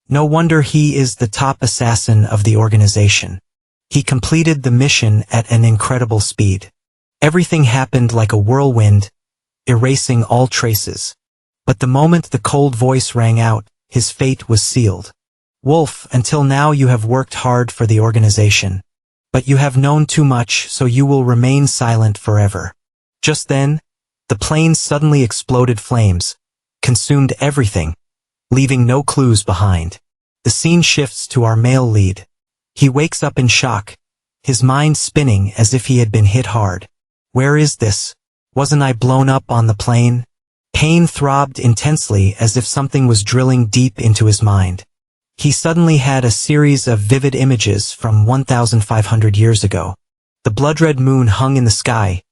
No wonder he is the top assassin of the organization. He completed the mission at an incredible speed. Everything happened like a whirlwind, erasing all traces. But the moment the cold voice rang out, his fate was sealed. Wolf, until now you have worked hard for the organization. But you have known too much, so you will remain silent forever. Just then, the plane suddenly exploded flames, consumed everything, leaving no clues behind. The scene shifts to our male lead. He wakes up in shock, his mind spinning as if he had been hit hard. Where is this? Wasn't I blown up on the plane? Pain throbbed intensely as if something was drilling deep into his mind. He suddenly had a series of vivid images from 1,500 years ago. The blood-red moon hung in the sky.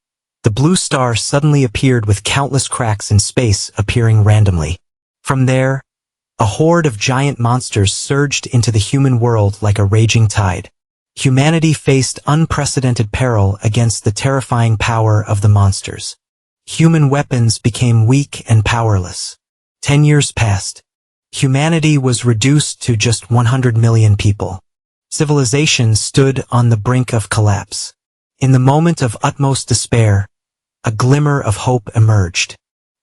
The blue star suddenly appeared with countless cracks in space appearing randomly. From there, a horde of giant monsters surged into the human world like a raging tide. Humanity faced unprecedented peril against the terrifying power of the monsters. Human weapons became weak and powerless. 10 years passed. Humanity was reduced to just 100 million people. Civilization stood on the brink of collapse. In the moment of utmost despair, a glimmer of hope emerged.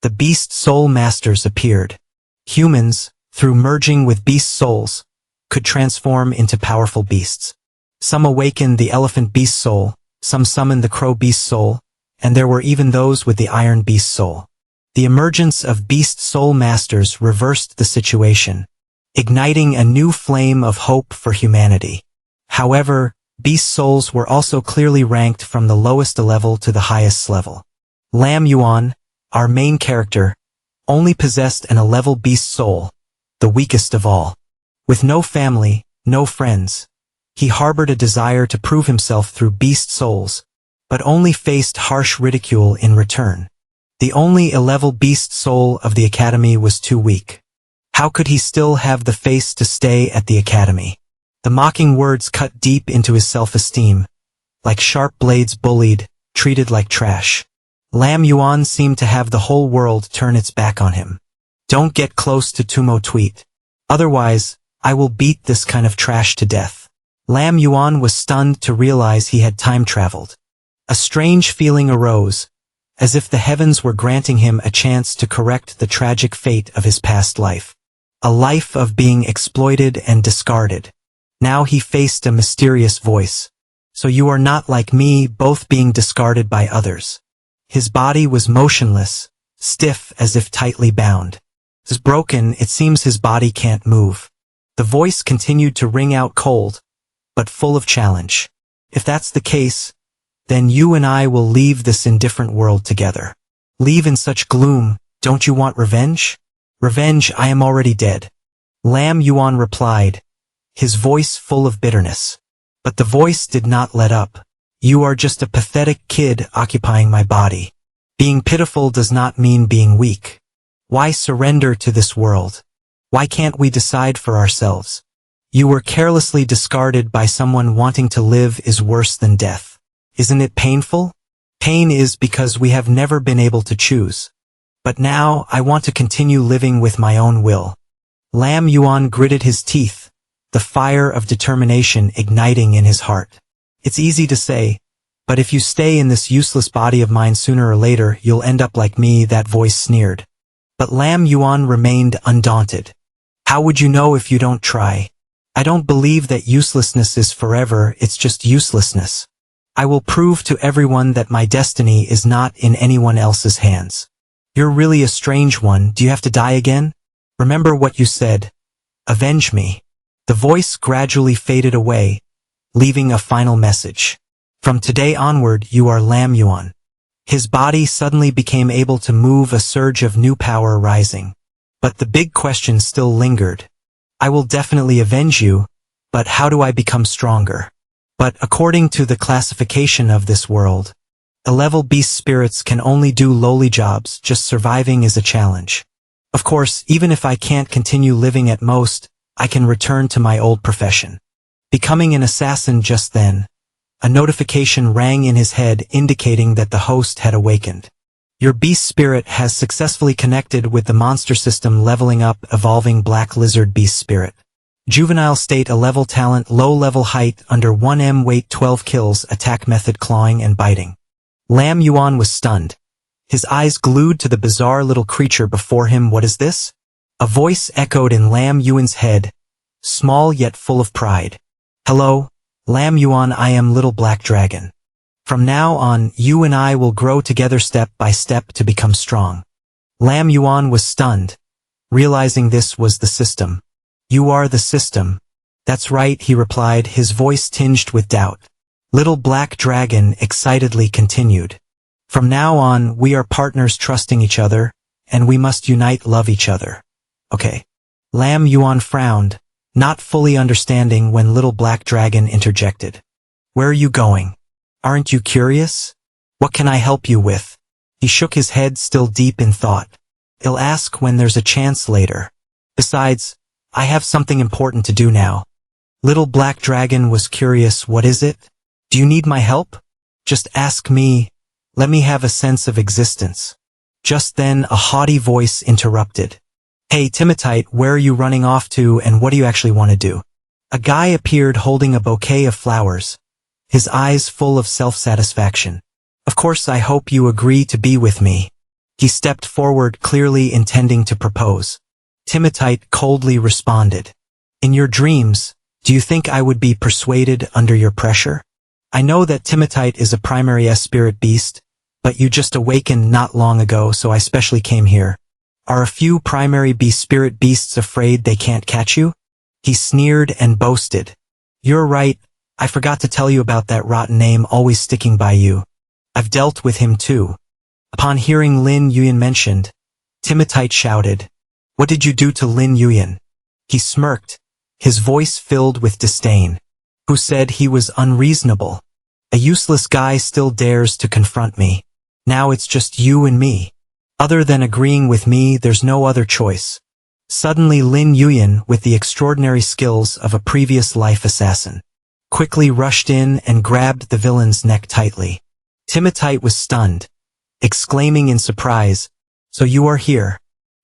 The beast soul masters appeared. Humans, through merging with beast souls, could transform into powerful beasts. Some awakened the elephant beast soul, some summoned the crow beast soul, and there were even those with the iron beast soul. The emergence of beast soul masters reversed the situation, igniting a new flame of hope for humanity. However, beast souls were also clearly ranked from the lowest level to the highest level. Lin Yuan, our main character, only possessed an 11 beast soul, the weakest of all. With no family, no friends, he harbored a desire to prove himself through beast souls, but only faced harsh ridicule in return. The only 11 beast soul of the academy was too weak. How could he still have the face to stay at the academy? The mocking words cut deep into his self-esteem. Like sharp blades bullied, treated like trash. Lin Yuan seemed to have the whole world turn its back on him. Don't get close to Tumo tweet. Otherwise, I will beat this kind of trash to death. Lin Yuan was stunned to realize he had time traveled. A strange feeling arose, as if the heavens were granting him a chance to correct the tragic fate of his past life. A life of being exploited and discarded. Now he faced a mysterious voice. So you are not like me, both being discarded by others. His body was motionless, stiff as if tightly bound. As broken, it seems his body can't move. The voice continued to ring out cold, but full of challenge. If that's the case, then you and I will leave this indifferent world together. Leave in such gloom, don't you want revenge? Revenge, I am already dead. Lin Yuan replied, his voice full of bitterness. But the voice did not let up. You are just a pathetic kid occupying my body. Being pitiful does not mean being weak. Why surrender to this world? Why can't we decide for ourselves? You were carelessly discarded by someone wanting to live is worse than death. Isn't it painful? Pain is because we have never been able to choose. But now I want to continue living with my own will. Lin Yuan gritted his teeth, the fire of determination igniting in his heart. It's easy to say, but if you stay in this useless body of mine sooner or later, you'll end up like me, that voice sneered. But Lin Yuan remained undaunted. How would you know if you don't try? I don't believe that uselessness is forever, it's just uselessness. I will prove to everyone that my destiny is not in anyone else's hands. You're really a strange one, do you have to die again? Remember what you said. Avenge me. The voice gradually faded away, leaving a final message. From today onward, you are Lin Yuan. His body suddenly became able to move, a surge of new power rising. But the big question still lingered. I will definitely avenge you, but how do I become stronger? But according to the classification of this world, 11 beast spirits can only do lowly jobs, just surviving is a challenge. Of course, even if I can't continue living at most, I can return to my old profession. Becoming an assassin. Just then, a notification rang in his head indicating that the host had awakened. Your beast spirit has successfully connected with the monster system, leveling up, evolving black lizard beast spirit. Juvenile state a level talent low level height under 1M weight 12 kills attack method clawing and biting. Lin Yuan was stunned. His eyes glued to the bizarre little creature before him. What is this? A voice echoed in Lin Yuan's head, small yet full of pride. Hello, Lin Yuan, I am Little Black Dragon. From now on, you and I will grow together step by step to become strong. Lin Yuan was stunned, realizing this was the system. You are the system. That's right, he replied, his voice tinged with doubt. Little Black Dragon excitedly continued. From now on, we are partners trusting each other, and we must unite love each other. Okay. Lin Yuan frowned, not fully understanding when Little Black Dragon interjected. Where are you going? Aren't you curious? What can I help you with? He shook his head, still deep in thought. I'll ask when there's a chance later. Besides, I have something important to do now. Little Black Dragon was curious. What is it? Do you need my help? Just ask me. Let me have a sense of existence. Just then a haughty voice interrupted. Hey Timitite, where are you running off to and what do you actually want to do? A guy appeared holding a bouquet of flowers, his eyes full of self-satisfaction. Of course, I hope you agree to be with me. He stepped forward, clearly intending to propose. Timitite coldly responded. In your dreams, do you think I would be persuaded under your pressure? I know that Timitite is a primary S-spirit beast, but you just awakened not long ago, so I specially came here. Are a few primary spirit beasts afraid they can't catch you? He sneered and boasted. You're right, I forgot to tell you about that rotten name always sticking by you. I've dealt with him too. Upon hearing Lin Yuan mentioned, Timitite shouted, What did you do to Lin Yuan? He smirked, his voice filled with disdain. Who said he was unreasonable? A useless guy still dares to confront me. Now it's just you and me. Other than agreeing with me, there's no other choice. Suddenly Lin Yuan, with the extraordinary skills of a previous life assassin, quickly rushed in and grabbed the villain's neck tightly. Timitite was stunned, exclaiming in surprise, So you are here.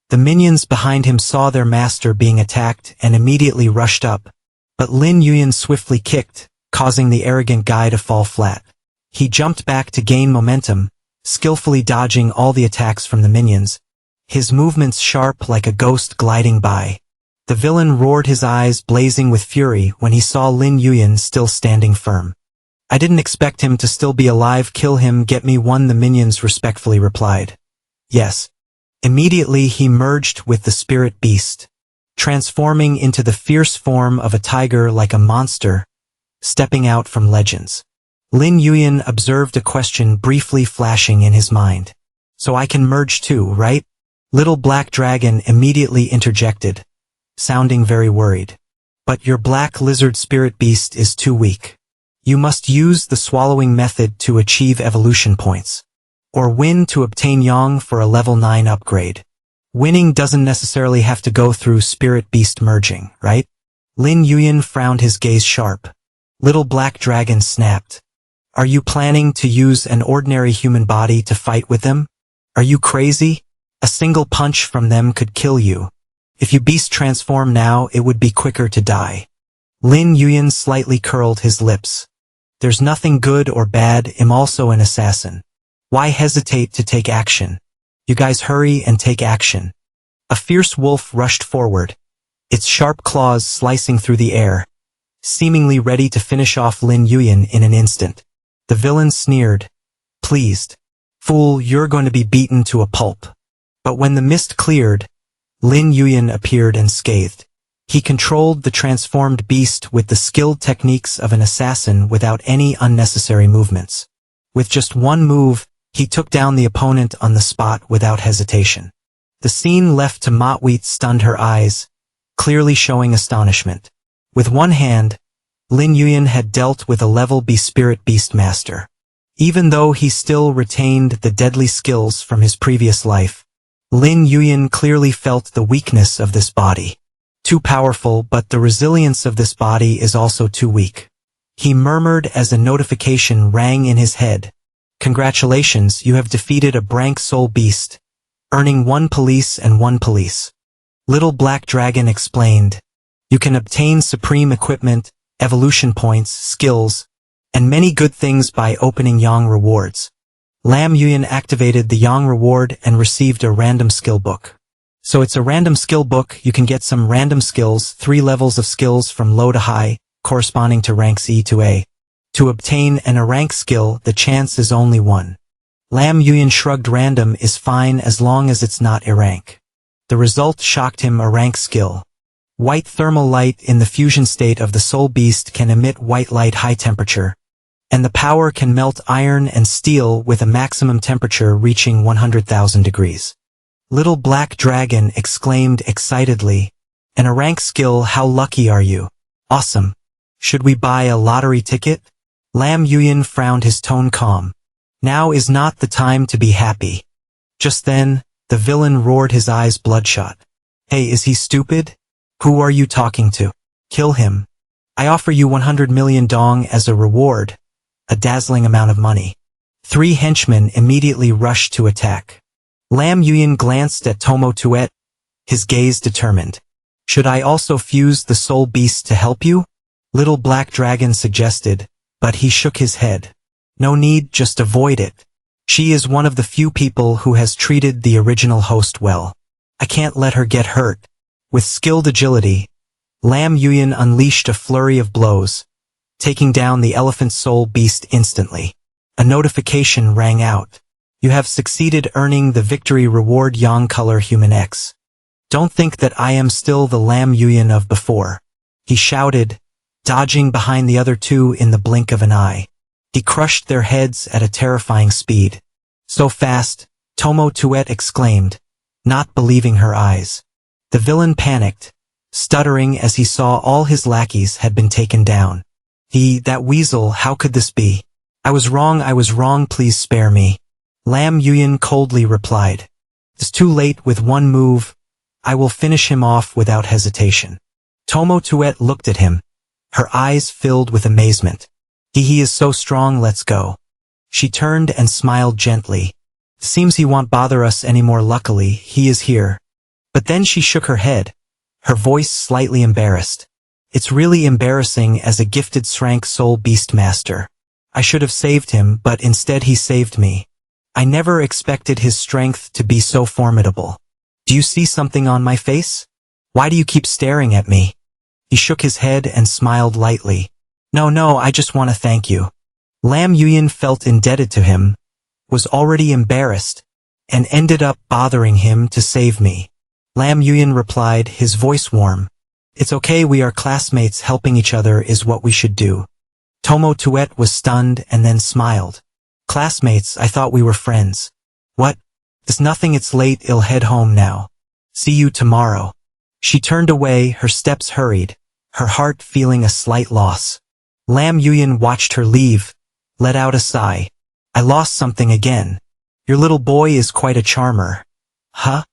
The minions behind him saw their master being attacked and immediately rushed up, but Lin Yuan swiftly kicked, causing the arrogant guy to fall flat. He jumped back to gain momentum, skillfully dodging all the attacks from the minions, his movements sharp like a ghost gliding by. The villain roared, his eyes blazing with fury when he saw Lin Yuan still standing firm. I didn't expect him to still be alive. Kill him, get me one, the minions respectfully replied. Yes. Immediately he merged with the spirit beast, transforming into the fierce form of a tiger like a monster, stepping out from legends. Lin Yuan observed, a question briefly flashing in his mind. So I can merge too, right? Little Black Dragon immediately interjected, sounding very worried. But your black lizard spirit beast is too weak. You must use the swallowing method to achieve evolution points. Or win to obtain Yang for a level 9 upgrade. Winning doesn't necessarily have to go through spirit beast merging, right? Lin Yuan frowned, his gaze sharp. Little Black Dragon snapped. Are you planning to use an ordinary human body to fight with them? Are you crazy? A single punch from them could kill you. If you beast transform now, it would be quicker to die. Lin Yuan slightly curled his lips. There's nothing good or bad, I'm also an assassin. Why hesitate to take action? You guys hurry and take action. A fierce wolf rushed forward, its sharp claws slicing through the air, seemingly ready to finish off Lin Yuan in an instant. The villain sneered, pleased. Fool, you're going to be beaten to a pulp. But when the mist cleared, Lin Yuan appeared unscathed. He controlled the transformed beast with the skilled techniques of an assassin without any unnecessary movements. With just one move, he took down the opponent on the spot without hesitation. The scene left to Matwheat stunned, her eyes, clearly showing astonishment. With one hand, Lin Yuan had dealt with a level B spirit beast master. Even though he still retained the deadly skills from his previous life, Lin Yuan clearly felt the weakness of this body. Too powerful, but the resilience of this body is also too weak. He murmured as a notification rang in his head. Congratulations, you have defeated a Brank Soul Beast, earning 1 police and 1 police. Little Black Dragon explained. You can obtain supreme equipment, evolution points, skills, and many good things by opening Yang rewards. Lam Yuan activated the Yang reward and received a random skill book. So it's a random skill book. You can get some random skills, 3 levels of skills from low to high, corresponding to ranks E to A. To obtain a rank skill, the chance is only 1. Lam Yuan shrugged. Random is fine as long as it's not a rank. The result shocked him. A rank skill. White thermal light in the fusion state of the soul beast can emit white light high temperature, and the power can melt iron and steel with a maximum temperature reaching 100,000 degrees. Little Black Dragon exclaimed excitedly, "And a rank skill, how lucky are you? Awesome. Should we buy a lottery ticket?" Lam Yuan frowned, his tone calm. Now is not the time to be happy. Just then, the villain roared, his eyes bloodshot. "Hey, is he stupid? Who are you talking to? Kill him. I offer you 100 million dong as a reward, a dazzling amount of money." 3 henchmen immediately rushed to attack. Lam Yuan glanced at Tomo Tuet, his gaze determined. "Should I also fuse the soul beast to help you?" Little Black Dragon suggested, but he shook his head. "No need, just avoid it. She is one of the few people who has treated the original host well. I can't let her get hurt." With skilled agility, Lam Yuan unleashed a flurry of blows, taking down the elephant soul beast instantly. A notification rang out. "You have succeeded, earning the victory reward Yang Color Human X. Don't think that I am still the Lam Yuan of before," he shouted, dodging behind the other 2 in the blink of an eye. He crushed their heads at a terrifying speed. "So fast," Tomo Tuet exclaimed, not believing her eyes. The villain panicked, stuttering as he saw all his lackeys had been taken down. That weasel, how could this be? I was wrong, please spare me." Lam Yuan coldly replied. "It's too late. With one move, I will finish him off without hesitation." Tomo Tuet looked at him, her eyes filled with amazement. He is so strong, let's go." She turned and smiled gently. "Seems he won't bother us anymore. Luckily, he is here." But then she shook her head, her voice slightly embarrassed. "It's really embarrassing as a gifted Srank Soul Beast Master. I should have saved him, but instead he saved me. I never expected his strength to be so formidable. Do you see something on my face? Why do you keep staring at me?" He shook his head and smiled lightly. No, I just want to thank you." Lam Yuan felt indebted to him, was already embarrassed, and ended up bothering him to save me. Lam Yuan replied, his voice warm. "It's okay, we are classmates, helping each other is what we should do." Tomo Tuet was stunned and then smiled. "Classmates, I thought we were friends." "What? It's nothing, it's late, I'll head home now. See you tomorrow." She turned away, her steps hurried, her heart feeling a slight loss. Lam Yuan watched her leave, let out a sigh. "I lost something again. Your little boy is quite a charmer." "Huh?"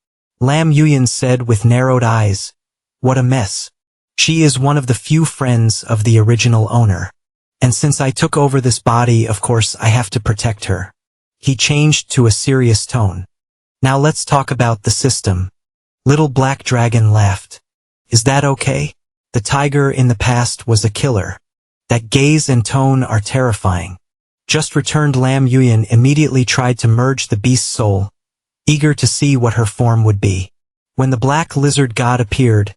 Lam Yuan said with narrowed eyes. "What a mess. She is one of the few friends of the original owner. And since I took over this body, of course I have to protect her." He changed to a serious tone. "Now let's talk about the system." Little Black Dragon laughed. "Is that okay? The tiger in the past was a killer. That gaze and tone are terrifying." Just returned Lam Yuan immediately tried to merge the beast's soul, eager to see what her form would be. When the black lizard god appeared,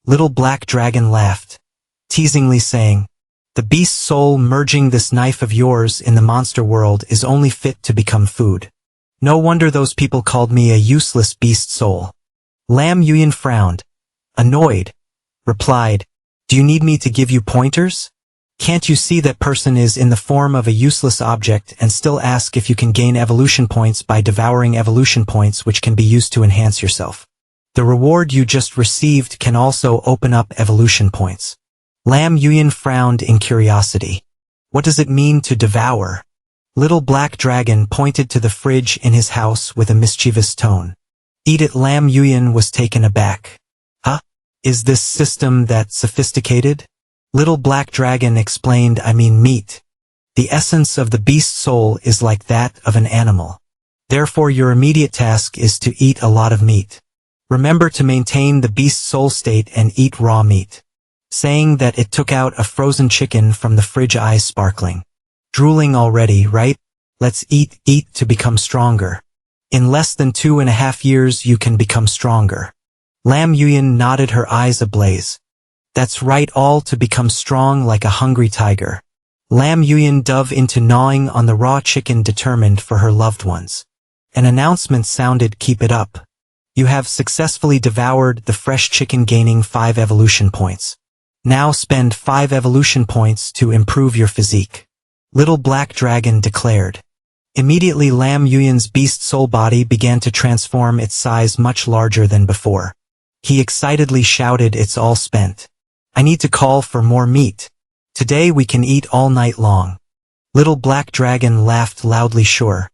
Little Black Dragon laughed, teasingly saying, "The beast's soul merging this knife of yours in the monster world is only fit to become food. No wonder those people called me a useless beast soul." Lam Yuan frowned, annoyed, replied, "Do you need me to give you pointers? Can't you see that person is in the form of a useless object and still ask if you can gain evolution points by devouring evolution points which can be used to enhance yourself? The reward you just received can also open up evolution points." Lam Yuan frowned in curiosity. "What does it mean to devour?" Little Black Dragon pointed to the fridge in his house with a mischievous tone. "Eat it." Lam Yuan was taken aback. "Huh? Is this system that sophisticated?" Little Black Dragon explained, "I mean meat. The essence of the beast soul is like that of an animal. Therefore your immediate task is to eat a lot of meat. Remember to maintain the beast soul state and eat raw meat. saying that it took out a frozen chicken from the fridge, eyes sparkling. Drooling already, right? Let's eat to become stronger. In less than 2.5 years you can become stronger. Lam Yuan nodded, her eyes ablaze. That's right, all to become strong like a hungry tiger. Lam Yuan dove into gnawing on the raw chicken, determined for her loved ones. An announcement sounded, keep it up. You have successfully devoured the fresh chicken, gaining 5 evolution points. Now spend 5 evolution points to improve your physique. Little Black Dragon declared. Immediately Lam Yuan's beast soul body began to transform, its size much larger than before. He excitedly shouted, it's all spent. I need to call for more meat. Today we can eat all night long. Little Black Dragon laughed loudly, sure.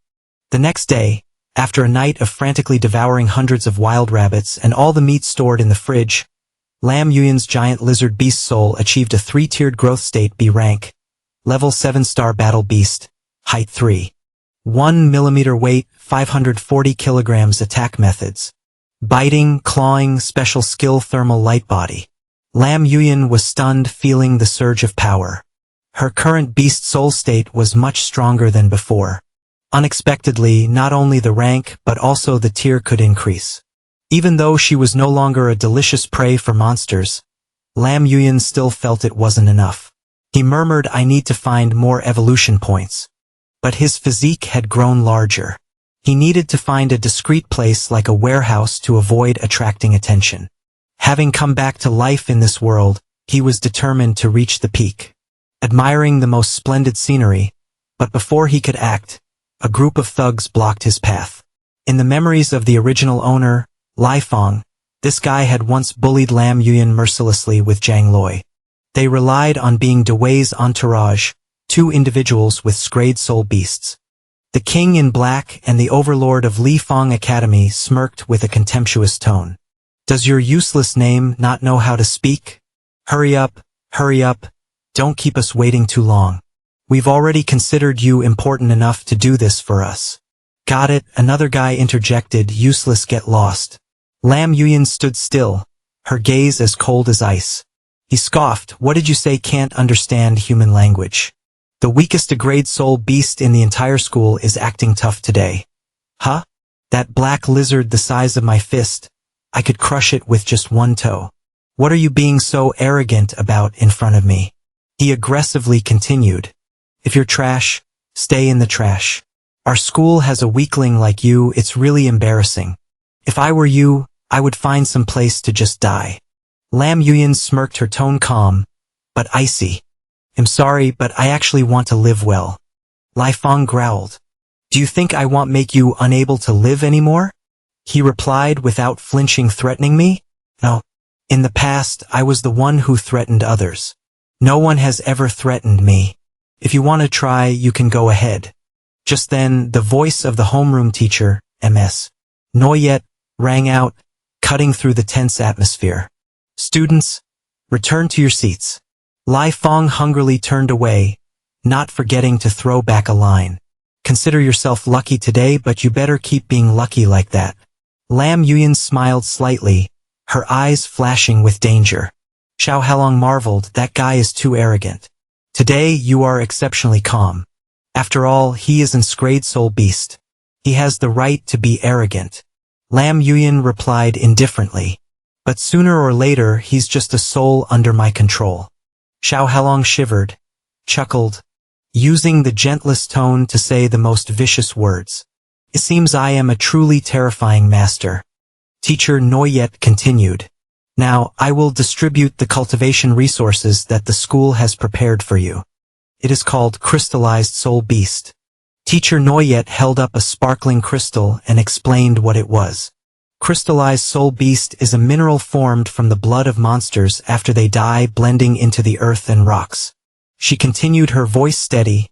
The next day, after a night of frantically devouring hundreds of wild rabbits and all the meat stored in the fridge, Lam Yuan's giant lizard beast soul achieved a 3-tiered growth state, B rank. Level 7-star battle beast. Height 3. 1 mm weight, 540 kilograms. Attack methods. Biting, clawing, special skill, thermal light body. Lam Yuan was stunned, feeling the surge of power. Her current beast soul state was much stronger than before. Unexpectedly, not only the rank but also the tier could increase. Even though she was no longer a delicious prey for monsters, Lam Yuan still felt it wasn't enough. He murmured, I need to find more evolution points. But his physique had grown larger. He needed to find a discreet place like a warehouse to avoid attracting attention. Having come back to life in this world, he was determined to reach the peak. Admiring the most splendid scenery, but before he could act, a group of thugs blocked his path. In the memories of the original owner, Lai Fong, this guy had once bullied Lam Yuan mercilessly with Zhang Loi. They relied on being Dewey's entourage, 2 individuals with scrayed soul beasts. The King in Black and the Overlord of Li Fong Academy smirked with a contemptuous tone. Does your useless name not know how to speak? Hurry up, don't keep us waiting too long. We've already considered you important enough to do this for us. Got it, another guy interjected, useless, get lost. Lam Yuan stood still, her gaze as cold as ice. He scoffed, what did you say, can't understand human language? The weakest degrade soul beast in the entire school is acting tough today. Huh? That black lizard the size of my fist, I could crush it with just one toe. What are you being so arrogant about in front of me? He aggressively continued. If you're trash, stay in the trash. Our school has a weakling like you, it's really embarrassing. If I were you, I would find some place to just die. Lam Yuan smirked, her tone calm, but icy. I'm sorry, but I actually want to live well. Lai Fong growled. Do you think I want make you unable to live anymore? He replied without flinching, threatening me? No. In the past, I was the one who threatened others. No one has ever threatened me. If you want to try, you can go ahead. Just then, the voice of the homeroom teacher, Ms. Noyet, rang out, cutting through the tense atmosphere. Students, return to your seats. Lai Fong hungrily turned away, not forgetting to throw back a line. Consider yourself lucky today, but you better keep being lucky like that. Lam Yuan smiled slightly, her eyes flashing with danger. Xiao Halong marveled, that guy is too arrogant. Today you are exceptionally calm. After all, he is an scrayed soul beast. He has the right to be arrogant. Lam Yuan replied indifferently. But sooner or later he's just a soul under my control. Xiao Halong shivered, chuckled, using the gentlest tone to say the most vicious words. It seems I am a truly terrifying master. Teacher Noyet continued. Now, I will distribute the cultivation resources that the school has prepared for you. It is called Crystallized Soul Beast. Teacher Noyet held up a sparkling crystal and explained what it was. Crystallized Soul Beast is a mineral formed from the blood of monsters after they die, blending into the earth and rocks. She continued, her voice steady,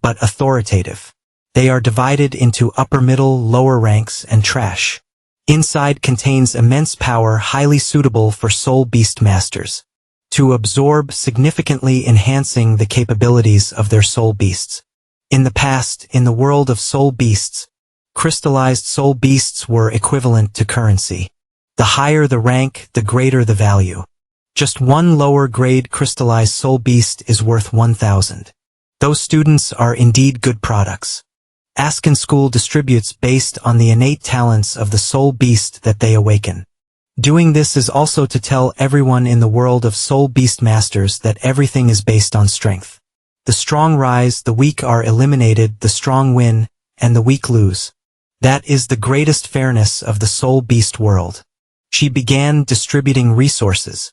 but authoritative. They are divided into upper, middle, lower ranks, and trash. Inside contains immense power, highly suitable for soul beast masters to absorb, significantly enhancing the capabilities of their soul beasts. In the past, in the world of soul beasts, crystallized soul beasts were equivalent to currency. The higher the rank, the greater the value. Just one lower-grade crystallized soul beast is worth 1,000. Those students are indeed good products. Askin School distributes based on the innate talents of the soul beast that they awaken. Doing this is also to tell everyone in the world of soul beast masters that everything is based on strength. The strong rise, the weak are eliminated, the strong win, and the weak lose. That is the greatest fairness of the soul beast world. She began distributing resources.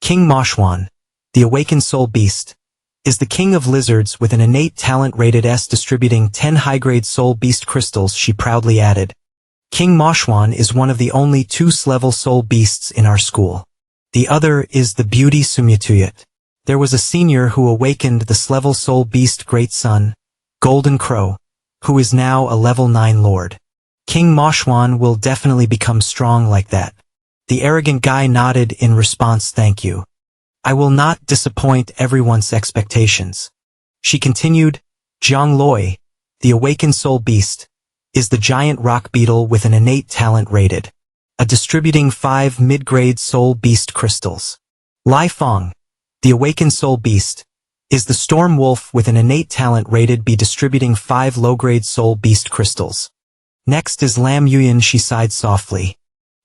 King Manhwa, the awakened soul beast, is the king of lizards with an innate talent rated S, distributing 10 high-grade soul beast crystals. She proudly added, King Manhwa is one of the only 2S-level soul beasts in our school. The other is the beauty Sumutuyat. There was a senior who awakened the S-level soul beast great son, Golden Crow, who is now a level 9 lord. King Manhwa will definitely become strong like that. The arrogant guy nodded in response. Thank you. I will not disappoint everyone's expectations. She continued, Zhang Loi, the awakened soul beast, is the giant rock beetle with an innate talent rated A, distributing 5 mid-grade soul beast crystals. Lai Feng, the awakened soul beast, is the storm wolf with an innate talent rated B, distributing 5 low-grade soul beast crystals. Next is Lam Yuan. She sighed softly.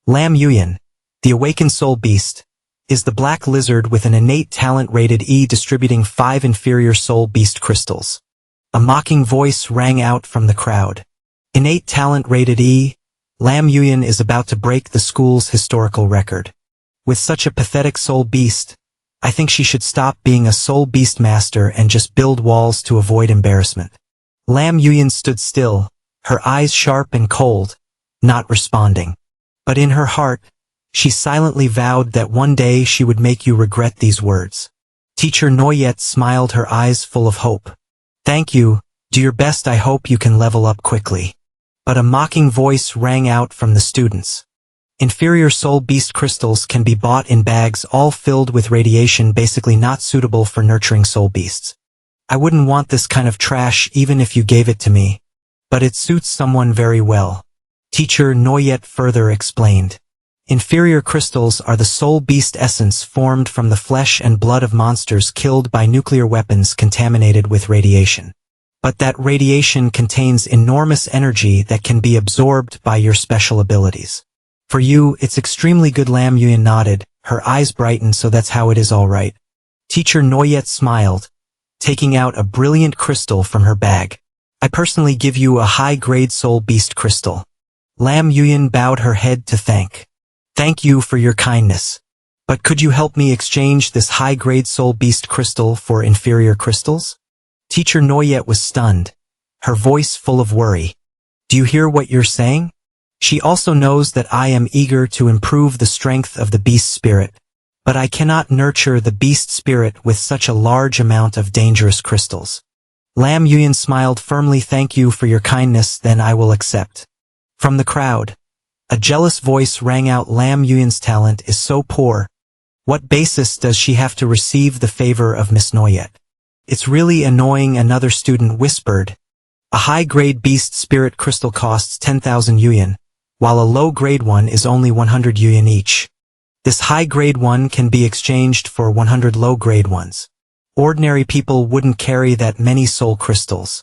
Lam Yuan, the awakened soul beast, is the black lizard with an innate talent rated E, distributing 5 inferior soul beast crystals. A mocking voice rang out from the crowd. Innate talent rated E, Lam Yuan is about to break the school's historical record. With such a pathetic soul beast, I think she should stop being a soul beast master and just build walls to avoid embarrassment. Lam Yuan stood still, her eyes sharp and cold, not responding. But in her heart, she silently vowed that one day she would make you regret these words. Teacher Noyet smiled, her eyes full of hope. Thank you, do your best, I hope you can level up quickly. But a mocking voice rang out from the students. Inferior soul beast crystals can be bought in bags all filled with radiation, basically not suitable for nurturing soul beasts. I wouldn't want this kind of trash even if you gave it to me. But it suits someone very well. Teacher Noyet further explained. Inferior crystals are the soul beast essence formed from the flesh and blood of monsters killed by nuclear weapons contaminated with radiation. But that radiation contains enormous energy that can be absorbed by your special abilities. For you, it's extremely good. Lam Yuan nodded, her eyes brightened. So that's how it is, all right. Teacher Noyet smiled, taking out a brilliant crystal from her bag. I personally give you a high-grade soul beast crystal. Lam Yuan bowed her head to thank. Thank you for your kindness. But could you help me exchange this high-grade soul beast crystal for inferior crystals? Teacher Noyet was stunned, her voice full of worry. Do you hear what you're saying? She also knows that I am eager to improve the strength of the beast spirit, but I cannot nurture the beast spirit with such a large amount of dangerous crystals. Lam Yuan smiled firmly. Thank you for your kindness, then I will accept. From the crowd, a jealous voice rang out. Lam Yuan's talent is so poor. What basis does she have to receive the favor of Miss Noyet? It's really annoying, another student whispered. A high-grade beast spirit crystal costs 10,000 yuan, while a low-grade one is only 100 yuan each. This high-grade one can be exchanged for 100 low-grade ones. Ordinary people wouldn't carry that many soul crystals.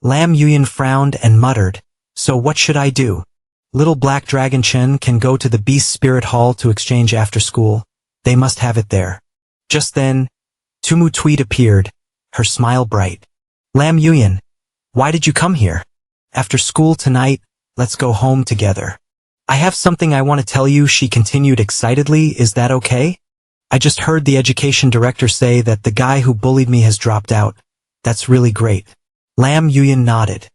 Lam Yuan frowned and muttered, so what should I do? Little Black Dragon Chen can go to the Beast Spirit Hall to exchange after school. They must have it there. Just then, Tumu Tweet appeared, her smile bright. Lam Yuan, why did you come here? After school tonight, let's go home together. I have something I want to tell you, she continued excitedly. Is that okay? I just heard the education director say that the guy who bullied me has dropped out. That's really great. Lam Yuan nodded.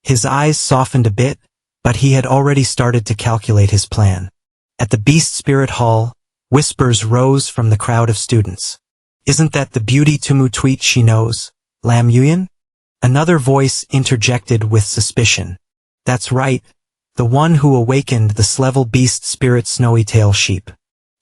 His eyes softened a bit, but he had already started to calculate his plan. At the Beast Spirit Hall, whispers rose from the crowd of students. Isn't that the beauty Tumu Tweet she knows, Lam Yuan? Another voice interjected with suspicion. That's right, the one who awakened the S-level beast spirit Snowy Tail Sheep.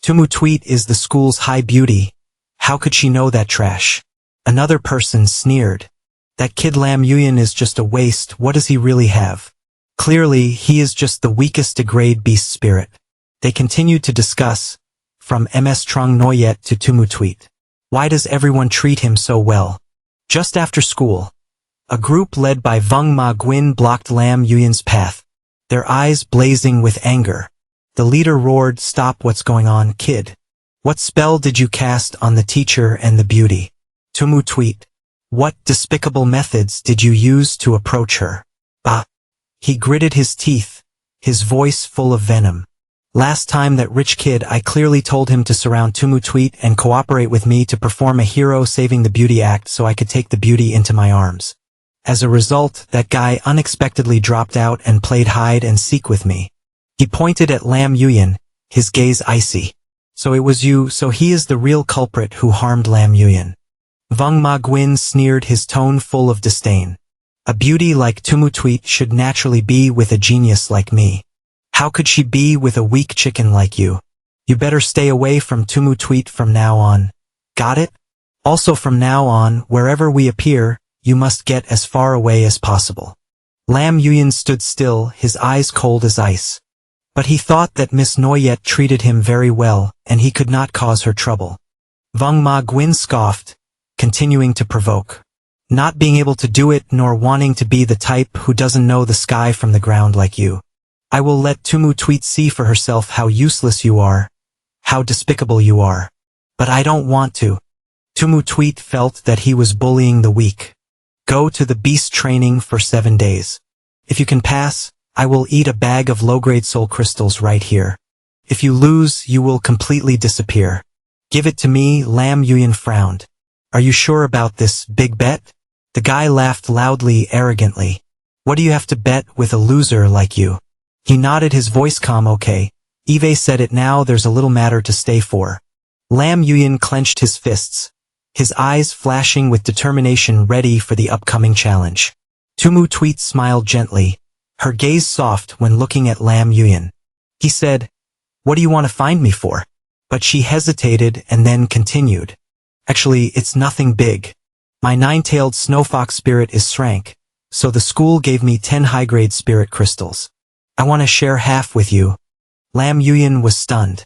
Tumu Tweet is the school's high beauty. How could she know that trash? Another person sneered. That kid Lam Yuan is just a waste. What does he really have? Clearly, he is just the weakest degrade beast spirit. They continued to discuss, from MS Trong Noyet to Tumu Tweet. Why does everyone treat him so well? Just after school, a group led by Vung Ma Gwyn blocked Lam Yuyan's path, their eyes blazing with anger. The leader roared, "Stop, what's going on, kid? What spell did you cast on the teacher and the beauty?" Tumu Tweet. What despicable methods did you use to approach her? Ah! He gritted his teeth, his voice full of venom. Last time that rich kid, I clearly told him to surround Tumu Tweet and cooperate with me to perform a hero saving the beauty act so I could take the beauty into my arms. As a result, that guy unexpectedly dropped out and played hide and seek with me. He pointed at Lam Yuyan, his gaze icy. So it was you, so he is the real culprit who harmed Lam Yuyan. Vung Ma Gwyn sneered, his tone full of disdain. A beauty like Tumu Tweet should naturally be with a genius like me. How could she be with a weak chicken like you? You better stay away from Tumu Tweet from now on. Got it? Also from now on, wherever we appear, you must get as far away as possible. Lam Yuyan stood still, his eyes cold as ice. But he thought that Miss Noyet treated him very well, and he could not cause her trouble. Vung Ma Gwyn scoffed, continuing to provoke. Not being able to do it nor wanting to be the type who doesn't know the sky from the ground like you. I will let Tumu Tweet see for herself how useless you are, how despicable you are. But I don't want to. Tumu Tweet felt that he was bullying the weak. Go to the beast training for 7 days. If you can pass, I will eat a bag of low-grade soul crystals right here. If you lose, you will completely disappear. Give it to me, Lam Yuyan frowned. Are you sure about this big bet? The guy laughed loudly, arrogantly. What do you have to bet with a loser like you? He nodded, his voice calm. Okay. Eve said it, now there's a little matter to stay for. Lam Yuyan clenched his fists, his eyes flashing with determination, ready for the upcoming challenge. Tumu Tweet smiled gently, her gaze soft when looking at Lam Yuyan. He said, "What do you want to find me for?" But she hesitated and then continued. "Actually, it's nothing big. My 9-tailed snowfox spirit is shrank, so the school gave me 10 high-grade spirit crystals. I want to share half with you." Lam Yuyan was stunned.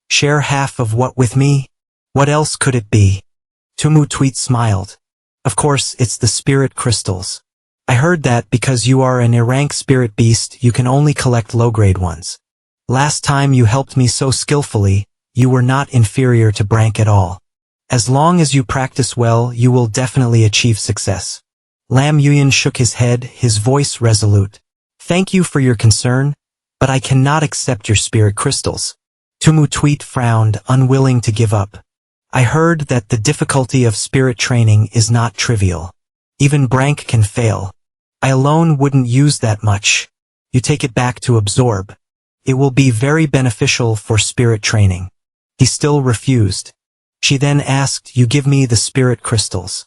Share half of what with me? What else could it be? Tumu Tweet smiled. Of course, it's the spirit crystals. I heard that because you are an rank spirit beast, you can only collect low-grade ones. Last time you helped me so skillfully, you were not inferior to Brank at all. As long as you practice well, you will definitely achieve success. Lam Yuyan shook his head, his voice resolute. Thank you for your concern, but I cannot accept your spirit crystals. Tumu Tweet frowned, unwilling to give up. I heard that the difficulty of spirit training is not trivial. Even Brank can fail. I alone wouldn't use that much. You take it back to absorb. It will be very beneficial for spirit training. He still refused. She then asked, "You give me the spirit crystals.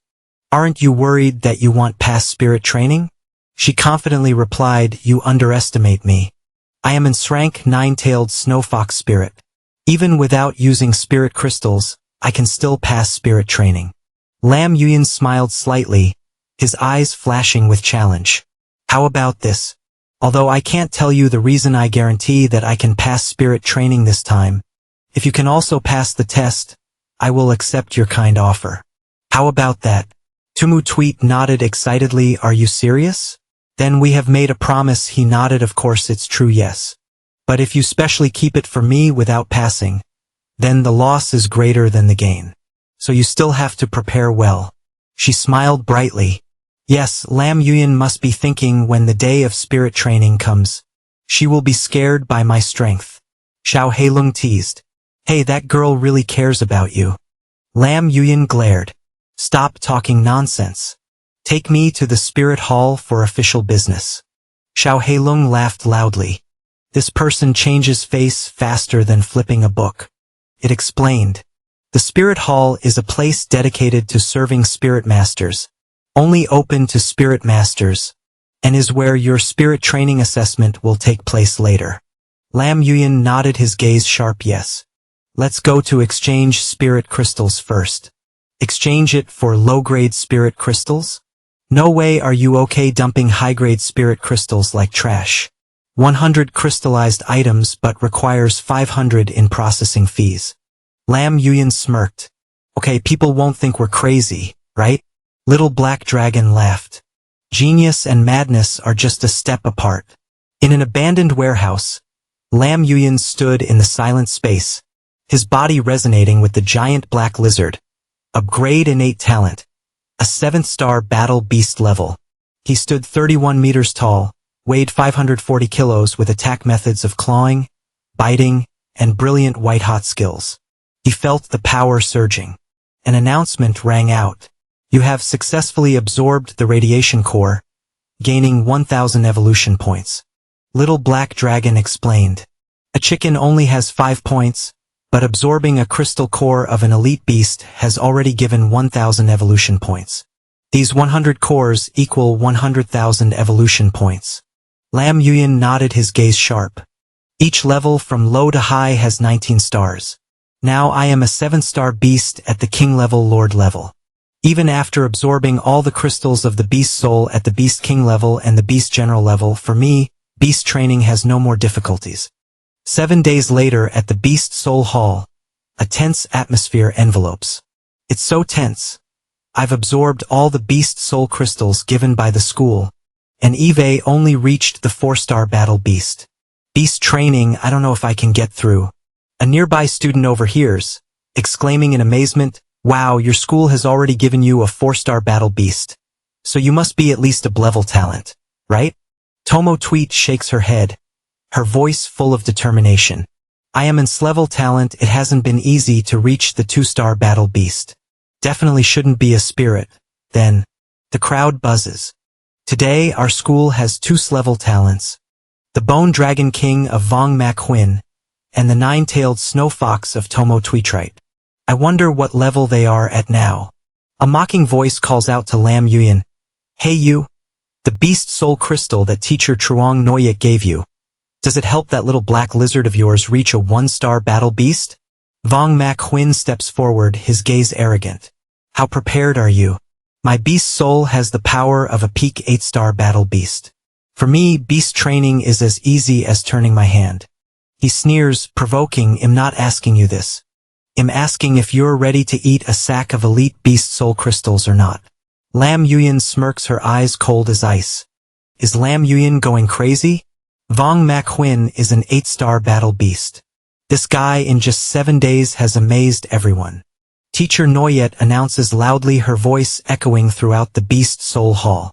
Aren't you worried that you want past spirit training?" She confidently replied, "You underestimate me. I am an Srank 9-tailed snowfox spirit. Even without using spirit crystals, I can still pass spirit training." Lam Yuyan smiled slightly, his eyes flashing with challenge. How about this? Although I can't tell you the reason, I guarantee that I can pass spirit training this time. If you can also pass the test, I will accept your kind offer. How about that? Tumu Tweet nodded excitedly. Are you serious? Then we have made a promise. He nodded. Of course it's true, yes. But if you specially keep it for me without passing, then the loss is greater than the gain. So you still have to prepare well. She smiled brightly. Yes, Lam Yuyan must be thinking when the day of spirit training comes. She will be scared by my strength. Xiao Heilung teased. Hey, that girl really cares about you. Lam Yuyan glared. Stop talking nonsense. Take me to the spirit hall for official business. Xiao Heilung laughed loudly. This person changes face faster than flipping a book. It explained. The spirit hall is a place dedicated to serving spirit masters, only open to spirit masters, and is where your spirit training assessment will take place later. Lam Yuyan nodded, his gaze sharp. Yes. Let's go to exchange spirit crystals first. Exchange it for low-grade spirit crystals? No way. Are you okay dumping high-grade spirit crystals like trash? 100 crystallized items but requires 500 in processing fees. Lam Yuan smirked. Okay, people won't think we're crazy, right? Little Black Dragon laughed. Genius and madness are just a step apart. In an abandoned warehouse, Lam Yuan stood in the silent space, his body resonating with the giant black lizard. A grade innate talent. A 7th-star battle beast level. He stood 31 meters tall, weighed 540 kilos with attack methods of clawing, biting, and brilliant white-hot skills. He felt the power surging. An announcement rang out. You have successfully absorbed the radiation core, gaining 1,000 evolution points. Little Black Dragon explained. A chicken only has 5 points, but absorbing a crystal core of an elite beast has already given 1,000 evolution points. These 100 cores equal 100,000 evolution points. Lam Yuan nodded, his gaze sharp. Each level from low to high has 19 stars. Now I am a 7-star beast at the king level, lord level. Even after absorbing all the crystals of the beast soul at the beast king level and the beast general level, for me, beast training has no more difficulties. 7 days later at the Beast Soul Hall, a tense atmosphere envelopes. It's so tense. I've absorbed all the Beast Soul crystals given by the school, and Eve only reached the 4-star battle beast. Beast training, I don't know if I can get through. A nearby student overhears, exclaiming in amazement, wow, your school has already given you a 4-star battle beast. So you must be at least a level talent, right? Tomo Tweet shakes her head, her voice full of determination. I am level talent, it hasn't been easy to reach the 2-star battle beast. Definitely shouldn't be a spirit, then. The crowd buzzes. Today our school has 2 level talents. The Bone Dragon King of Vong Mak Huin, and the 9-tailed Snow Fox of Tomo Tweetrite. I wonder what level they are at now. A mocking voice calls out to Lam Yuan. Hey you! The beast soul crystal that teacher Truong Noyet gave you. Does it help that little black lizard of yours reach a 1-star battle beast? Vong Mak Huin steps forward, his gaze arrogant. How prepared are you? My beast soul has the power of a peak 8-star battle beast. For me, beast training is as easy as turning my hand. He sneers, provoking, I'm not asking you this. I'm asking if you're ready to eat a sack of elite beast soul crystals or not. Lam Yuan smirks, her eyes cold as ice. Is Lam Yuan going crazy? Vong Mak Huin is an 8-star battle beast. This guy in just 7 days has amazed everyone. Teacher Noyet announces loudly, her voice echoing throughout the Beast Soul Hall.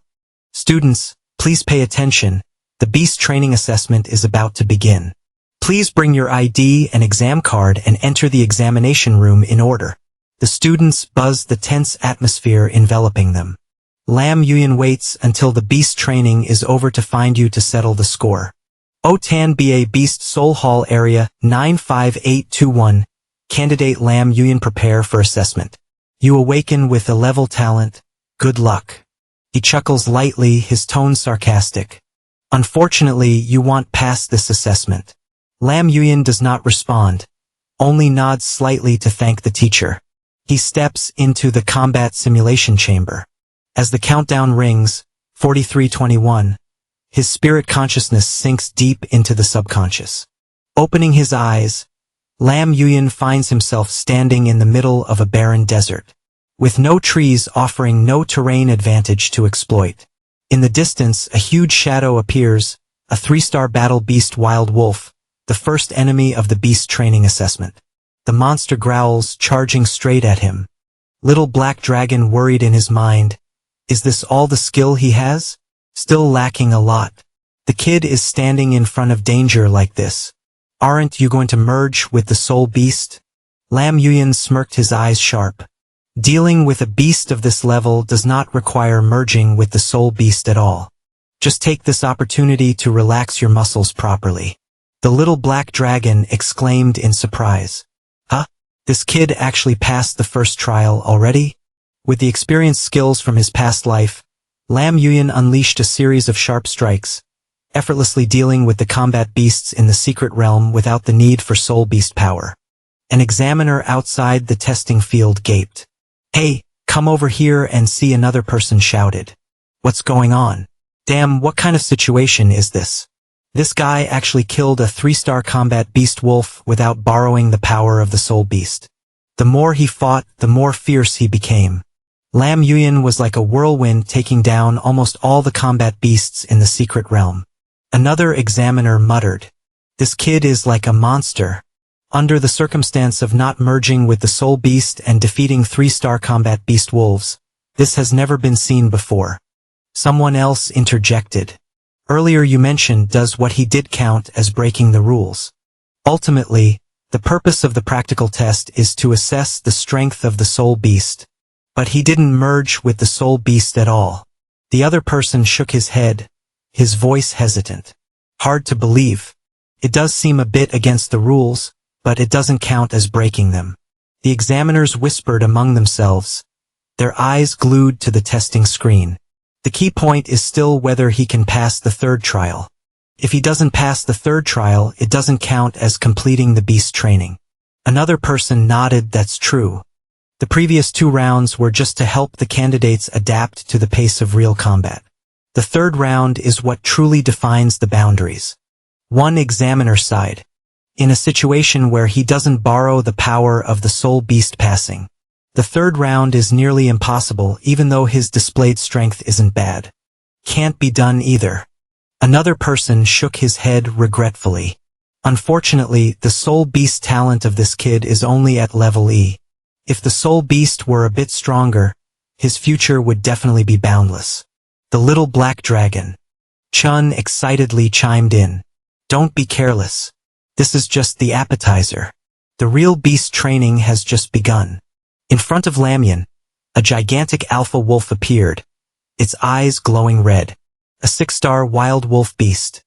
Students, please pay attention. The beast training assessment is about to begin. Please bring your ID and exam card and enter the examination room in order. The students buzz, the tense atmosphere enveloping them. Lam Yuan waits until the beast training is over to find you to settle the score. Otan BA Beast Soul Hall Area 95821. Candidate Lam Yuan, prepare for assessment. You awaken with a level talent. Good luck. He chuckles lightly, his tone sarcastic. Unfortunately, you won't pass this assessment. Lam Yuan does not respond, only nods slightly to thank the teacher. He steps into the combat simulation chamber. As the countdown rings, 4321, his spirit consciousness sinks deep into the subconscious. Opening his eyes, Lam Yuan finds himself standing in the middle of a barren desert, with no trees offering no terrain advantage to exploit. In the distance, a huge shadow appears, a 3-star battle beast wild wolf, the first enemy of the beast training assessment. The monster growls, charging straight at him. Little Black Dragon worried in his mind. Is this all the skill he has? Still lacking a lot. The kid is standing in front of danger like this. Aren't you going to merge with the soul beast? Lam Yuan smirked, his eyes sharp. Dealing with a beast of this level does not require merging with the soul beast at all. Just take this opportunity to relax your muscles properly. The little Black Dragon exclaimed in surprise. Huh? This kid actually passed the first trial already? With the experienced skills from his past life, Lam Yuan unleashed a series of sharp strikes, effortlessly dealing with the combat beasts in the secret realm without the need for soul beast power. An examiner outside the testing field gaped. Hey, come over here and see, another person shouted. What's going on? Damn, what kind of situation is this? This guy actually killed a 3-star combat beast wolf without borrowing the power of the soul beast. The more he fought, the more fierce he became. Lin Yuan was like a whirlwind taking down almost all the combat beasts in the secret realm. Another examiner muttered, "This kid is like a monster." Under the circumstance of not merging with the soul beast and defeating 3-star combat beast wolves, this has never been seen before. Someone else interjected. Earlier you mentioned does what he did count as breaking the rules. Ultimately, the purpose of the practical test is to assess the strength of the soul beast. But he didn't merge with the soul beast at all. The other person shook his head, his voice hesitant. Hard to believe. It does seem a bit against the rules, but it doesn't count as breaking them. The examiners whispered among themselves, their eyes glued to the testing screen. The key point is still whether he can pass the third trial. If he doesn't pass the third trial, it doesn't count as completing the beast training. Another person nodded, that's true. The previous 2 rounds were just to help the candidates adapt to the pace of real combat. The third round is what truly defines the boundaries. One examiner sighed. In a situation where he doesn't borrow the power of the soul beast passing, the third round is nearly impossible even though his displayed strength isn't bad. Can't be done either. Another person shook his head regretfully. Unfortunately, the soul beast talent of this kid is only at level E. If the soul beast were a bit stronger, his future would definitely be boundless. The little black dragon. Chun excitedly chimed in. Don't be careless. This is just the appetizer. The real beast training has just begun. In front of Lin Yuan, a gigantic alpha wolf appeared, its eyes glowing red. A 6-star wild wolf beast.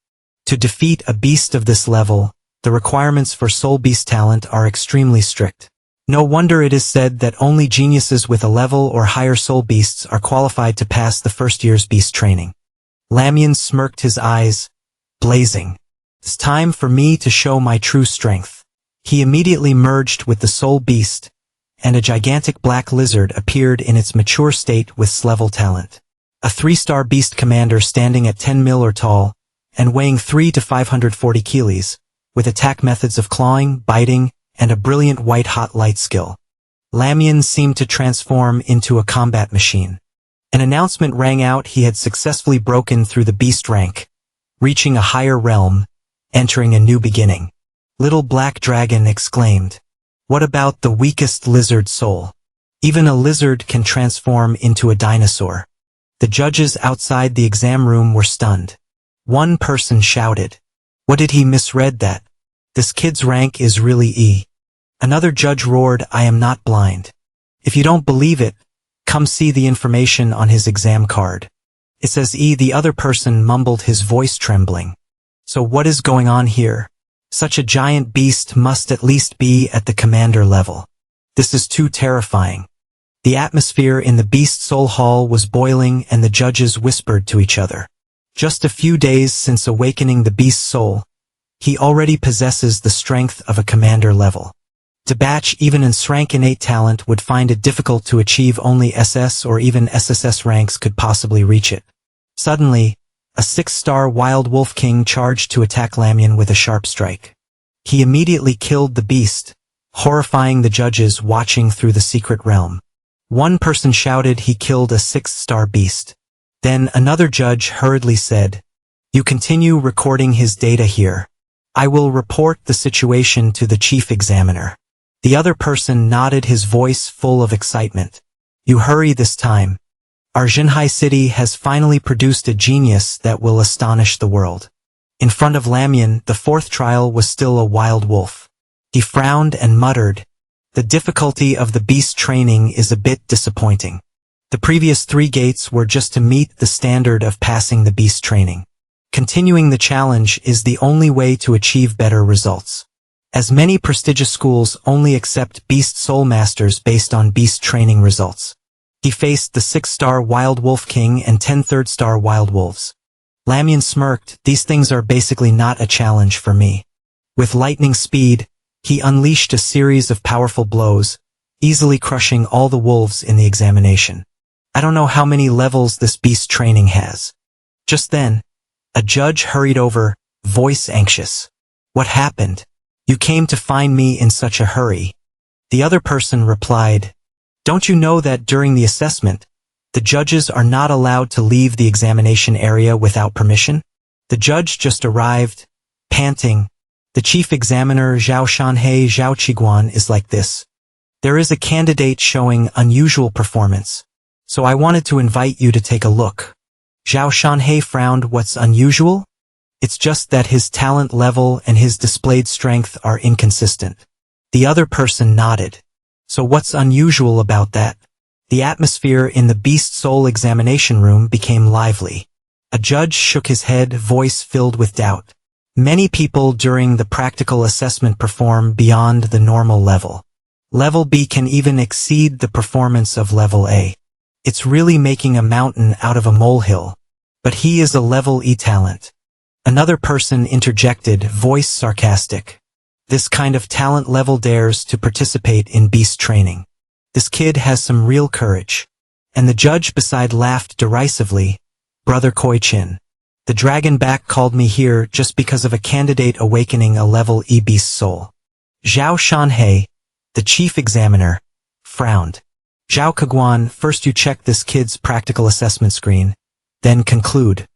To defeat a beast of this level, the requirements for soul beast talent are extremely strict. No wonder it is said that only geniuses with a level or higher soul beasts are qualified to pass the first year's beast training. Lin Yuan smirked, his eyes blazing. It's time for me to show my true strength. He immediately merged with the soul beast, and a gigantic black lizard appeared in its mature state with S-level talent. A 3-star beast commander standing at 10 mil or tall, and weighing 3 to 540 kilos, with attack methods of clawing, biting, and a brilliant white-hot light skill. Lin Yuan seemed to transform into a combat machine. An announcement rang out: he had successfully broken through the beast rank, reaching a higher realm, entering a new beginning. Little Black Dragon exclaimed, "What about the weakest lizard soul? Even a lizard can transform into a dinosaur." The judges outside the exam room were stunned. One person shouted, "What did he misread that? This kid's rank is really E." Another judge roared, "I am not blind. If you don't believe it, come see the information on his exam card. It says E." The other person mumbled, his voice trembling. "So what is going on here? Such a giant beast must at least be at the commander level. This is too terrifying." The atmosphere in the Beast Soul Hall was boiling, and the judges whispered to each other. Just a few days since awakening the Beast Soul, he already possesses the strength of a commander level. To batch even in rank innate talent would find it difficult to achieve. Only SS or even SSS ranks could possibly reach it. Suddenly, a 6-star wild wolf king charged to attack Lin Yuan with a sharp strike. He immediately killed the beast, horrifying the judges watching through the secret realm. One person shouted he killed a 6-star beast. Then another judge hurriedly said, "You continue recording his data here. I will report the situation to the chief examiner." The other person nodded, his voice full of excitement. "You hurry this time. Our Jinhai city has finally produced a genius that will astonish the world." In front of Lin Yuan, the 4th trial was still a wild wolf. He frowned and muttered, "The difficulty of the beast training is a bit disappointing. The previous 3 gates were just to meet the standard of passing the beast training. Continuing the challenge is the only way to achieve better results. As many prestigious schools only accept beast soul masters based on beast training results." He faced the 6-star wild wolf king and 10 3rd-star wild wolves. Lin Yuan smirked, "These things are basically not a challenge for me." With lightning speed, he unleashed a series of powerful blows, easily crushing all the wolves in the examination. "I don't know how many levels this beast training has." Just then, a judge hurried over, voice anxious. "What happened? You came to find me in such a hurry." The other person replied, "Don't you know that during the assessment, the judges are not allowed to leave the examination area without permission? The judge just arrived, panting. The chief examiner Zhao Shanhei Zhao Qiguan is like this. There is a candidate showing unusual performance, so I wanted to invite you to take a look." Zhao Shanhei frowned. "What's unusual?" "It's just that his talent level and his displayed strength are inconsistent." The other person nodded. "So what's unusual about that?" The atmosphere in the beast soul examination room became lively. A judge shook his head, voice filled with doubt. "Many people during the practical assessment perform beyond the normal level. Level B can even exceed the performance of level A. It's really making a mountain out of a molehill. But he is a level E talent." Another person interjected, voice sarcastic. "This kind of talent level dares to participate in beast training. This kid has some real courage." And the judge beside laughed derisively. "Brother Koi Chin. The dragon back called me here just because of a candidate awakening a level E beast soul." Zhao Shanhei, the chief examiner, frowned. "Zhao Qiguan, first you check this kid's practical assessment screen, then conclude.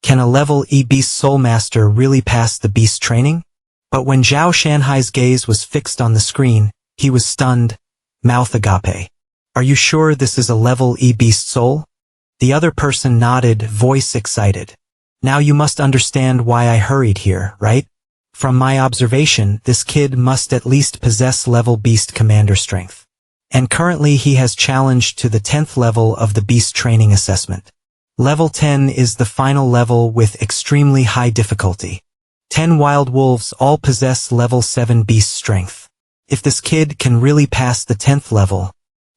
Can a level E beast soul master really pass the beast training?" But when Zhao Shanhai's gaze was fixed on the screen, he was stunned, mouth agape. "Are you sure this is a level E beast soul?" The other person nodded, voice excited. "Now you must understand why I hurried here, right? From my observation, this kid must at least possess level beast commander strength. And currently he has challenged to the 10th level of the beast training assessment. Level 10 is the final level with extremely high difficulty. 10 wild wolves all possess level 7 beast strength. If this kid can really pass the 10th level,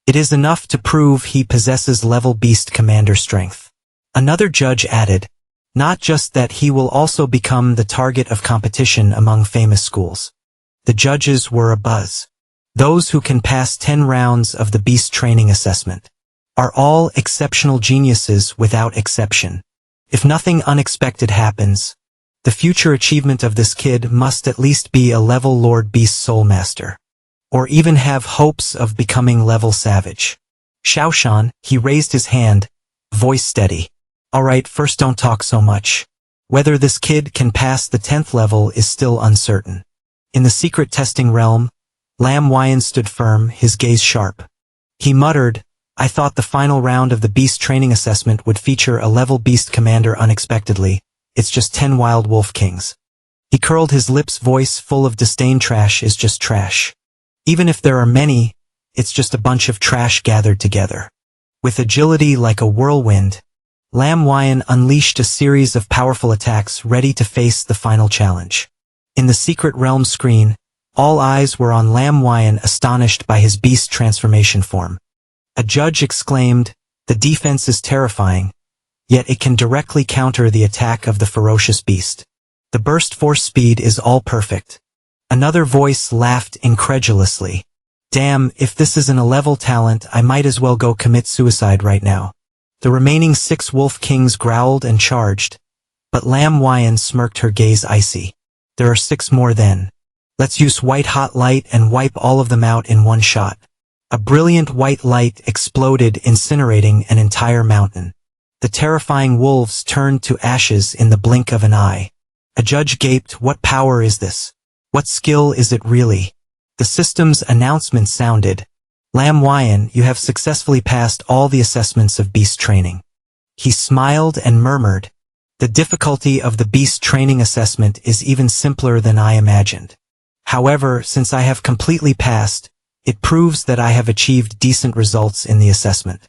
it is enough to prove he possesses level beast commander strength." Another judge added, "Not just that, he will also become the target of competition among famous schools." The judges were abuzz. Those who can pass 10 rounds of the beast training assessment are all exceptional geniuses without exception. If nothing unexpected happens, the future achievement of this kid must at least be a level Lord Beast Soul Master, or even have hopes of becoming level Savage. Shaoshan, he raised his hand, voice steady. "Alright, first don't talk so much. Whether this kid can pass the 10th level is still uncertain." In the secret testing realm, Lam Yuan stood firm, his gaze sharp. He muttered, "I thought the final round of the beast training assessment would feature a level beast commander unexpectedly. It's just 10 wild wolf kings." He curled his lips, voice full of disdain. "Trash is just trash. Even if there are many, it's just a bunch of trash gathered together." With agility like a whirlwind, Lam Yuan unleashed a series of powerful attacks ready to face the final challenge. In the secret realm screen, all eyes were on Lam Yuan, astonished by his beast transformation form. A judge exclaimed, "The defense is terrifying, yet it can directly counter the attack of the ferocious beast. The burst force speed is all perfect." Another voice laughed incredulously. "Damn, if this isn't a level talent, I might as well go commit suicide right now." The remaining 6 wolf kings growled and charged, but Lam Yuan smirked, her gaze icy. "There are 6 more then. Let's use white-hot light and wipe all of them out in one shot." A brilliant white light exploded, incinerating an entire mountain. The terrifying wolves turned to ashes in the blink of an eye. A judge gaped, "What power is this? What skill is it really?" The system's announcement sounded, "Lam Yuan, you have successfully passed all the assessments of beast training." He smiled and murmured, "The difficulty of the beast training assessment is even simpler than I imagined. However, since I have completely passed, it proves that I have achieved decent results in the assessment."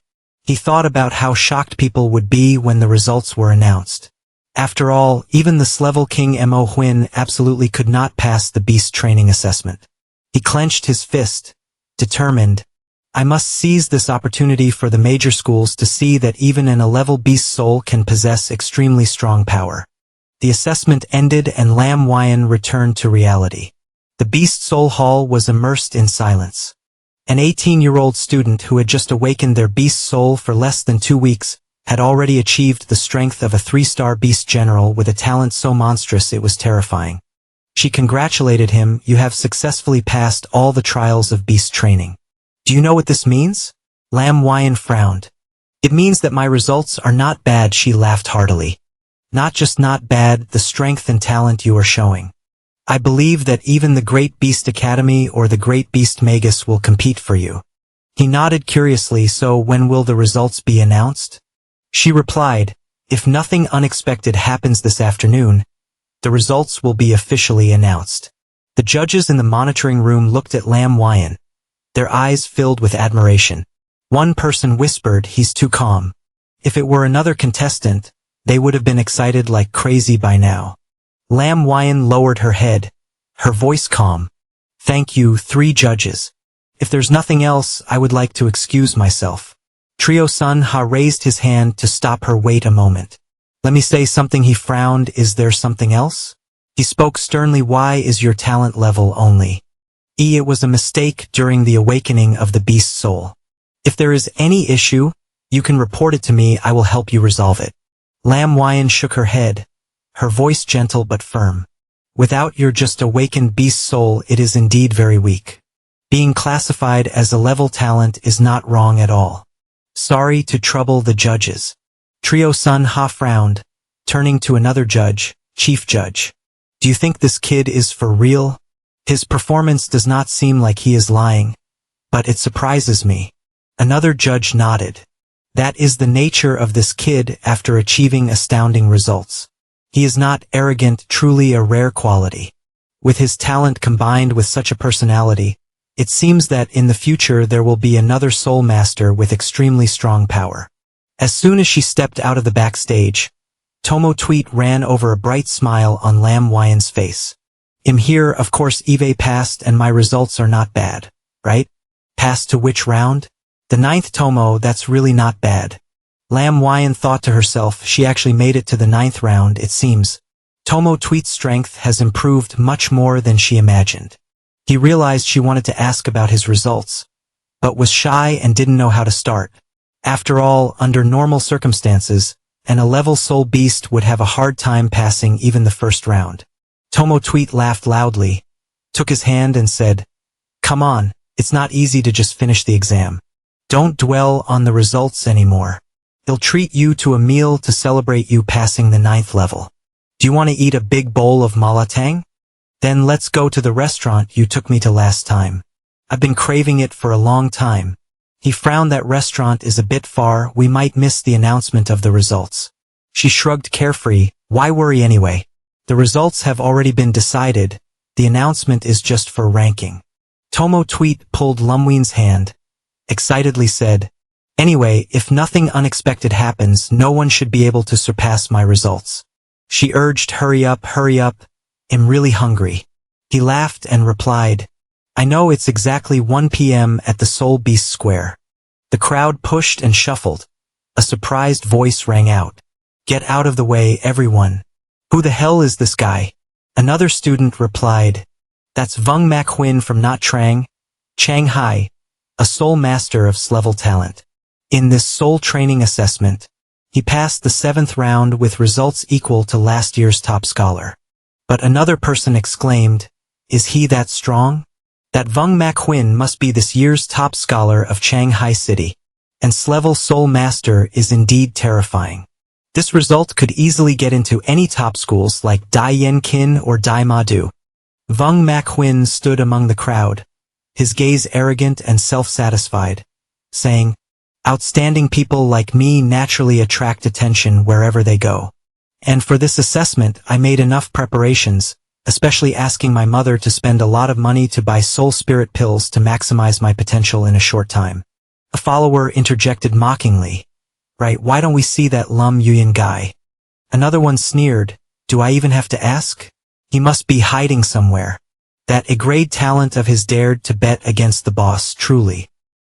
He thought about how shocked people would be when the results were announced. After all, even this level King Mo Huin absolutely could not pass the beast training assessment. He clenched his fist, determined, "I must seize this opportunity for the major schools to see that even a level beast soul can possess extremely strong power." The assessment ended and Lam Yuan returned to reality. The Beast Soul Hall was immersed in silence. An 18-year-old student who had just awakened their beast soul for less than 2 weeks had already achieved the strength of a 3-star beast general with a talent so monstrous it was terrifying. She congratulated him, "You have successfully passed all the trials of beast training." "Do you know what this means?" Lam Yuan frowned. "It means that my results are not bad," she laughed heartily. "Not just not bad, the strength and talent you are showing. I believe that even the Great Beast Academy or the Great Beast Magus will compete for you." He nodded curiously. "So when will the results be announced?" She replied, "If nothing unexpected happens this afternoon, the results will be officially announced." The judges in the monitoring room looked at Lam Yuan, their eyes filled with admiration. One person whispered, "He's too calm." If it were another contestant, they would have been excited like crazy by now. Lam Yuan lowered her head, her voice calm. "Thank you, 3 judges. If there's nothing else, I would like to excuse myself." Trio Sun Ha raised his hand to stop her. "Wait a moment. Let me say something." He frowned. "Is there something else?" He spoke sternly. "Why is your talent level only E? It was a mistake during the awakening of the beast soul. If there is any issue, you can report it to me. I will help you resolve it." Lam Yuan shook her head, her voice gentle but firm. "Without your just awakened beast soul, it is indeed very weak. Being classified as a level talent is not wrong at all. Sorry to trouble the judges." Trio Sun Ha frowned, turning to another judge, "Chief Judge. Do you think this kid is for real? His performance does not seem like he is lying, but it surprises me." Another judge nodded. "That is the nature of this kid after achieving astounding results. He is not arrogant, truly a rare quality. With his talent combined with such a personality, it seems that in the future there will be another soul master with extremely strong power." As soon as she stepped out of the backstage, Tomo Tweet ran over, a bright smile on Lam Yuan's face. "I'm here, of course. Eve passed and my results are not bad, right?" "Passed to which round?" "The 9th." "Tomo, that's really not bad." Lam Yuan thought to herself, she actually made it to the 9th round. It seems Tomo Tweet's strength has improved much more than she imagined. He realized she wanted to ask about his results, but was shy and didn't know how to start. After all, under normal circumstances, a level soul beast would have a hard time passing even the first round. Tomo Tweet laughed loudly, took his hand and said, "Come on, it's not easy to just finish the exam. Don't dwell on the results anymore. He'll treat you to a meal to celebrate you passing the 9th level. Do you want to eat a big bowl of malatang? Then let's go to the restaurant you took me to last time. I've been craving it for a long time." He frowned. "That restaurant is a bit far. We might miss the announcement of the results." She shrugged carefree. "Why worry anyway? The results have already been decided. The announcement is just for ranking." Tomo Tweet pulled Lumween's hand, excitedly said, "Anyway, if nothing unexpected happens, no one should be able to surpass my results." She urged, hurry up, I'm really hungry." He laughed and replied, "I know, it's exactly 1 p.m. at the Soul Beast Square." The crowd pushed and shuffled. A surprised voice rang out, "Get out of the way, everyone. Who the hell is this guy?" Another student replied, "That's Vung Mak Huin from Not Trang, Shanghai, a soul master of level talent. In this soul training assessment, he passed the 7th round with results equal to last year's top scholar." But another person exclaimed, "Is he that strong? That Vung Mak Huin must be this year's top scholar of Shanghai City. And level soul master is indeed terrifying. This result could easily get into any top schools like Dai Yen Kin or Dai Ma Du." Vung Mak Huin stood among the crowd, his gaze arrogant and self-satisfied, saying, "Outstanding people like me naturally attract attention wherever they go. And for this assessment, I made enough preparations, especially asking my mother to spend a lot of money to buy soul spirit pills to maximize my potential in a short time." A follower interjected mockingly, "Right, why don't we see that Lum Yuan guy?" Another one sneered, "Do I even have to ask? He must be hiding somewhere. That A-grade talent of his dared to bet against the boss, truly.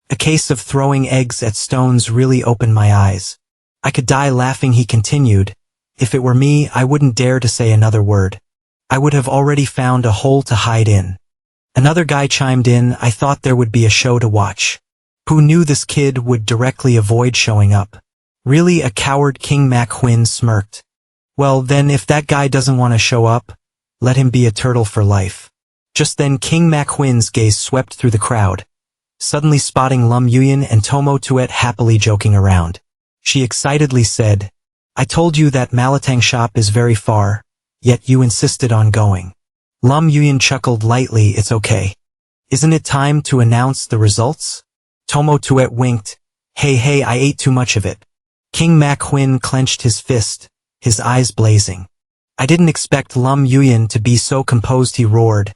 A case of throwing eggs at stones really opened my eyes. I could die laughing." He continued, "If it were me, I wouldn't dare to say another word. I would have already found a hole to hide in." Another guy chimed in, "I thought there would be a show to watch. Who knew this kid would directly avoid showing up? Really a coward." King Mak Huin smirked. "Well then, if that guy doesn't want to show up, Let him be a turtle for life. Just then King Maquin's gaze swept through the crowd, suddenly spotting Lin Yuan and Tomo Tuet happily joking around. She excitedly said, "I told you that Malatang shop is very far, yet you insisted on going." Lin Yuan chuckled lightly. "It's okay. Isn't it time to announce the results?" Tomo Tuet winked. Hey, I ate too much of it." King Maquin clenched his fist, his eyes blazing. "I didn't expect Lin Yuan to be so composed," he roared.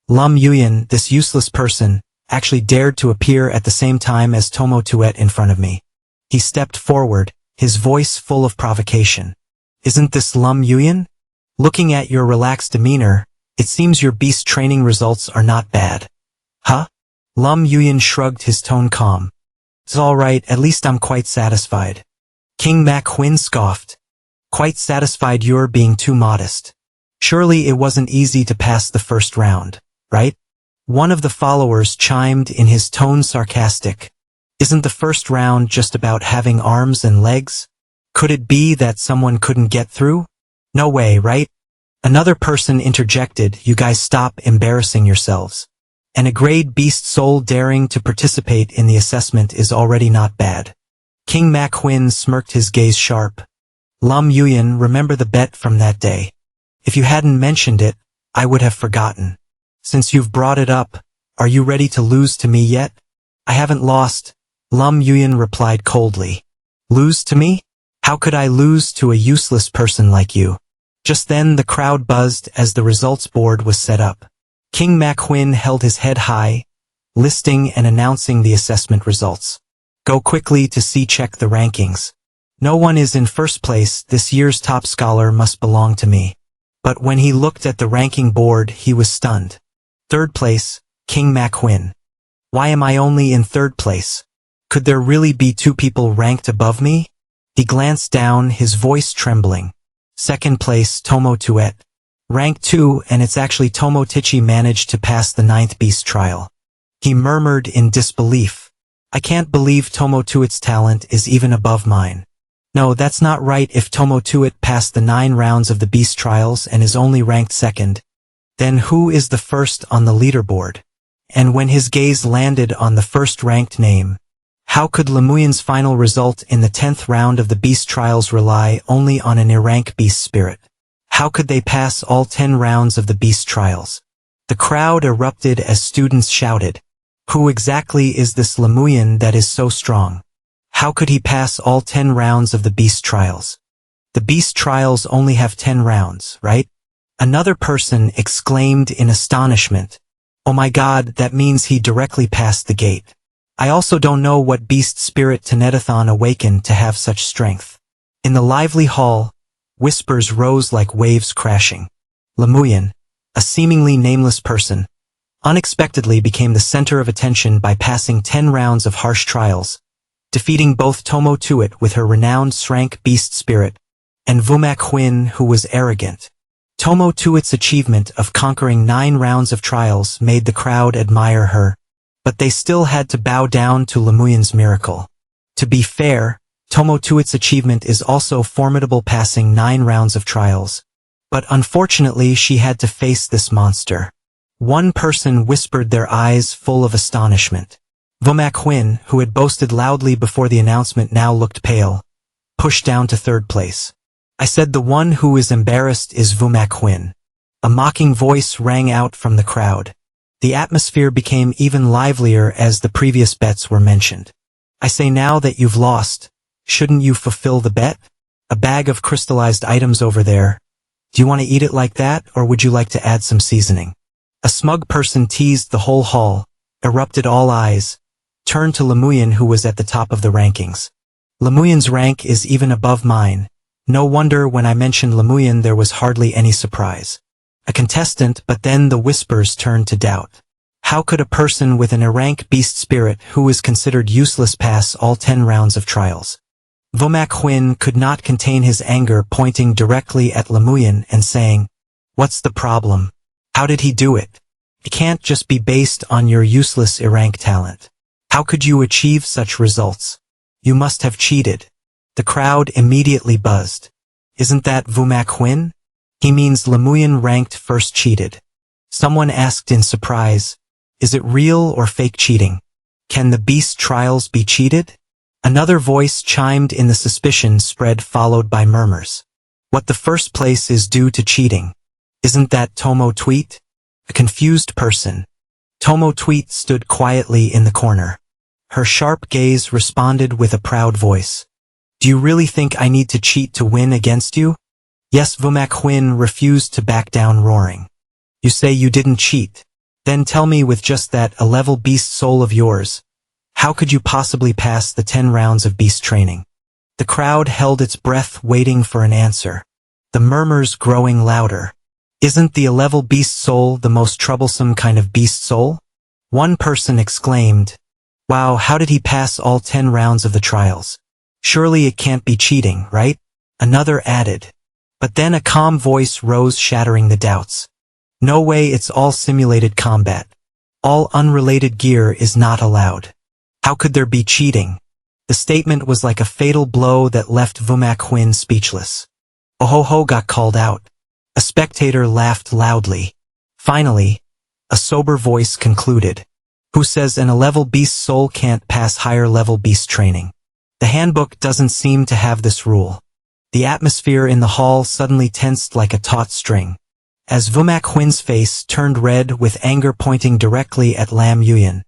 Lin Yuan, this useless person, actually dared to appear at the same time as Tomo Tuet in front of me. He stepped forward, his voice full of provocation. "Isn't this Lin Yuan? Looking at your relaxed demeanor, it seems your beast training results are not bad." "Huh?" Lin Yuan shrugged, his tone calm. "It's all right, at least I'm quite satisfied." King Maquin scoffed. "Quite satisfied? You're being too modest. Surely it wasn't easy to pass the first round, right?" One of the followers chimed in, his tone sarcastic. "Isn't the first round just about having arms and legs? Could it be that someone couldn't get through? No way, right?" Another person interjected, "You guys stop embarrassing yourselves. And a grade beast soul daring to participate in the assessment is already not bad." King Maquin smirked, his gaze sharp. "Lin Yuan, remember the bet from that day? If you hadn't mentioned it, I would have forgotten. Since you've brought it up, are you ready to lose to me yet?" "I haven't lost," Lin Yuan replied coldly. "Lose to me? How could I lose to a useless person like you?" Just then the crowd buzzed as the results board was set up. King Maquin held his head high, listing and announcing the assessment results. "Go quickly to see, check the rankings. No one is in first place. This year's top scholar must belong to me." But when he looked at the ranking board, he was stunned. "Third place, King Maquin. Why am I only in third place? Could there really be two people ranked above me?" He glanced down, his voice trembling. "Second place, Tomo Tuet. Rank 2, and it's actually Tomo Tichi managed to pass the 9th beast trial." He murmured in disbelief. "I can't believe Tomo Tuet's talent is even above mine. No, that's not right. If Tomo Tuet passed the 9 rounds of the beast trials and is only ranked second, then who is the first on the leaderboard?" And when his gaze landed on the first-ranked name, how could Lin Yuan's final result in the 10th round of the beast trials rely only on an rank beast spirit? How could they pass all 10 rounds of the beast trials? The crowd erupted as students shouted, "Who exactly is this Lin Yuan that is so strong? How could he pass all 10 rounds of the beast trials? The beast trials only have 10 rounds, right?" Another person exclaimed in astonishment, "Oh my God, that means he directly passed the gate. I also don't know what beast spirit Tenetathon awakened to have such strength." In the lively hall, whispers rose like waves crashing. Lin Yuan, a seemingly nameless person, unexpectedly became the center of attention by passing 10 rounds of harsh trials, defeating both Tomo Tuet with her renowned Shrank beast spirit, and Vumaquin, who was arrogant. Tomo Tuet's achievement of conquering 9 rounds of trials made the crowd admire her, but they still had to bow down to Lin Yuan's miracle. To be fair, Tomo Tuet's achievement is also formidable, passing 9 rounds of trials. But unfortunately she had to face this monster. One person whispered, their eyes full of astonishment. Vumaquin, who had boasted loudly before the announcement, now looked pale, pushed down to third place. "I said the one who is embarrassed is Vumaquin." A mocking voice rang out from the crowd. The atmosphere became even livelier as the previous bets were mentioned. "I say now that you've lost, shouldn't you fulfill the bet? A bag of crystallized items over there. Do you want to eat it like that, or would you like to add some seasoning?" A smug person teased the whole hall, erupted, all eyes turned to Lin Yuan, who was at the top of the rankings. "Lin Yuan's rank is even above mine. No wonder when I mentioned Lin Yuan there was hardly any surprise." A contestant, but then the whispers turned to doubt. How could a person with an rank beast spirit who is considered useless pass all 10 rounds of trials? Vumaquin could not contain his anger, pointing directly at Lin Yuan and saying, "What's the problem? How did he do it? It can't just be based on your useless rank talent. How could you achieve such results? You must have cheated." The crowd immediately buzzed. "Isn't that Vumaquin? He means Lemuyan ranked first cheated. Someone asked in surprise, is it real or fake cheating? Can the beast trials be cheated? Another voice chimed in, the suspicion spread, followed by murmurs. What the first place is due to cheating? Isn't that Tomo Tweet? A confused person. Tomo Tweet stood quietly in the corner. Her sharp gaze responded with a proud voice. Do you really think I need to cheat to win against you? Yes, Vumak refused to back down, roaring. You say you didn't cheat. Then tell me, with just that a-level beast soul of yours, how could you possibly pass the 10 rounds of beast training? The crowd held its breath, waiting for an answer. The murmurs growing louder. Isn't the a-level beast soul the most troublesome kind of beast soul? One person exclaimed, wow, how did he pass all 10 rounds of the trials? Surely it can't be cheating, right? Another added. But then a calm voice rose, shattering the doubts. No way, it's all simulated combat. All unrelated gear is not allowed. How could there be cheating? The statement was like a fatal blow that left Vumak speechless. Ohoho got called out. A spectator laughed loudly. Finally, a sober voice concluded. Who says an a-level beast soul can't pass higher-level beast training? The handbook doesn't seem to have this rule. The atmosphere in the hall suddenly tensed like a taut string. As Vumak face turned red with anger, pointing directly at Lam Yuyan.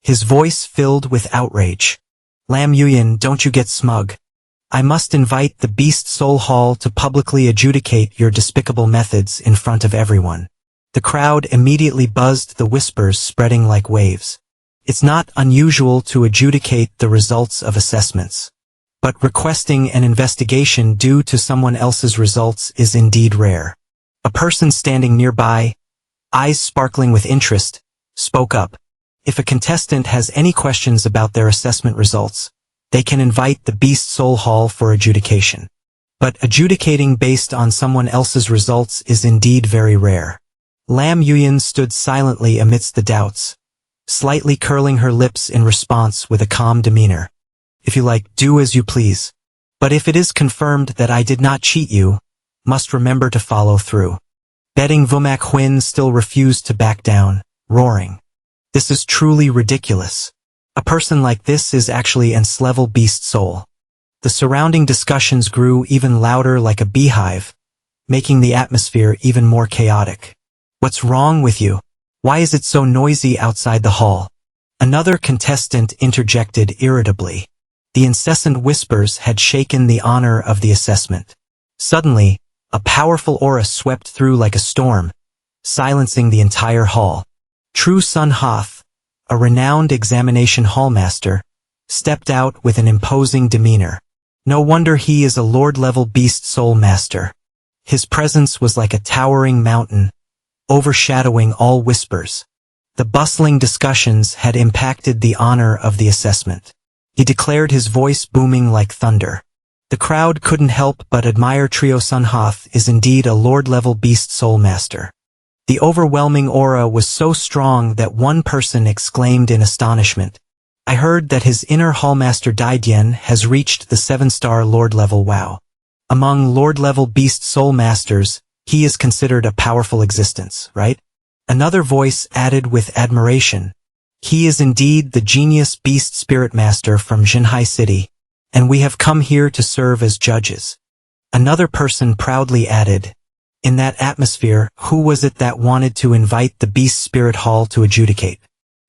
His voice filled with outrage. Lam Yuyan, don't you get smug? I must invite the Beast Soul Hall to publicly adjudicate your despicable methods in front of everyone. The crowd immediately buzzed, the whispers spreading like waves. It's not unusual to adjudicate the results of assessments. But requesting an investigation due to someone else's results is indeed rare. A person standing nearby, eyes sparkling with interest, spoke up. If a contestant has any questions about their assessment results, they can invite the Beast Soul Hall for adjudication. But adjudicating based on someone else's results is indeed very rare. Lam Yuyan stood silently amidst the doubts, slightly curling her lips in response with a calm demeanor. If you like, do as you please. But if it is confirmed that I did not cheat, you must remember to follow through. Betting Vumak still refused to back down, roaring. This is truly ridiculous. A person like this is actually an S-level beast soul. The surrounding discussions grew even louder, like a beehive, making the atmosphere even more chaotic. What's wrong with you? Why is it so noisy outside the hall? Another contestant interjected irritably. The incessant whispers had shaken the honor of the assessment. Suddenly, a powerful aura swept through like a storm, silencing the entire hall. True Sun Hoth, a renowned examination hallmaster, stepped out with an imposing demeanor. No wonder he is a lord-level beast soul master. His presence was like a towering mountain, overshadowing all whispers. The bustling discussions had impacted the honor of the assessment. He declared, his voice booming like thunder. The crowd couldn't help but admire. Trio Sun Hoth is indeed a lord-level beast soul master. The overwhelming aura was so strong that one person exclaimed in astonishment. I heard that his inner hallmaster Daidian has reached the 7-star lord level. Wow. Among lord-level beast soul masters, he is considered a powerful existence, right? Another voice added with admiration. He is indeed the genius beast spirit master from Jinhai City, and we have come here to serve as judges. Another person proudly added, in that atmosphere, who was it that wanted to invite the Beast Spirit Hall to adjudicate?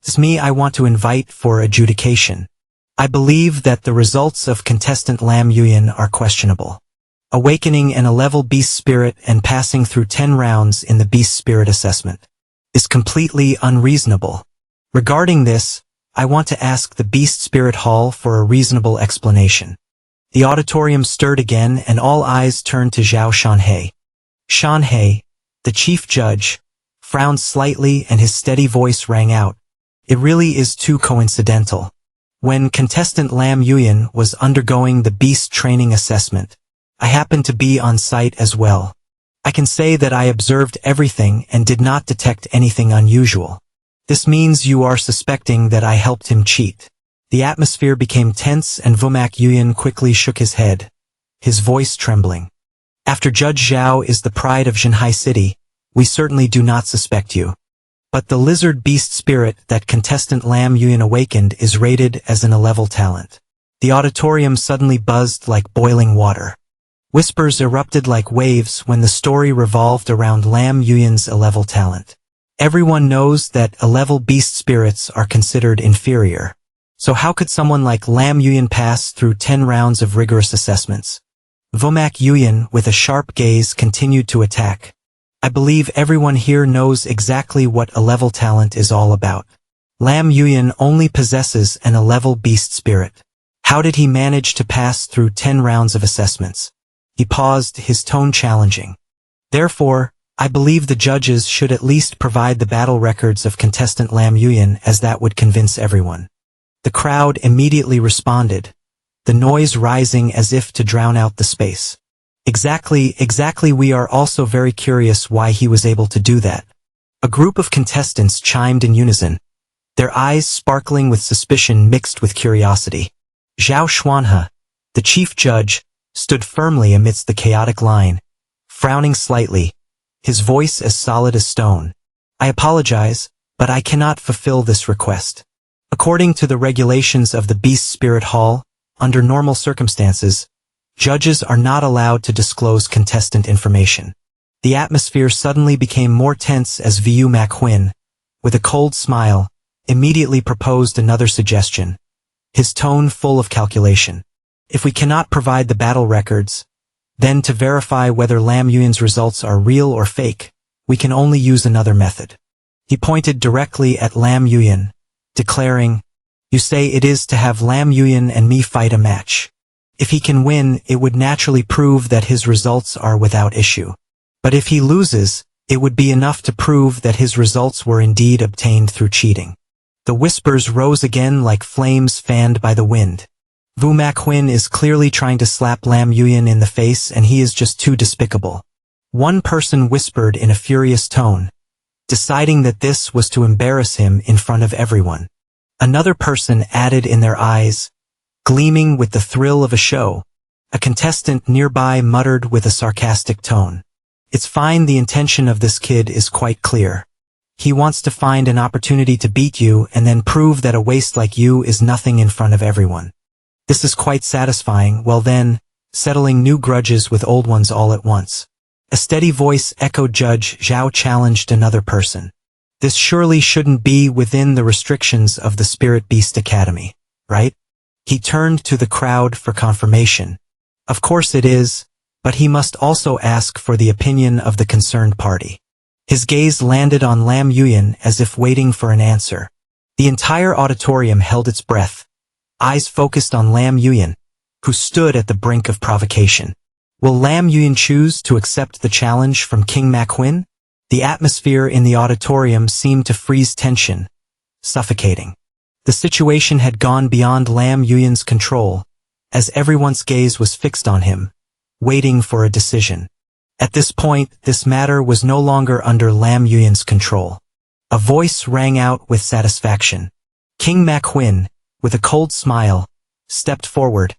It's me I want to invite for adjudication. I believe that the results of contestant Lam Yuyan are questionable. Awakening an 11 beast spirit and passing through 10 rounds in the beast spirit assessment is completely unreasonable. Regarding this, I want to ask the Beast Spirit Hall for a reasonable explanation. The auditorium stirred again and all eyes turned to Zhao Shanhei. Shanhei, the chief judge, frowned slightly and his steady voice rang out. It really is too coincidental. When contestant Lam Yuyan was undergoing the beast training assessment, I happened to be on site as well. I can say that I observed everything and did not detect anything unusual. This means you are suspecting that I helped him cheat. The atmosphere became tense and Vumak quickly shook his head, his voice trembling. After Judge Zhao is the pride of Zhenhai City, we certainly do not suspect you. But the lizard beast spirit that contestant Lam Yuan awakened is rated as an A-level talent. The auditorium suddenly buzzed like boiling water. Whispers erupted like waves when the story revolved around Lam Yuan's A-level talent. Everyone knows that A-level beast spirits are considered inferior. So how could someone like Lam Yuan pass through 10 rounds of rigorous assessments? Vomak Yuan, with a sharp gaze, continued to attack. I believe everyone here knows exactly what A-level talent is all about. Lam Yuan only possesses an A-level beast spirit. How did he manage to pass through 10 rounds of assessments? He paused, his tone challenging. Therefore, I believe the judges should at least provide the battle records of contestant Lam Yuan, as that would convince everyone. The crowd immediately responded, the noise rising as if to drown out the space. Exactly, we are also very curious why he was able to do that. A group of contestants chimed in unison, their eyes sparkling with suspicion mixed with curiosity. Zhao Xuanhe, the chief judge, stood firmly amidst the chaotic line, frowning slightly, his voice as solid as stone. I apologize, but I cannot fulfill this request. According to the regulations of the Beast Spirit Hall, under normal circumstances, judges are not allowed to disclose contestant information. The atmosphere suddenly became more tense as Vu Mac-Huin, with a cold smile, immediately proposed another suggestion, his tone full of calculation. If we cannot provide the battle records, then to verify whether Lam Yuan's results are real or fake, we can only use another method. He pointed directly at Lam Yuan, declaring, you say it is to have Lam Yuan and me fight a match. If he can win, it would naturally prove that his results are without issue. But if he loses, it would be enough to prove that his results were indeed obtained through cheating. The whispers rose again like flames fanned by the wind. Vu Mac-Huin is clearly trying to slap Lam Yuan in the face, and he is just too despicable. One person whispered in a furious tone, deciding that this was to embarrass him in front of everyone. Another person added, in their eyes, gleaming with the thrill of a show. A contestant nearby muttered with a sarcastic tone, it's fine, the intention of this kid is quite clear. He wants to find an opportunity to beat you and then prove that a waste like you is nothing in front of everyone. This is quite satisfying, well then, settling new grudges with old ones all at once. A steady voice echoed. Judge Zhao challenged another person. This surely shouldn't be within the restrictions of the Spirit Beast Academy, right? He turned to the crowd for confirmation. Of course it is, but he must also ask for the opinion of the concerned party. His gaze landed on Lam Yuan as if waiting for an answer. The entire auditorium held its breath, eyes focused on Lam Yuan, who stood at the brink of provocation. Will Lam Yuan choose to accept the challenge from King Mac-Huin? The atmosphere in the auditorium seemed to freeze tension, suffocating. The situation had gone beyond Lam Yuan's control, as everyone's gaze was fixed on him, waiting for a decision. At this point, this matter was no longer under Lam Yuan's control. A voice rang out with satisfaction. King Mac-Huin, with a cold smile, stepped forward,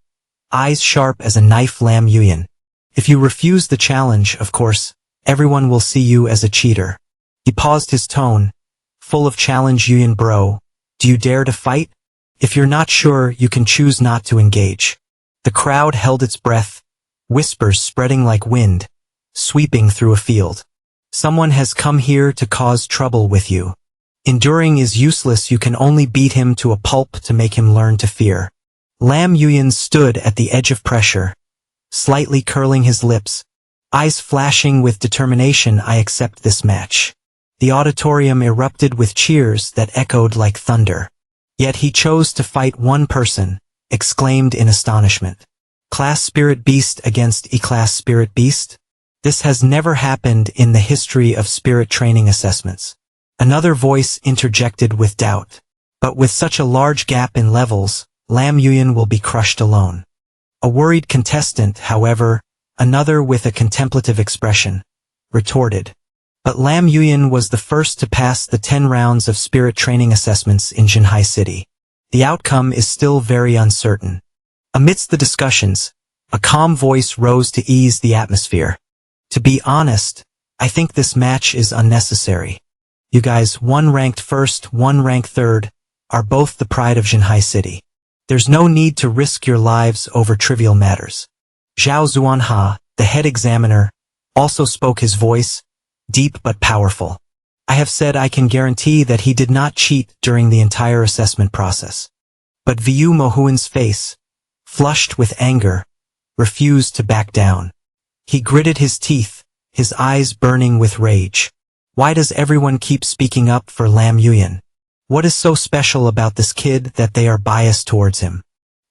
eyes sharp as a knife. Lam Yuan, if you refuse the challenge, of course, everyone will see you as a cheater. He paused, his tone full of challenge. Yuan bro, do you dare to fight? If you're not sure, you can choose not to engage. The crowd held its breath, whispers spreading like wind, sweeping through a field. Someone has come here to cause trouble with you. Enduring is useless, you can only beat him to a pulp to make him learn to fear. Lam Yuan stood at the edge of pressure, slightly curling his lips, eyes flashing with determination. I accept this match. The auditorium erupted with cheers that echoed like thunder. Yet he chose to fight one person, exclaimed in astonishment. Class Spirit Beast against E-Class Spirit Beast? This has never happened in the history of spirit training assessments. Another voice interjected with doubt. But with such a large gap in levels, Lam Yuan will be crushed alone. A worried contestant, however, another with a contemplative expression, retorted. But Lam Yuan was the first to pass the 10 rounds of spirit training assessments in Zhenhai City. The outcome is still very uncertain. Amidst the discussions, A calm voice rose to ease the atmosphere. To be honest, I think this match is unnecessary. You guys, one ranked first, one ranked third, are both the pride of Jinhai City. There's no need to risk your lives over trivial matters. Zhao Zuanha, the head examiner, also spoke, his voice, deep but powerful. I have said I can guarantee that he did not cheat during the entire assessment process. But Vu Mohuan's face, flushed with anger, refused to back down. He gritted his teeth, his eyes burning with rage. Why does everyone keep speaking up for Lam Yuan? What is so special about this kid that they are biased towards him?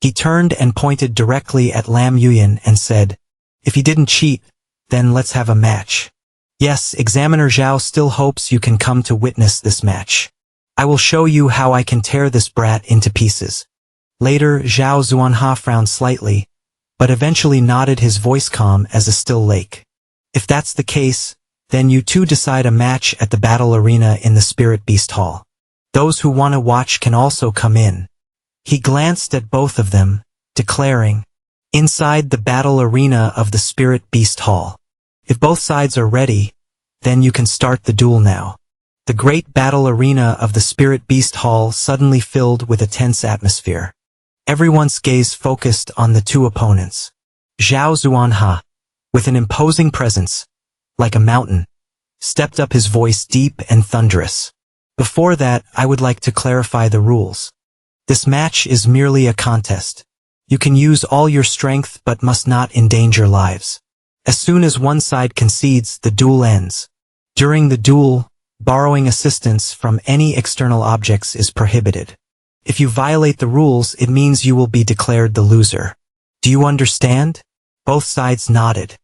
He turned and pointed directly at Lam Yuan and said, if he didn't cheat, then let's have a match. Yes, Examiner Zhao still hopes you can come to witness this match. I will show you how I can tear this brat into pieces. Later, Zhao Zuanha frowned slightly, but eventually nodded, his voice calm as a still lake. If that's the case, then you two decide a match at the battle arena in the Spirit Beast Hall. Those who want to watch can also come in. He glanced at both of them, declaring, inside the battle arena of the Spirit Beast Hall. If both sides are ready, then you can start the duel now. The great battle arena of the Spirit Beast Hall suddenly filled with a tense atmosphere. Everyone's gaze focused on the two opponents. Zhao Zuanha, with an imposing presence, like a mountain, stepped up, his voice deep and thunderous. Before that, I would like to clarify the rules. This match is merely a contest. You can use all your strength but must not endanger lives. As soon as one side concedes, the duel ends. During the duel, borrowing assistance from any external objects is prohibited. If you violate the rules, it means you will be declared the loser. Do you understand? Both sides nodded.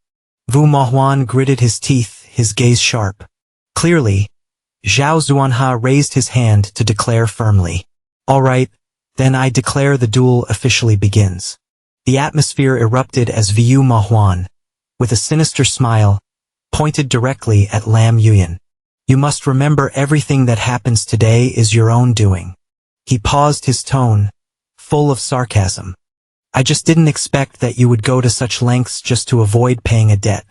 Vu Mohuan gritted his teeth, his gaze sharp. Clearly, Zhao Zuanha raised his hand to declare firmly. All right, then I declare the duel officially begins. The atmosphere erupted as Vu Mohuan, with a sinister smile, pointed directly at Lam Yuan. You must remember, everything that happens today is your own doing. He paused, his tone, full of sarcasm. I just didn't expect that you would go to such lengths just to avoid paying a debt.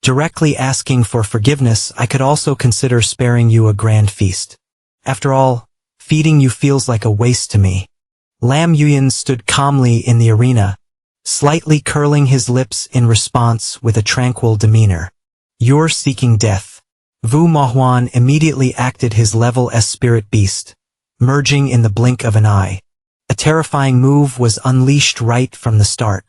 Directly asking for forgiveness, I could also consider sparing you a grand feast. After all, feeding you feels like a waste to me. Lam Yuan stood calmly in the arena, slightly curling his lips in response with a tranquil demeanor. You're seeking death. Vu Mohuan immediately acted his level S spirit beast, merging in the blink of an eye. A terrifying move was unleashed right from the start.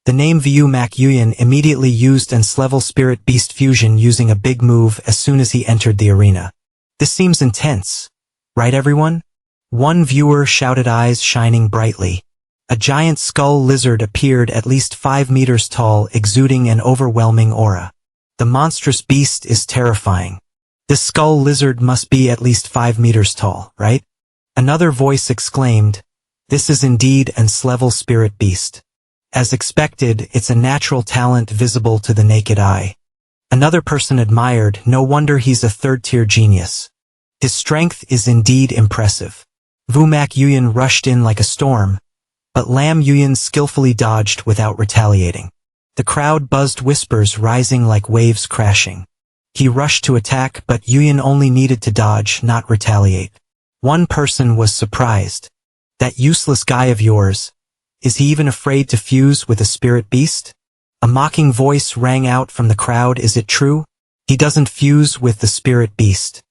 The name Vu Mak Yuan immediately used S-level spirit beast fusion, using a big move as soon as he entered the arena. This seems intense, right everyone? One viewer shouted, eyes shining brightly. A giant skull lizard appeared, at least 5 meters tall, exuding an overwhelming aura. The monstrous beast is terrifying. This skull lizard must be at least 5 meters tall, right? Another voice exclaimed, this is indeed an S-level spirit beast. As expected, it's a natural talent visible to the naked eye. Another person admired, no wonder he's a third-tier genius. His strength is indeed impressive. Vu Mak Yuan rushed in like a storm, but Lam Yuan skillfully dodged without retaliating. The crowd buzzed, whispers rising like waves crashing. He rushed to attack, but Yuan only needed to dodge, not retaliate. One person was surprised. That useless guy of yours, is he even afraid to fuse with a spirit beast? A mocking voice rang out from the crowd, is it true? He doesn't fuse with the spirit beast.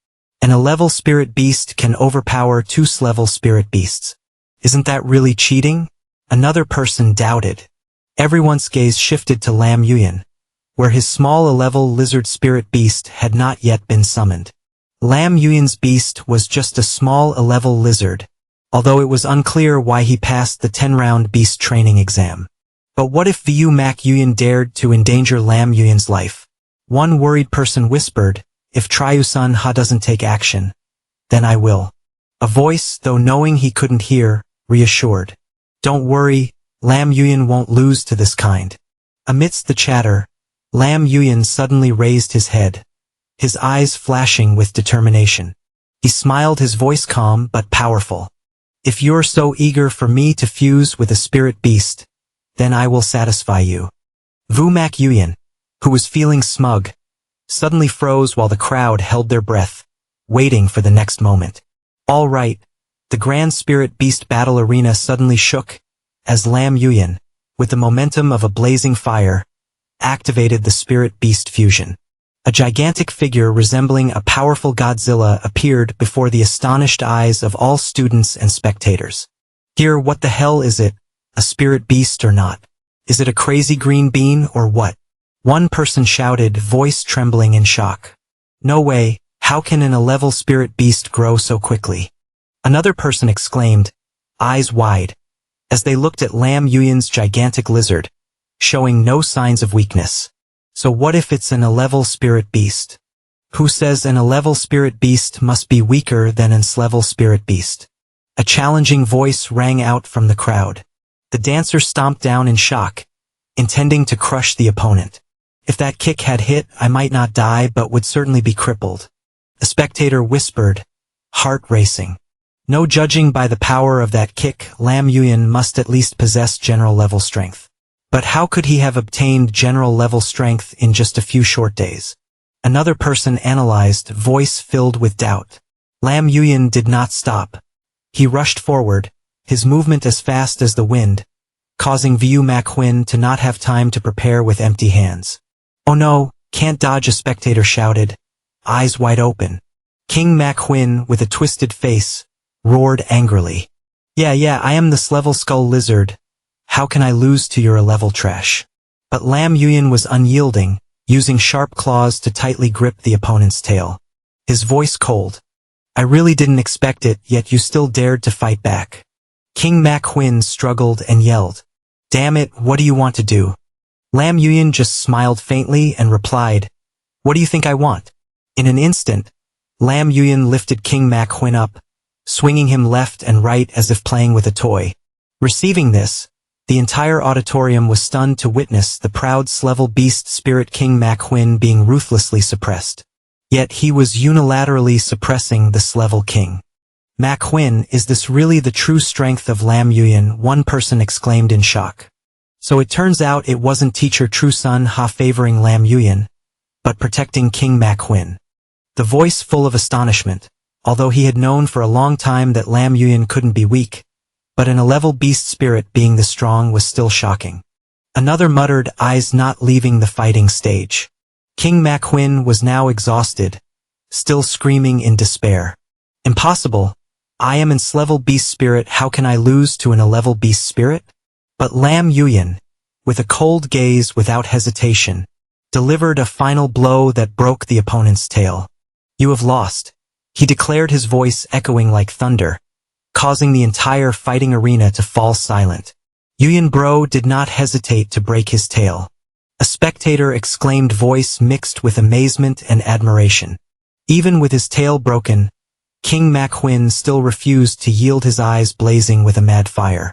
And a level spirit beast can overpower 2 S-level spirit beasts. Isn't that really cheating? Another person doubted. Everyone's gaze shifted to Lam Yuan, where his small A-level lizard spirit beast had not yet been summoned. Lam Yuan's beast was just a small A-level lizard, although it was unclear why he passed the 10-round beast training exam. But what if Vu Mak Yuan dared to endanger Lam Yuan's life? One worried person whispered, if Triusun Ha doesn't take action, then I will. A voice, though knowing he couldn't hear, reassured. Don't worry, Lam Yuan won't lose to this kind. Amidst the chatter, Lam Yuan suddenly raised his head, his eyes flashing with determination. He smiled, his voice calm but powerful. If you're so eager for me to fuse with a spirit beast, then I will satisfy you. Vu Mak Yuyan, who was feeling smug, suddenly froze while the crowd held their breath, waiting for the next moment. All right, the Grand Spirit Beast battle arena suddenly shook, as Lam Yuyan, with the momentum of a blazing fire, activated the Spirit Beast fusion. A gigantic figure resembling a powerful Godzilla appeared before the astonished eyes of all students and spectators. Here, what the hell is it? A spirit beast or not? Is it a crazy green bean or what? One person shouted, voice trembling in shock. No way, how can an 11-level spirit beast grow so quickly? Another person exclaimed, eyes wide, as they looked at Lam Yuyan's gigantic lizard, showing no signs of weakness. So what if it's an 11-level spirit beast? Who says an 11-level spirit beast must be weaker than an S-level spirit beast? A challenging voice rang out from the crowd. The dancer stomped down in shock, intending to crush the opponent. If that kick had hit, I might not die but would certainly be crippled. A spectator whispered, heart racing. No judging by the power of that kick, Lam Yuyan must at least possess general level strength. But how could he have obtained general level strength in just a few short days? Another person analyzed, voice filled with doubt. Lam Yuyan did not stop. He rushed forward, his movement as fast as the wind, causing Vu Mak Yuyan to not have time to prepare with empty hands. Oh no, can't dodge, a spectator shouted, eyes wide open. King Mak Yuyan, with a twisted face, roared angrily. Yeah, I am this level skull lizard. How can I lose to your level trash? But Lam Yuyan was unyielding, using sharp claws to tightly grip the opponent's tail. His voice cold. I really didn't expect it, yet you still dared to fight back. King Mak Yuyan struggled and yelled. Damn it, what do you want to do? Lam Yuyan just smiled faintly and replied, what do you think I want? In an instant, Lam Yuyan lifted King Mak Yuyan up, swinging him left and right as if playing with a toy. Receiving this, the entire auditorium was stunned to witness the proud S-level beast spirit King Mak Yuyan being ruthlessly suppressed. Yet he was unilaterally suppressing the S-level king. Mak Yuyan, is this really the true strength of Lam Yuyan? One person exclaimed in shock. So it turns out it wasn't teacher True Sun Ha favoring Lam Yuyan, but protecting King Mak Yuyan. The voice full of astonishment, although he had known for a long time that Lam Yuyan couldn't be weak, but an 11-level beast spirit being this strong was still shocking. Another muttered, eyes not leaving the fighting stage. King Mak Yuyan was now exhausted, still screaming in despair. Impossible. I am an S-level beast spirit, how can I lose to an 11-level beast spirit? But Lam Yuyan, with a cold gaze without hesitation, delivered a final blow that broke the opponent's tail. You have lost, he declared, his voice echoing like thunder, causing the entire fighting arena to fall silent. Yuyan bro did not hesitate to break his tail. A spectator exclaimed, voice mixed with amazement and admiration. Even with his tail broken, King Mak Yuyan still refused to yield, his eyes blazing with a mad fire.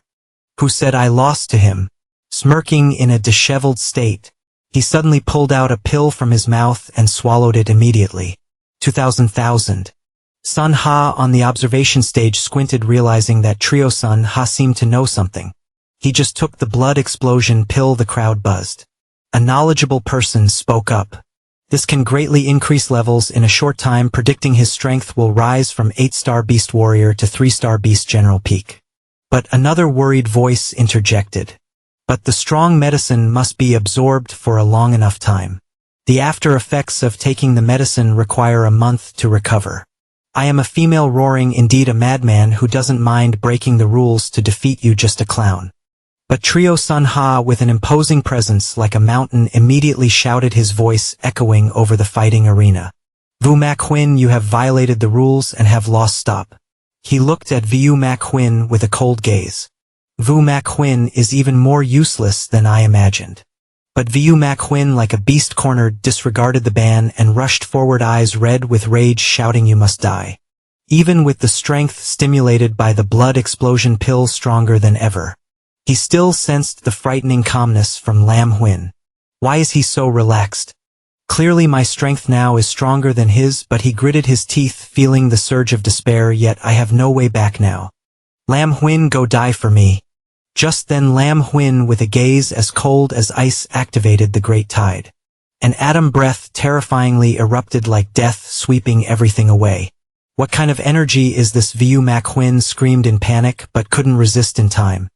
Who said I lost to him? Smirking in a disheveled state, he suddenly pulled out a pill from his mouth and swallowed it immediately. 2000,000. Sun Ha on the observation stage squinted, realizing that Trio Sun Ha seemed to know something. He just took the blood explosion pill. The crowd buzzed. A knowledgeable person spoke up. This can greatly increase levels in a short time, predicting his strength will rise from 8-star Beast Warrior to 3-star Beast General peak. But another worried voice interjected. But the strong medicine must be absorbed for a long enough time. The after effects of taking the medicine require a month to recover. I am a female, roaring, indeed a madman who doesn't mind breaking the rules to defeat you, just a clown. But Trio Sun Ha, with an imposing presence like a mountain, immediately shouted, his voice echoing over the fighting arena. Vu Mak Yuyan, you have violated the rules and have lost. Stop. He looked at Vu Mak Yuyan with a cold gaze. Vu Mak Yuyan is even more useless than I imagined. But Vu Mak Yuyan, like a beast cornered, disregarded the ban and rushed forward, eyes red with rage, shouting, you must die. Even with the strength stimulated by the blood explosion pill stronger than ever, he still sensed the frightening calmness from Lam Yuyan. Why is he so relaxed? Clearly my strength now is stronger than his, but he gritted his teeth, feeling the surge of despair, yet I have no way back now. Lam Yuyan, go die for me. Just then Lam Huin, with a gaze as cold as ice, activated the great tide. An atom breath terrifyingly erupted like death, sweeping everything away. What kind of energy is this? Vu Mak Huin screamed in panic but couldn't resist in time.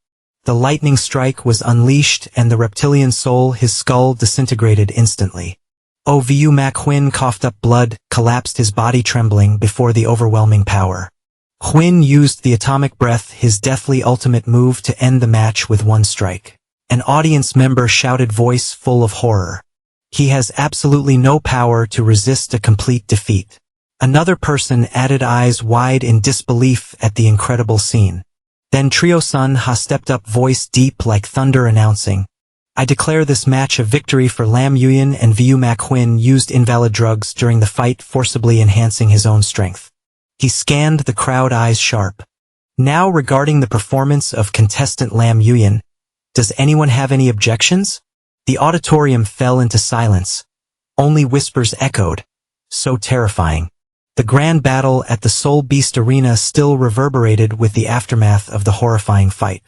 The lightning strike was unleashed and the reptilian soul, his skull, disintegrated instantly. Oh, Vu Mak Huin coughed up blood, collapsed, his body trembling before the overwhelming power. Huin used the atomic breath, his deathly ultimate move, to end the match with one strike. An audience member shouted, voice full of horror. He has absolutely no power to resist a complete defeat. Another person added, eyes wide in disbelief at the incredible scene. Then Trio Sun Ha stepped up, voice deep like thunder, announcing, I declare this match a victory for Lam Yuan. And Vu Mak Huin used invalid drugs during the fight, forcibly enhancing his own strength. He scanned the crowd, eyes sharp. Now, regarding the performance of contestant Lam Yuan, does anyone have any objections? The auditorium fell into silence. Only whispers echoed. So terrifying. The grand battle at the Soul Beast Arena still reverberated with the aftermath of the horrifying fight.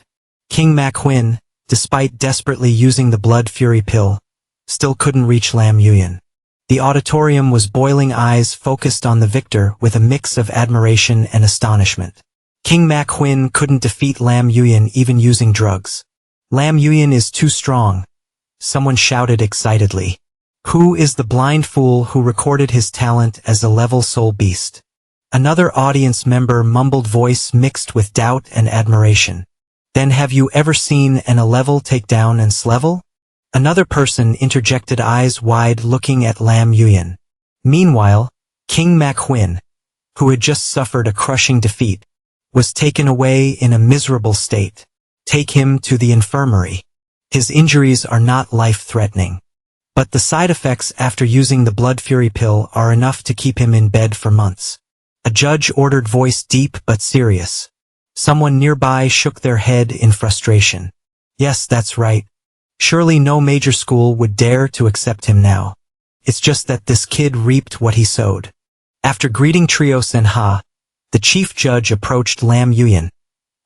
King Mak Huin, despite desperately using the blood fury pill, still couldn't reach Lam Yuan. The auditorium was boiling, eyes focused on the victor with a mix of admiration and astonishment. King Mak Huin couldn't defeat Lam Yuan even using drugs. Lam Yuan is too strong, someone shouted excitedly. Who is the blind fool who recorded his talent as a level soul beast? Another audience member mumbled, voice mixed with doubt and admiration. Then have you ever seen an A-level take down an S-level? Another person interjected, eyes wide looking at Lam Yuan. Meanwhile, King Mak Huin, who had just suffered a crushing defeat, was taken away in a miserable state. Take him to the infirmary. His injuries are not life-threatening, but the side effects after using the blood fury pill are enough to keep him in bed for months. A judge ordered, voice deep but serious. Someone nearby shook their head in frustration. Yes, that's right. Surely no major school would dare to accept him now. It's just that this kid reaped what he sowed. After greeting Trio Sun Ha, the chief judge approached Lam Yuan,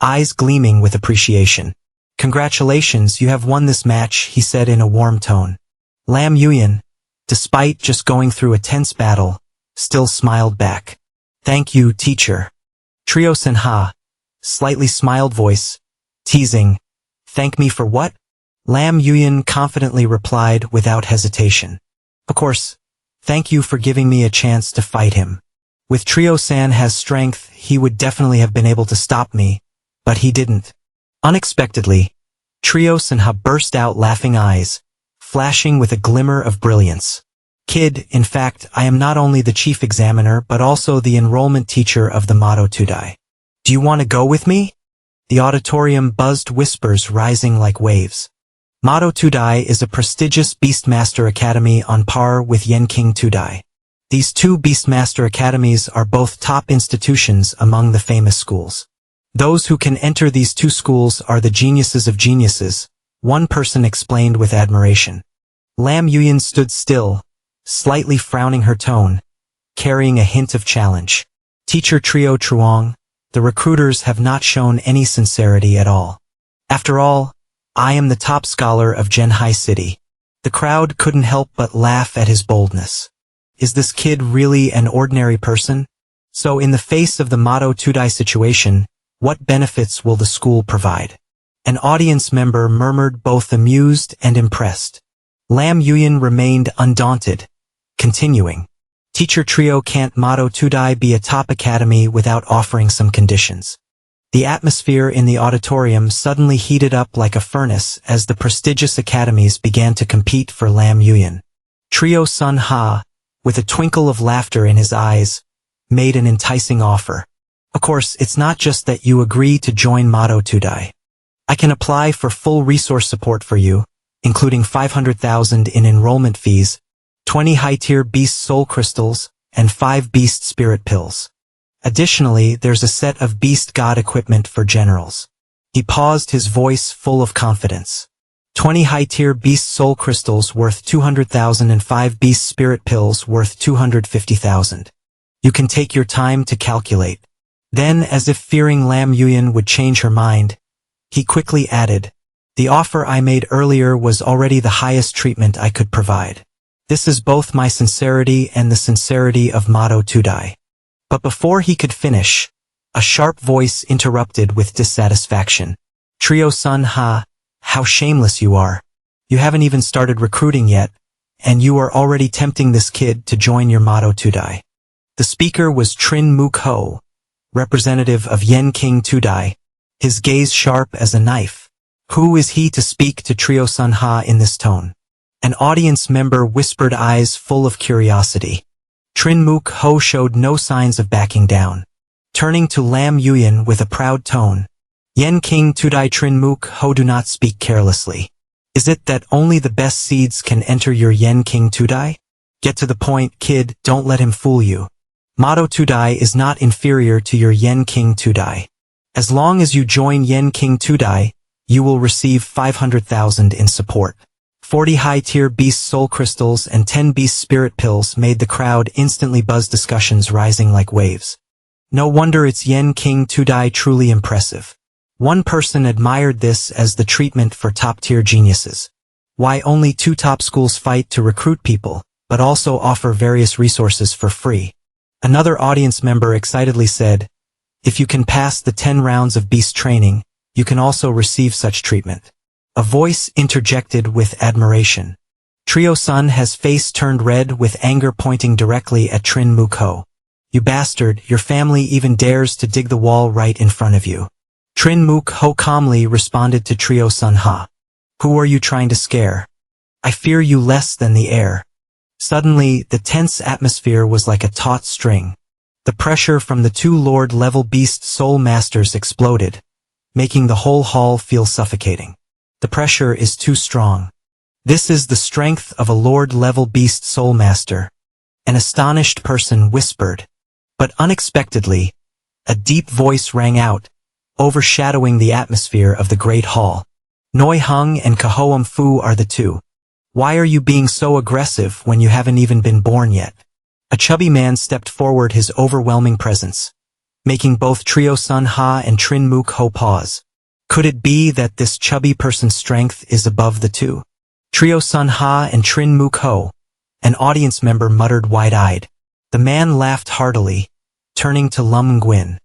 eyes gleaming with appreciation. Congratulations, you have won this match, he said in a warm tone. Lam Yuan, despite just going through a tense battle, still smiled back. Thank you, teacher. Trio Sun Ha, slightly smiled, voice, teasing. Thank me for what? Lam Yuan confidently replied without hesitation. Of course, thank you for giving me a chance to fight him. With Trio San Ha's strength, he would definitely have been able to stop me, but he didn't. Unexpectedly, Trio Sun Ha burst out laughing, eyes flashing with a glimmer of brilliance. Kid, in fact, I am not only the chief examiner but also the enrollment teacher of the Mado Tudai. Do you want to go with me? The auditorium buzzed, whispers rising like waves. Mado Tudai is a prestigious Beastmaster Academy on par with Yenking Tudai. These two Beastmaster Academies are both top institutions among the famous schools. Those who can enter these two schools are the geniuses of geniuses, one person explained with admiration. Lam Yuan stood still, slightly frowning her tone, carrying a hint of challenge. Teacher Trio Truong, the recruiters have not shown any sincerity at all. After all, I am the top scholar of Zhenhai City. The crowd couldn't help but laugh at his boldness. Is this kid really an ordinary person? So in the face of the Mado Tudai situation, what benefits will the school provide? An audience member murmured, both amused and impressed. Lam Yuan remained undaunted, continuing. Teacher Trio, can't Mado Tudai be a top academy without offering some conditions? The atmosphere in the auditorium suddenly heated up like a furnace as the prestigious academies began to compete for Lam Yuan. Trio Sun Ha, with a twinkle of laughter in his eyes, made an enticing offer. Of course, it's not just that you agree to join Mado Tudai. I can apply for full resource support for you, including 500,000 in enrollment fees, 20 high-tier beast soul crystals, and 5 beast spirit pills. Additionally, there's a set of beast god equipment for generals. He paused, his voice full of confidence. 20 high-tier beast soul crystals worth 200,000 and 5 beast spirit pills worth 250,000. You can take your time to calculate. Then, as if fearing Lam Yuan would change her mind, He quickly added, "The offer I made earlier was already the highest treatment I could provide. This is both my sincerity and the sincerity of Mato Tudai." But before he could finish, a sharp voice interrupted with dissatisfaction. "Trio-san, how shameless you are. You haven't even started recruiting yet, and you are already tempting this kid to join your Mato Tudai." The speaker was Trin Mook Ho, representative of Yen King Tudai, his gaze sharp as a knife. Who is he to speak to Trio-san in this tone? An audience member whispered, eyes full of curiosity. Trin Mook Ho showed no signs of backing down. Turning to Lam Yuyan with a proud tone, "Yen King Tudai Trin Mook Ho, do not speak carelessly. Is it that only the best seeds can enter your Yen King Tudai? Get to the point, kid, don't let him fool you. Mato Tudai is not inferior to your Yen King Tudai. As long as you join Yen King Tudai, you will receive 500,000 in support." 40 high-tier beast soul crystals and 10 beast spirit pills made the crowd instantly buzz, discussions rising like waves. No wonder it's Yen King Tudai, truly impressive. One person admired this as the treatment for top-tier geniuses. Why only 2 top schools fight to recruit people, but also offer various resources for free? Another audience member excitedly said, "If you can pass the 10 rounds of beast training, you can also receive such treatment." A voice interjected with admiration. Trio-san has face turned red with anger, pointing directly at Trin Mook Ho. "You bastard, your family even dares to dig the wall right in front of you." Trin Mook Ho calmly responded to Trio-san, "Who are you trying to scare? I fear you less than the air." Suddenly, the tense atmosphere was like a taut string. The pressure from the 2 Lord-level beast soul masters exploded, making the whole hall feel suffocating. The pressure is too strong. This is the strength of a Lord-level beast soul master. An astonished person whispered. But unexpectedly, a deep voice rang out, overshadowing the atmosphere of the Great Hall. "Noi Hung and Kahoam Fu are the 2. Why are you being so aggressive when you haven't even been born yet?" A chubby man stepped forward, his overwhelming presence, making both Trio-san and Trin Mook Ho pause. Could it be that this chubby person's strength is above the 2? Trio-san and Trin Mook Ho, an audience member muttered wide-eyed. The man laughed heartily, turning to Lum Nguyen.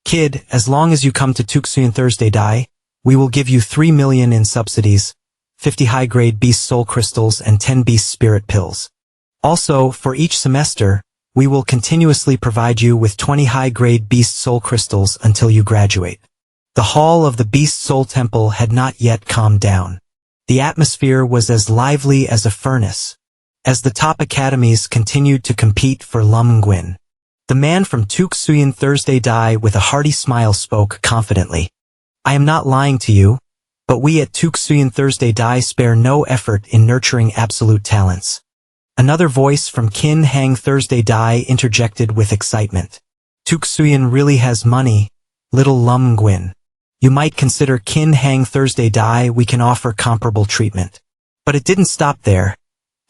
"Kid, as long as you come to Tuxuan Thursday Dai, we will give you 3 million in subsidies, 50 high-grade beast soul crystals and 10 beast spirit pills. Also, for each semester, we will continuously provide you with 20 high-grade beast soul crystals until you graduate." The hall of the Beast Soul Temple had not yet calmed down. The atmosphere was as lively as a furnace, as the top academies continued to compete for Lum Nguyen. The man from Tuxuan Thursday Dai with a hearty smile spoke confidently. "I am not lying to you, but we at Tuxuan Thursday Dai spare no effort in nurturing absolute talents." Another voice from Kin Hang Thursday Dai interjected with excitement. "Tuxuan really has money, little Lum Nguyen. You might consider Kin Hang Thursday Dai, we can offer comparable treatment." But it didn't stop there.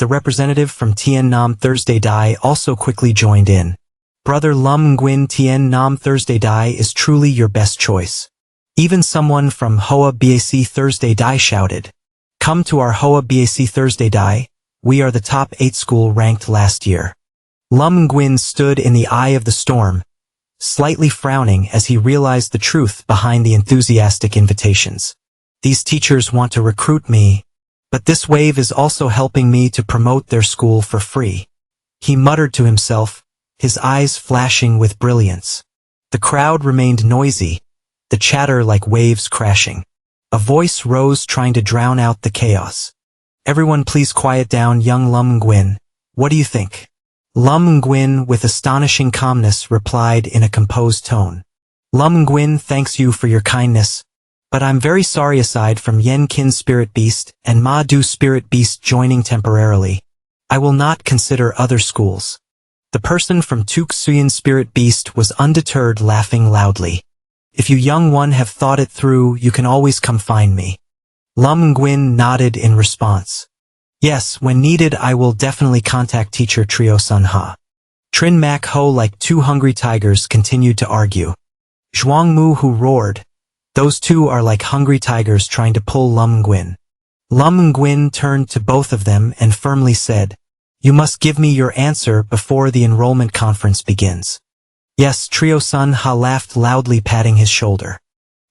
The representative from Tien Nam Thursday Dai also quickly joined in. "Brother Lum Nguyen, Tien Nam Thursday Dai is truly your best choice." Even someone from Hoa BAC Thursday Dai shouted, "Come to our Hoa BAC Thursday Dai, we are the top 8 school ranked last year." Lum Nguyen stood in the eye of the storm, slightly frowning as he realized the truth behind the enthusiastic invitations. "These teachers want to recruit me, but this wave is also helping me to promote their school for free," he muttered to himself, his eyes flashing with brilliance. The crowd remained noisy, the chatter like waves crashing. A voice rose trying to drown out the chaos. "Everyone please quiet down, young Lum Nguyen. What do you think?" Lum Nguyen with astonishing calmness replied in a composed tone. "Lum Nguyen thanks you for your kindness, but I'm very sorry, aside from Yen Kin Spirit Beast and Ma Du Spirit Beast joining temporarily, I will not consider other schools." The person from Tuxuan Spirit Beast was undeterred, laughing loudly. "If you young one have thought it through, you can always come find me." Lum Nguyen nodded in response. "Yes, when needed I will definitely contact teacher Trio-san." Trin Mak Ho, like 2 hungry tigers, continued to argue. Zhuang Mu, who roared, Those two are like hungry tigers trying to pull Lum Nguyen. Lum Nguyen turned to both of them and firmly said, "You must give me your answer before the enrollment conference begins." Yes, Trio Sun Ha laughed loudly, patting his shoulder.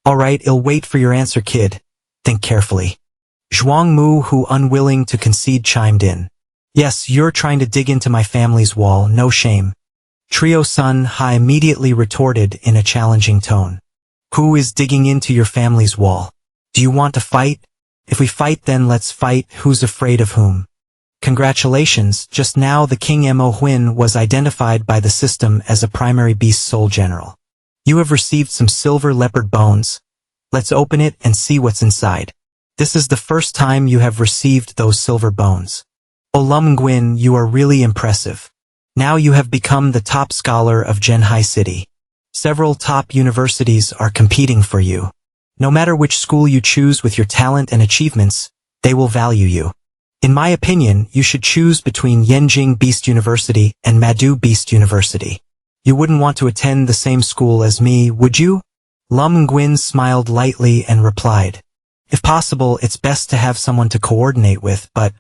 "All right, I'll wait for your answer, kid. Think carefully." Zhuang Mu, who unwilling to concede, chimed in. "Yes, you're trying to dig into my family's wall, no shame." Trio Sun Ha immediately retorted in a challenging tone. "Who is digging into your family's wall? Do you want to fight? If we fight, then let's fight. Who's afraid of whom?" Congratulations, just now the King Mo Huin was identified by the system as a primary beast soul general. You have received some silver leopard bones. Let's open it and see what's inside. This is the first time you have received those silver bones. Oh Lum Nguyen, you are really impressive. Now you have become the top scholar of Zhenhai City. Several top universities are competing for you. No matter which school you choose with your talent and achievements, they will value you. In my opinion, you should choose between Yenjing Beast University and Madu Beast University. You wouldn't want to attend the same school as me, would you? Lum Nguyen smiled lightly and replied, "If possible, it's best to have someone to coordinate with, but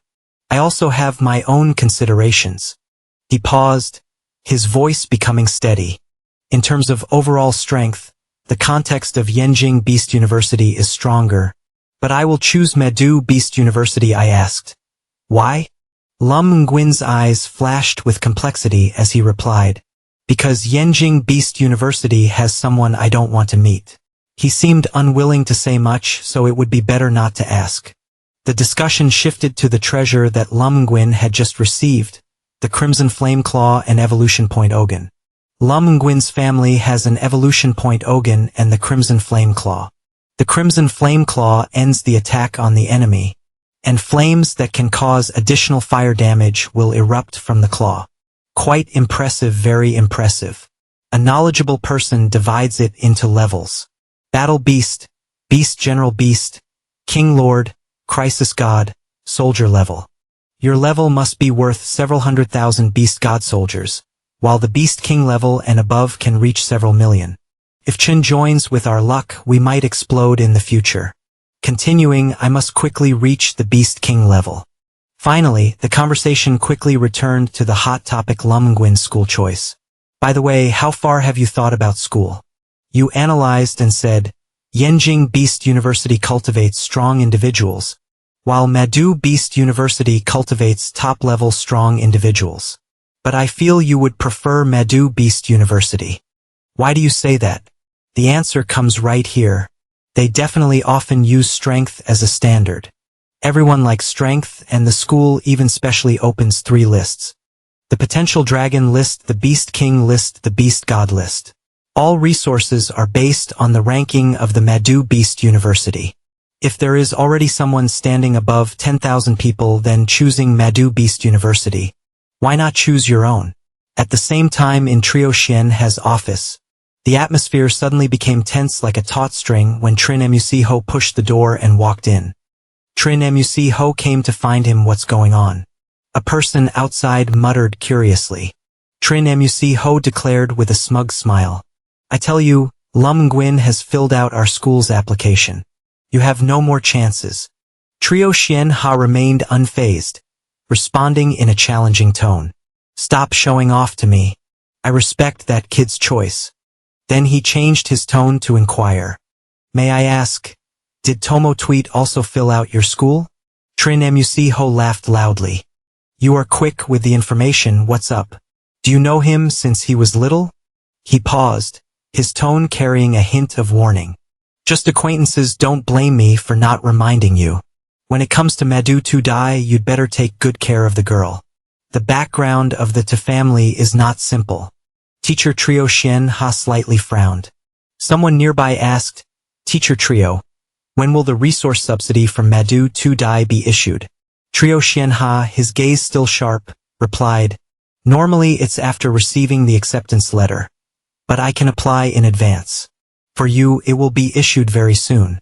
I also have my own considerations." He paused, his voice becoming steady. "In terms of overall strength, the context of Yenjing Beast University is stronger, but I will choose Madu Beast University." I asked, "Why?" Lum Nguyen's eyes flashed with complexity as he replied, "Because Yenjing Beast University has someone I don't want to meet." He seemed unwilling to say much, so it would be better not to ask. The discussion shifted to the treasure that Lum Nguyen had just received, the Crimson Flame Claw and Evolution Point Ogun. Lum Nguyen's family has an Evolution Point Ogun and the Crimson Flame Claw. The Crimson Flame Claw ends the attack on the enemy, and flames that can cause additional fire damage will erupt from the claw. Quite impressive, very impressive. A knowledgeable person divides it into levels. Battle Beast, Beast General Beast, King Lord, Crisis God, Soldier level. Your level must be worth several 100,000 Beast God soldiers, while the Beast King level and above can reach several million. If Chen joins with our luck, we might explode in the future. Continuing, I must quickly reach the Beast King level. Finally, the conversation quickly returned to the hot topic Lum Nguyen's school choice. By the way, how far have you thought about school? You analyzed and said, Yenjing Beast University cultivates strong individuals, while Madu Beast University cultivates top-level strong individuals. But I feel you would prefer Madu Beast University. Why do you say that? The answer comes right here. They definitely often use strength as a standard. Everyone likes strength, and the school even specially opens 3 lists. The Potential Dragon list, the Beast King list, the Beast God list. All resources are based on the ranking of the Madu Beast University. If there is already someone standing above 10,000 people then choosing Madu Beast University, why not choose your own? At the same time in Trio Xian has office. The atmosphere suddenly became tense like a taut string when Trin Muc Ho pushed the door and walked in. Trin Muc Ho came to find him. What's going on? A person outside muttered curiously. Trin Muc Ho declared with a smug smile. I tell you, Lum Nguyen has filled out our school's application. You have no more chances. Trio Xian Ha remained unfazed, responding in a challenging tone. Stop showing off to me. I respect that kid's choice. Then he changed his tone to inquire. May I ask, did Tomo Tweet also fill out your school? Trin Muc Ho laughed loudly. You are quick with the information, what's up? Do you know him since he was little? He paused, his tone carrying a hint of warning. Just acquaintances, don't blame me for not reminding you. When it comes to Madu Tu Dai, you'd better take good care of the girl. The background of the Tu family is not simple. Teacher Trio Xian Ha slightly frowned. Someone nearby asked, Teacher Trio, when will the resource subsidy from Madu Tu Dai be issued? Trio Xian Ha, his gaze still sharp, replied, Normally it's after receiving the acceptance letter. But I can apply in advance. For you, it will be issued very soon.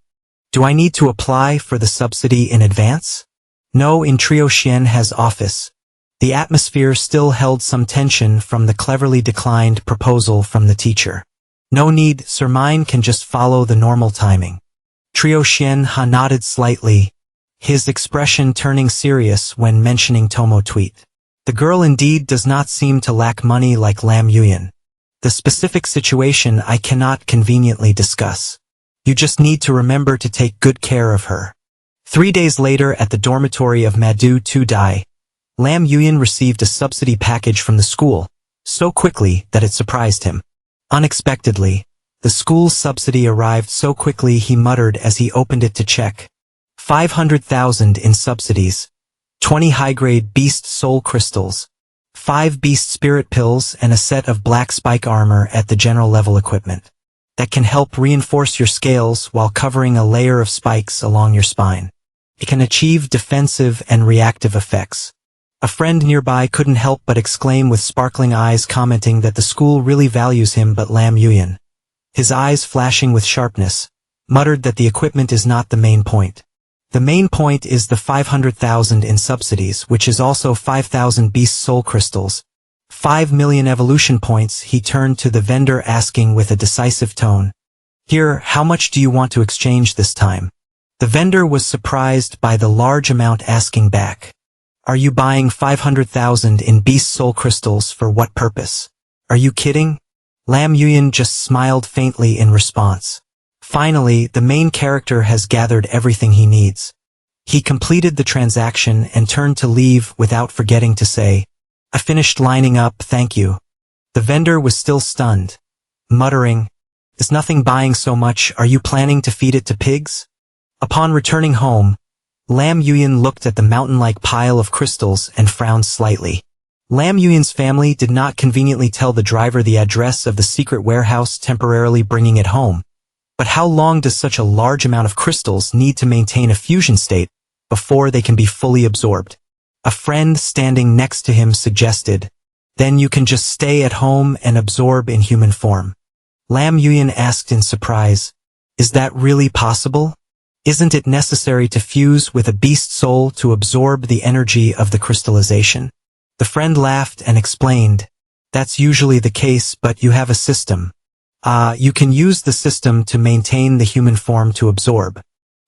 Do I need to apply for the subsidy in advance? No, in Trio Xian Ha's office. The atmosphere still held some tension from the cleverly declined proposal from the teacher. No need, Sir, mine can just follow the normal timing. Trio Xian Ha nodded slightly, his expression turning serious when mentioning Tomo tweet. The girl indeed does not seem to lack money like Lam Yuan. The specific situation I cannot conveniently discuss. You just need to remember to take good care of her. 3 days later at the dormitory of Madu Tu Dai, Lam Yuan received a subsidy package from the school, so quickly that it surprised him. Unexpectedly, the school's subsidy arrived so quickly he muttered as he opened it to check. 500,000 in subsidies, 20 high-grade beast soul crystals, 5 beast spirit pills and a set of black spike armor at the general level equipment. That can help reinforce your scales while covering a layer of spikes along your spine. It can achieve defensive and reactive effects. A friend nearby couldn't help but exclaim with sparkling eyes, commenting that the school really values him, but Lam Yuan, his eyes flashing with sharpness, muttered that the equipment is not the main point. The main point is the 500,000 in subsidies, which is also 5,000 beast soul crystals, 5 million evolution points. He turned to the vendor asking with a decisive tone, "Here, how much do you want to exchange this time?" The vendor was surprised by the large amount, asking back, "Are you buying 500,000 in beast soul crystals for what purpose? Are you kidding?" Lam Yuan just smiled faintly in response. Finally, the main character has gathered everything he needs. He completed the transaction and turned to leave without forgetting to say, "I finished lining up, thank you." The vendor was still stunned, muttering, "Is nothing buying so much, are you planning to feed it to pigs?" Upon returning home, Lam Yuan looked at the mountain-like pile of crystals and frowned slightly. Lam Yuan's family did not conveniently tell the driver the address of the secret warehouse, temporarily bringing it home. But how long does such a large amount of crystals need to maintain a fusion state before they can be fully absorbed? A friend standing next to him suggested, "Then you can just stay at home and absorb in human form." Lam Yuan asked in surprise, "Is that really possible? Isn't it necessary to fuse with a beast soul to absorb the energy of the crystallization?" The friend laughed and explained, "That's usually the case, but you have a system. You can use the system to maintain the human form to absorb."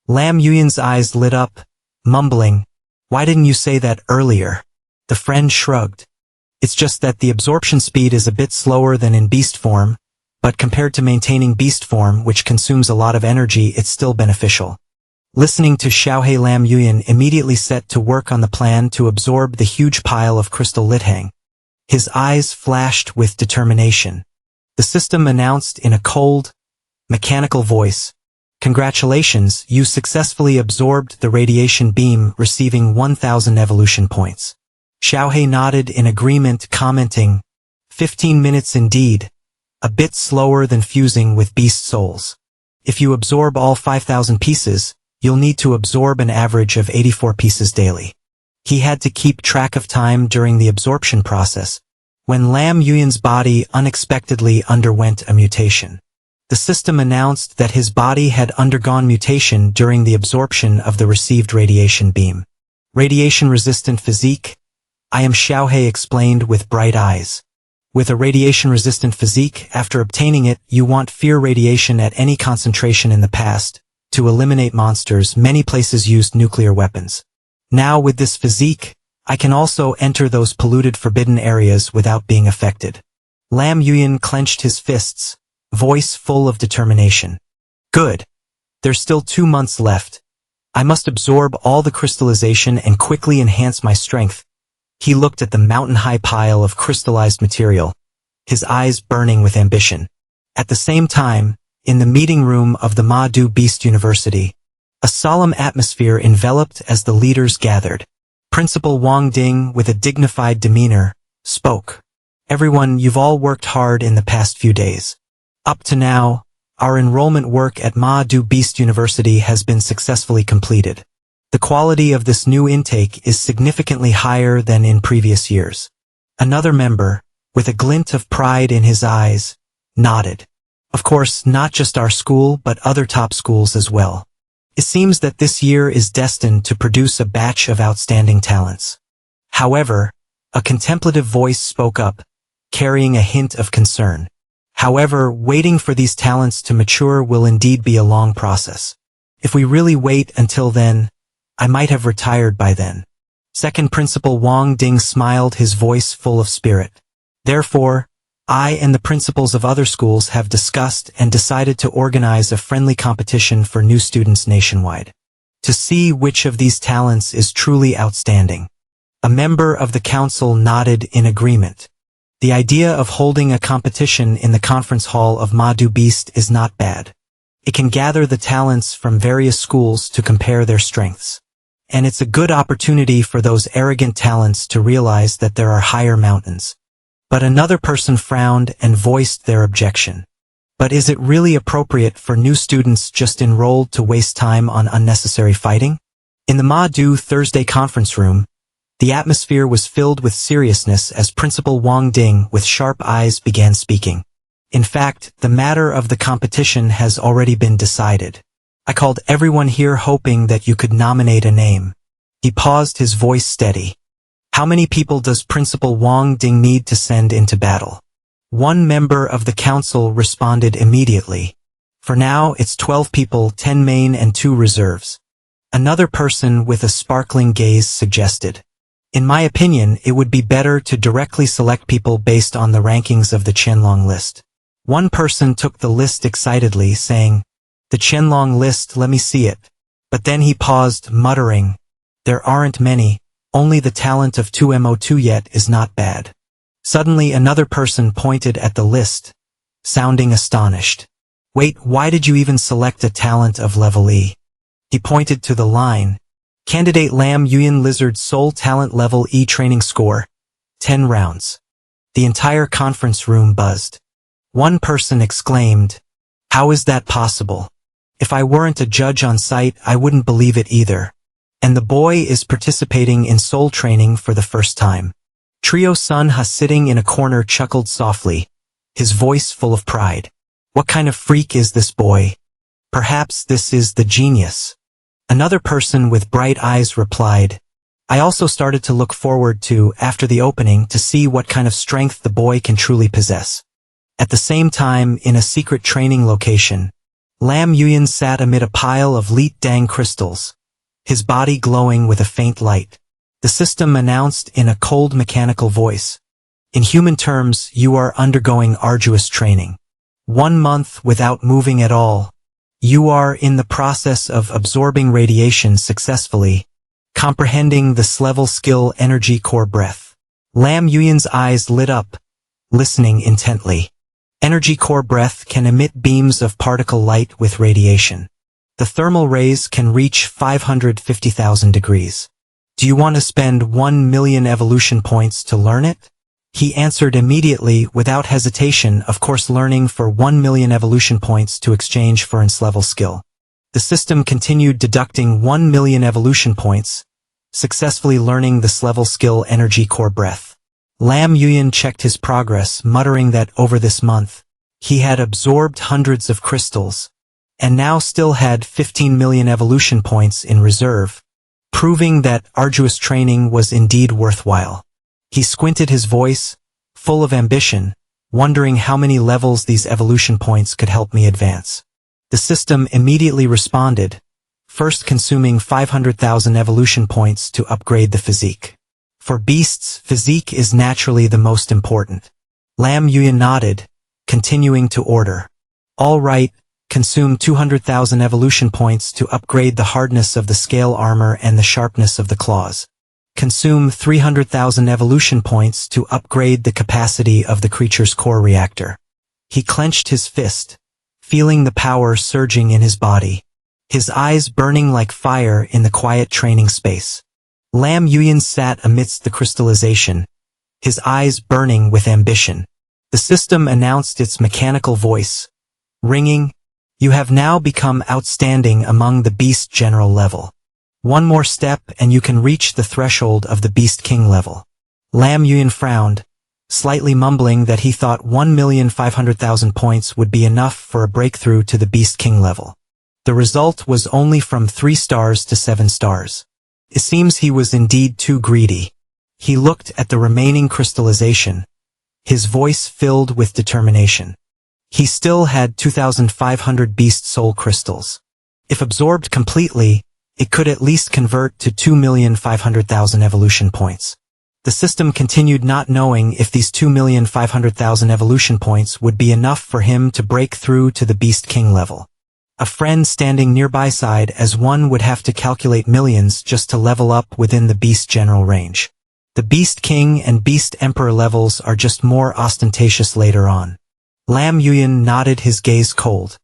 Lam Yuan's eyes lit up, mumbling, "Why didn't you say that earlier?" The friend shrugged. "It's just that the absorption speed is a bit slower than in beast form, but compared to maintaining beast form, which consumes a lot of energy, it's still beneficial." Listening to Xiaohe, Lam Yuan immediately set to work on the plan to absorb the huge pile of crystal lithang. His eyes flashed with determination. The system announced in a cold, mechanical voice, "Congratulations, you successfully absorbed the radiation beam, receiving 1,000 evolution points." Xiaohe nodded in agreement, commenting, 15 minutes indeed, a bit slower than fusing with beast souls. If you absorb all 5,000 pieces, you'll need to absorb an average of 84 pieces daily." He had to keep track of time during the absorption process, when Lam Yuan's body unexpectedly underwent a mutation. The system announced that his body had undergone mutation during the absorption of the received radiation beam. "Radiation-resistant physique," I am Xiaohe explained with bright eyes. With a radiation-resistant physique, after obtaining it, you want fear radiation at any concentration. In the past, to eliminate monsters, many places used nuclear weapons. Now with this physique, I can also enter those polluted forbidden areas without being affected. Lam Yuan clenched his fists, voice full of determination. "Good. There's still 2 months left. I must absorb all the crystallization and quickly enhance my strength." He looked at the mountain-high pile of crystallized material, his eyes burning with ambition. At the same time, in the meeting room of the Ma-Du Beast University, a solemn atmosphere enveloped as the leaders gathered. Principal Wang Ding, with a dignified demeanor, spoke. "Everyone, you've all worked hard in the past few days. Up to now, our enrollment work at Ma-Du Beast University has been successfully completed. The quality of this new intake is significantly higher than in previous years." Another member, with a glint of pride in his eyes, nodded. "Of course, not just our school, but other top schools as well. It seems that this year is destined to produce a batch of outstanding talents." However, a contemplative voice spoke up, carrying a hint of concern. However, waiting for these talents to mature will indeed be a long process. If we really wait until then, I might have retired by then. Second Principal Wang Ding smiled, his voice full of spirit. Therefore, I and the principals of other schools have discussed and decided to organize a friendly competition for new students nationwide, to see which of these talents is truly outstanding. A member of the council nodded in agreement. The idea of holding a competition in the conference hall of Madu Beast is not bad. It can gather the talents from various schools to compare their strengths. And it's a good opportunity for those arrogant talents to realize that there are higher mountains. But another person frowned and voiced their objection. But is it really appropriate for new students just enrolled to waste time on unnecessary fighting? In the Madu Thursday conference room, the atmosphere was filled with seriousness as Principal Wang Ding with sharp eyes began speaking. In fact, the matter of the competition has already been decided. I called everyone here hoping that you could nominate a name. He paused, his voice steady. How many people does Principal Wang Ding need to send into battle? One member of the council responded immediately. For now, it's 12 people, 10 main and 2 reserves. Another person with a sparkling gaze suggested. In my opinion, it would be better to directly select people based on the rankings of the Qianlong list. One person took the list excitedly, saying, "The Qianlong list, let me see it." But then he paused, muttering, "There aren't many, only the talent of 2mo2 yet is not bad." Suddenly another person pointed at the list, sounding astonished. "Wait, why did you even select a talent of level E?" He pointed to the line. Candidate Lam Yuan Lizard Soul Talent Level E Training Score, 10 rounds. The entire conference room buzzed. One person exclaimed, "How is that possible? If I weren't a judge on site, I wouldn't believe it either. And the boy is participating in soul training for the first time." Trio Sun Ha sitting in a corner chuckled softly, his voice full of pride. "What kind of freak is this boy? Perhaps this is the genius." Another person with bright eyes replied, "I also started to look forward to, after the opening, to see what kind of strength the boy can truly possess." At the same time, in a secret training location, Lam Yuan sat amid a pile of Leet Dang crystals, his body glowing with a faint light. The system announced in a cold mechanical voice, "In human terms, you are undergoing arduous training. 1 month without moving at all. You are in the process of absorbing radiation successfully, comprehending this level skill energy core breath." Lam Yuan's eyes lit up, listening intently. Energy core breath can emit beams of particle light with radiation. The thermal rays can reach 550,000 degrees. "Do you want to spend 1 million evolution points to learn it?" He answered immediately, without hesitation, of course, learning for 1 million evolution points to exchange for its level skill. The system continued deducting 1 million evolution points, successfully learning this level skill energy core breath. Lam Yuan checked his progress, muttering that over this month, he had absorbed hundreds of crystals, and now still had 15 million evolution points in reserve, proving that arduous training was indeed worthwhile. He squinted, his voice, full of ambition, wondering how many levels these evolution points could help me advance. The system immediately responded, first consuming 500,000 evolution points to upgrade the physique. For beasts, physique is naturally the most important. Lam Yuan nodded, continuing to order. "All right, consume 200,000 evolution points to upgrade the hardness of the scale armor and the sharpness of the claws. Consume 300,000 evolution points to upgrade the capacity of the creature's core reactor." He clenched his fist, feeling the power surging in his body, his eyes burning like fire in the quiet training space. Lam Yuan sat amidst the crystallization, his eyes burning with ambition. The system announced its mechanical voice, ringing, "You have now become outstanding among the Beast General level. 1 more step and you can reach the threshold of the Beast King level." Lam Yuan frowned, slightly mumbling that he thought 1,500,000 points would be enough for a breakthrough to the Beast King level. The result was only from 3 stars to 7 stars. It seems he was indeed too greedy. He looked at the remaining crystallization, his voice filled with determination. he still had 2,500 beast soul crystals. If absorbed completely, it could at least convert to 2,500,000 evolution points. The system continued, not knowing if these 2,500,000 evolution points would be enough for him to break through to the Beast King level. A friend standing nearby sighed, as one would have to calculate millions just to level up within the Beast General range. The Beast King and Beast Emperor levels are just more ostentatious later on. Lam Yuan nodded, his gaze cold.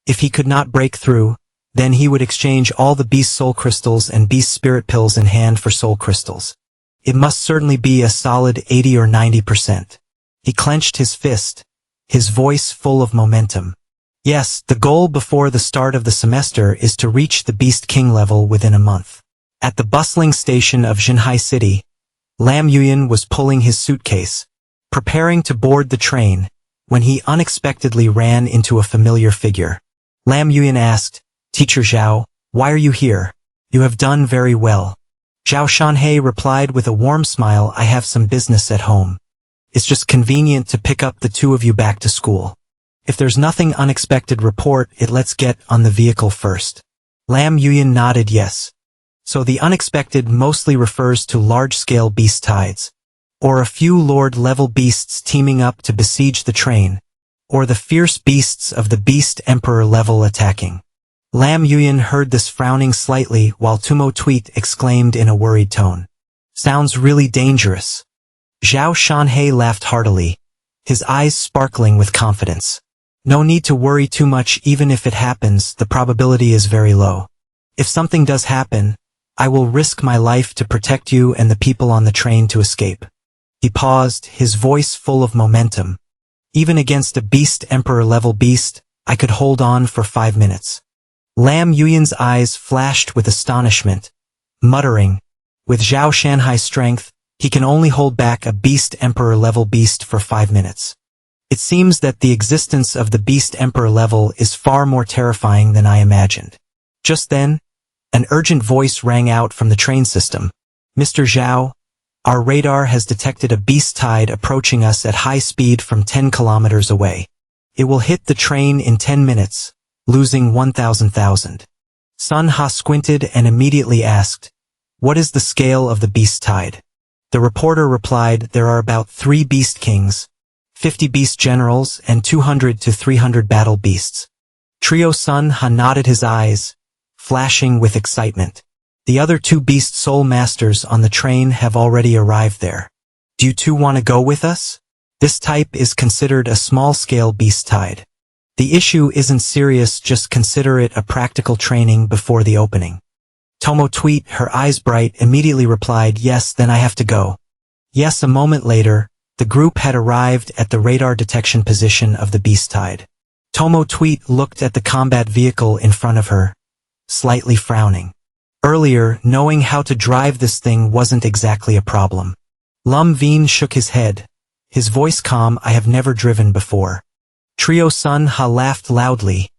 If he could not break through, then he would exchange all the Beast Soul Crystals and Beast Spirit Pills in hand for Soul Crystals. It must certainly be a solid 80 or 90%. He clenched his fist, his voice full of momentum. Yes, the goal before the start of the semester is to reach the Beast King level within a month. At the bustling station of Jinhai City, Lam Yuan was pulling his suitcase, preparing to board the train, when he unexpectedly ran into a familiar figure. Lam Yuan asked, "Teacher Zhao, why are you here? You have done very well." Zhao Shanhei replied with a warm smile, "I have some business at home. It's just convenient to pick up the two of you back to school. If there's nothing unexpected, report it. Let's get on the vehicle first." Lam Yuan nodded yes. So the unexpected mostly refers to large-scale beast tides, or a few Lord-level beasts teaming up to besiege the train, or the fierce beasts of the Beast Emperor level attacking. Lam Yuan heard this, frowning slightly, while Tumo Tweet exclaimed in a worried tone, "Sounds really dangerous." Zhao Shanhei laughed heartily, his eyes sparkling with confidence. "No need to worry too much. Even if it happens, the probability is very low. If something does happen, I will risk my life to protect you and the people on the train to escape." He paused, his voice full of momentum. "Even against a Beast Emperor level beast, I could hold on for 5 minutes." Lam Yuan's eyes flashed with astonishment, muttering, "With Zhao Shanhai's strength, he can only hold back a Beast Emperor level beast for 5 minutes. It seems that the existence of the Beast Emperor level is far more terrifying than I imagined." Just then, an urgent voice rang out from the train system. "Mr. Zhao, our radar has detected a beast tide approaching us at high speed from 10 kilometers away. It will hit the train in 10 minutes, losing 1,000,000. Sun Ha squinted and immediately asked, "What is the scale of the beast tide?" The reporter replied, "There are about 3 beast kings, 50 beast generals, and 200 to 300 battle beasts." Trio Sun Ha nodded, his eyes flashing with excitement. "The other 2 beast soul masters on the train have already arrived there. Do you 2 want to go with us? This type is considered a small-scale beast tide. The issue isn't serious, just consider it a practical training before the opening." Tomo Tweet, her eyes bright, immediately replied, "Yes, then I have to go." Yes, a moment later, the group had arrived at the radar detection position of the beast tide. Tomo Tweet looked at the combat vehicle in front of her, slightly frowning. Earlier, knowing how to drive this thing wasn't exactly a problem. Lum Veen shook his head, his voice calm. "I have never driven before." Trio Sun Ha laughed loudly,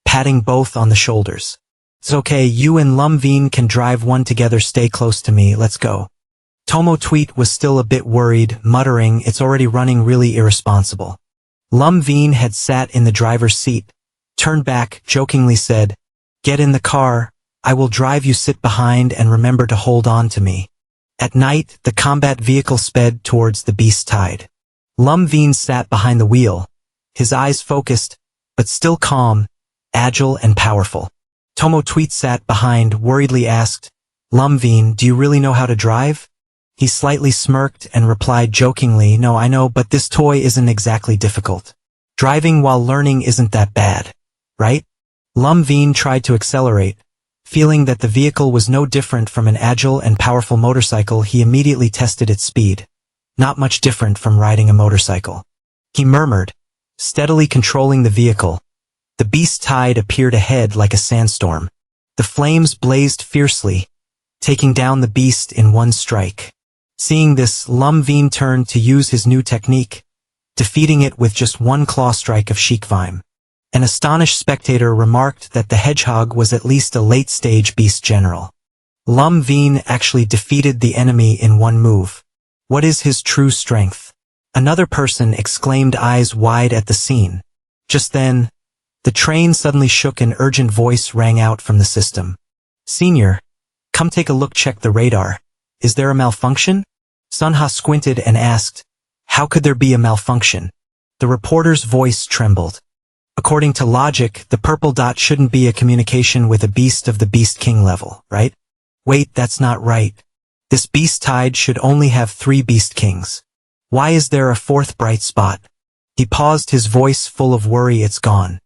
patting both on the shoulders. "It's okay, you and Lum Veen can drive one together. Stay close to me, let's go." Tomo Tweet was still a bit worried, muttering, "It's already running really irresponsible." Lum Veen had sat in the driver's seat, turned back, jokingly said, "Get in the car, I will drive, you sit behind and remember to hold on to me." At night, the combat vehicle sped towards the beast tide. Lum Veen sat behind the wheel, his eyes focused, but still calm, agile and powerful. Tomo Tweet sat behind, worriedly asked, "Lum Veen, do you really know how to drive?" He slightly smirked and replied jokingly, "No, I know, but this toy isn't exactly difficult. Driving while learning isn't that bad, right?" Lum Veen tried to accelerate. Feeling that the vehicle was no different from an agile and powerful motorcycle, he immediately tested its speed. Not much different from riding a motorcycle. He murmured, steadily controlling the vehicle. The beast tide appeared ahead like a sandstorm. The flames blazed fiercely, taking down the beast in one strike. Seeing this, Lum Veen turned to use his new technique, defeating it with just one claw strike of Shikvime. An astonished spectator remarked that the hedgehog was at least a late-stage beast general. Lum Veen actually defeated the enemy in one move. What is his true strength? Another person exclaimed, eyes wide at the scene. Just then, the train suddenly shook. An urgent voice rang out from the system. "Senior, come take a look. Check the radar. Is there a malfunction?" Sunha squinted and asked, "How could there be a malfunction?" The reporter's voice trembled. "According to logic, the purple dot shouldn't be a communication with a beast of the Beast King level, right? Wait, that's not right. This beast tide should only have 3 Beast Kings. Why is there a 4th bright spot?" He paused, his voice full of worry. "It's gone.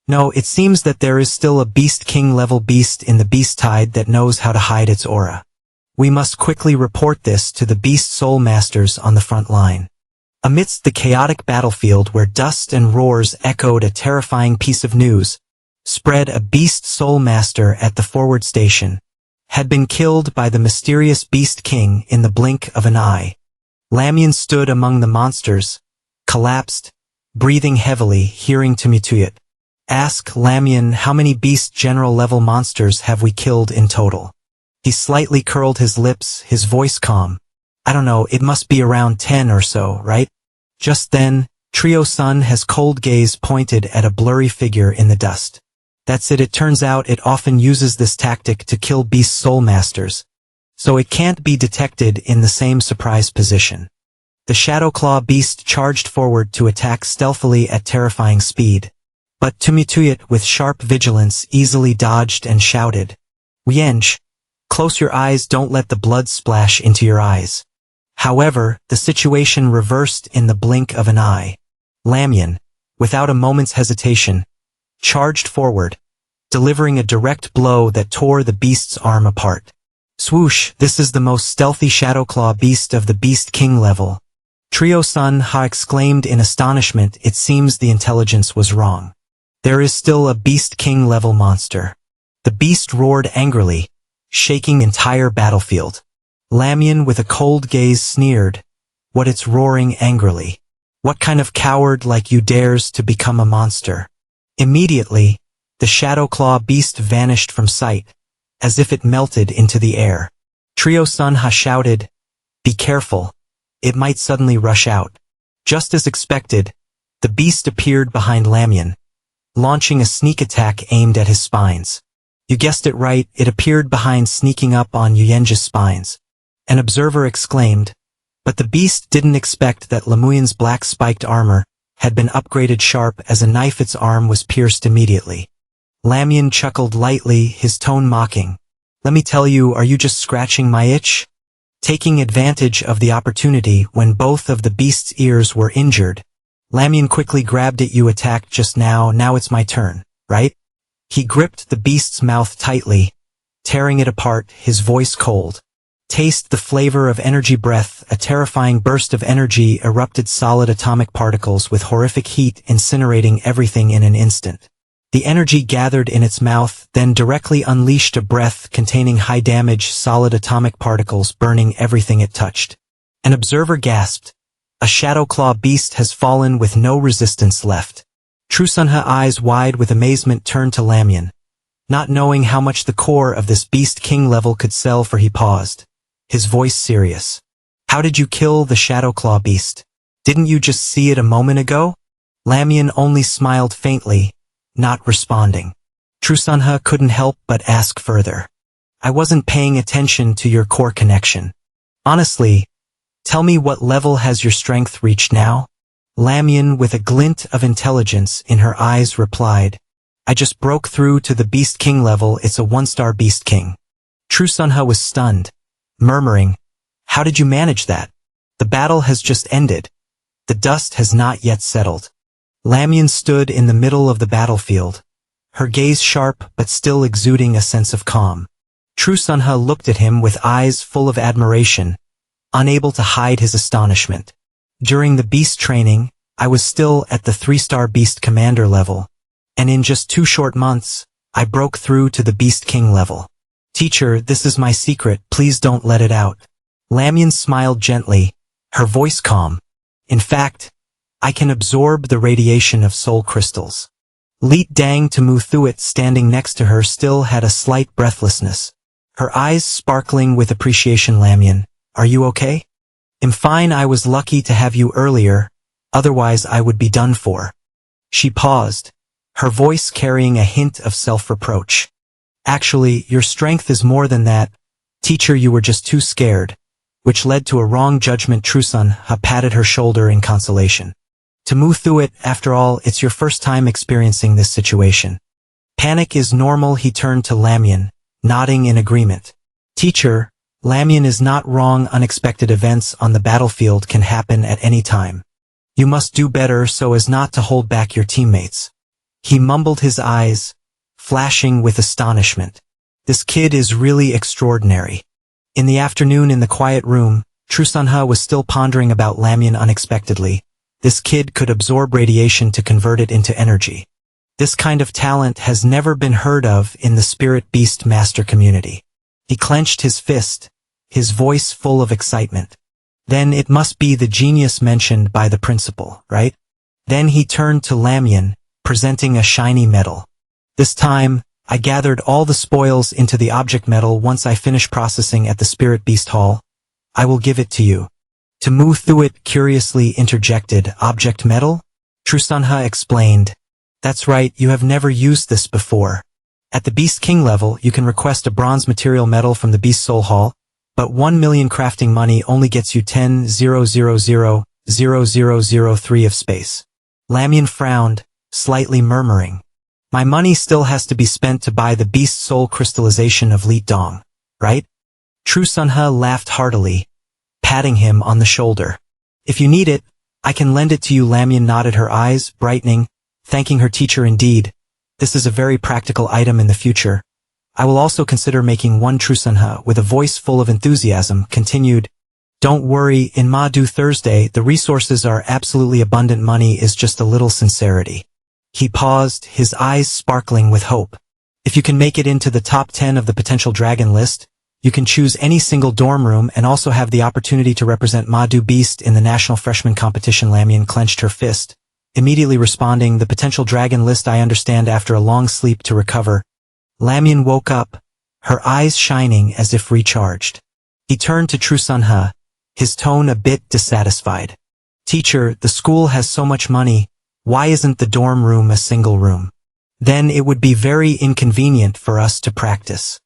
No, it seems that there is still a Beast King level beast in the beast tide that knows how to hide its aura. We must quickly report this to the Beast Soul Masters on the front line." Amidst the chaotic battlefield where dust and roars echoed, a terrifying piece of news spread. A Beast Soul Master at the forward station had been killed by the mysterious Beast King in the blink of an eye. Lamian stood among the monsters, collapsed, breathing heavily. Hearing Tumutuyat ask Lamian, "How many Beast General level monsters have we killed in total?" He slightly curled his lips, his voice calm. "I don't know, it must be around 10 or so, right?" Just then, Trio Sun has cold gaze pointed at a blurry figure in the dust. "That's it. It turns out it often uses this tactic to kill Beast Soul Masters, so it can't be detected in the same surprise position." The Shadowclaw beast charged forward to attack stealthily at terrifying speed, but Tumutuyat, with sharp vigilance, easily dodged and shouted, "Wienj, close your eyes, don't let the blood splash into your eyes." However, the situation reversed in the blink of an eye. Lamian, without a moment's hesitation, charged forward, delivering a direct blow that tore the beast's arm apart. Swoosh! This is the most stealthy Shadowclaw beast of the Beast King level. Trio Sun Ha exclaimed in astonishment. It seems the intelligence was wrong. There is still a Beast King level monster. The beast roared angrily, shaking the entire battlefield. Lamian, with a cold gaze, sneered, "What, it's roaring angrily? What kind of coward like you dares to become a monster?" Immediately, the Shadowclaw beast vanished from sight, as if it melted into the air. Trio Sun Ha shouted, "Be careful. It might suddenly rush out." Just as expected, the beast appeared behind Lamian, launching a sneak attack aimed at his spines. You guessed it right, it appeared behind, sneaking up on Yuyenja's spines. An observer exclaimed, but the beast didn't expect that Lemuyan's black spiked armor had been upgraded sharp as a knife. Its arm was pierced immediately. Lamian chuckled lightly, his tone mocking. "Let me tell you, are you just scratching my itch?" Taking advantage of the opportunity when both of the beast's ears were injured, Lamian quickly grabbed it. "You attacked just now it's my turn, right?" He gripped the beast's mouth tightly, tearing it apart, his voice cold. "Taste the flavor of energy." Breath. A terrifying burst of energy erupted, solid atomic particles with horrific heat incinerating everything in an instant. The energy gathered in its mouth, then directly unleashed a breath containing high-damage solid atomic particles, burning everything it touched. An observer gasped. A Shadowclaw beast has fallen with no resistance left. Trusunha, eyes wide with amazement, turned to Lamian. Not knowing how much the core of this Beast King level could sell for, he paused, his voice serious. "How did you kill the Shadowclaw beast? Didn't you just see it a moment ago?" Lamian only smiled faintly, not responding. Trusunha couldn't help but ask further. "I wasn't paying attention to your core connection. Honestly, tell me, what level has your strength reached now?" Lamian, with a glint of intelligence in her eyes, replied, "I just broke through to the Beast King level. It's a 1-star Beast King." Trusunha was stunned, murmuring, "How did you manage that? The battle has just ended. The dust has not yet settled." Lamian stood in the middle of the battlefield, her gaze sharp but still exuding a sense of calm. Trusunha looked at him with eyes full of admiration, unable to hide his astonishment. "During the beast training, I was still at the 3-star Beast Commander level, and in just 2 short months, I broke through to the Beast King level. Teacher, this is my secret, please don't let it out." Lamian smiled gently, her voice calm. "In fact, I can absorb the radiation of soul crystals." Li Dang Tumuthuit, standing next to her, still had a slight breathlessness, her eyes sparkling with appreciation. "Lamian, are you okay?" "I'm fine. I was lucky to have you earlier, otherwise I would be done for." She paused, her voice carrying a hint of self-reproach. Actually, your strength is more than that. Teacher, you were just too scared. Which led to a wrong judgment. Trusun-ha patted her shoulder in consolation. To move through it, after all, it's your first time experiencing this situation. Panic is normal. He turned to Lamyan, nodding in agreement. Teacher, Lamyan is not wrong. Unexpected events on the battlefield can happen at any time. You must do better so as not to hold back your teammates. He mumbled, his eyes flashing with astonishment. This kid is really extraordinary. In the afternoon in the quiet room, Trusun-ha was still pondering about Lamyan. Unexpectedly, this kid could absorb radiation to convert it into energy. This kind of talent has never been heard of in the spirit beast master community. He clenched his fist, his voice full of excitement. Then it must be the genius mentioned by the principal, right? Then he turned to Lamyan, presenting a shiny medal. This time, I gathered all the spoils into the object medal. Once I finish processing at the Spirit Beast Hall, I will give it to you. To move through it, curiously interjected, object medal? Trusun-ha explained. That's right, you have never used this before. At the Beast King level, you can request a bronze material medal from the Beast Soul Hall, but 1 million crafting money only gets you 10,000,000,003 of space. Lamyan frowned, slightly murmuring. My money still has to be spent to buy the Beast Soul crystallization of Li Dong, right? Trusun-ha laughed heartily, patting him on the shoulder. If you need it, I can lend it to you. Lamyan nodded, her eyes brightening, thanking her teacher. Indeed, this is a very practical item in the future. I will also consider making one. Trusun-ha, with a voice full of enthusiasm, continued. Don't worry, in Ma-Du Thursday, the resources are absolutely abundant. Money is just a little sincerity. He paused, his eyes sparkling with hope. If you can make it into the top 10 of the potential dragon list, you can choose any single dorm room and also have the opportunity to represent Ma-Du Beast in the national freshman competition. Lamyan clenched her fist, immediately responding, the potential dragon list. I understand. After a long sleep to recover, Lamyan woke up, her eyes shining as if recharged. He turned to Trusun-ha, his tone a bit dissatisfied. Teacher, the school has so much money. Why isn't the dorm room a single room? Then it would be very inconvenient for us to practice.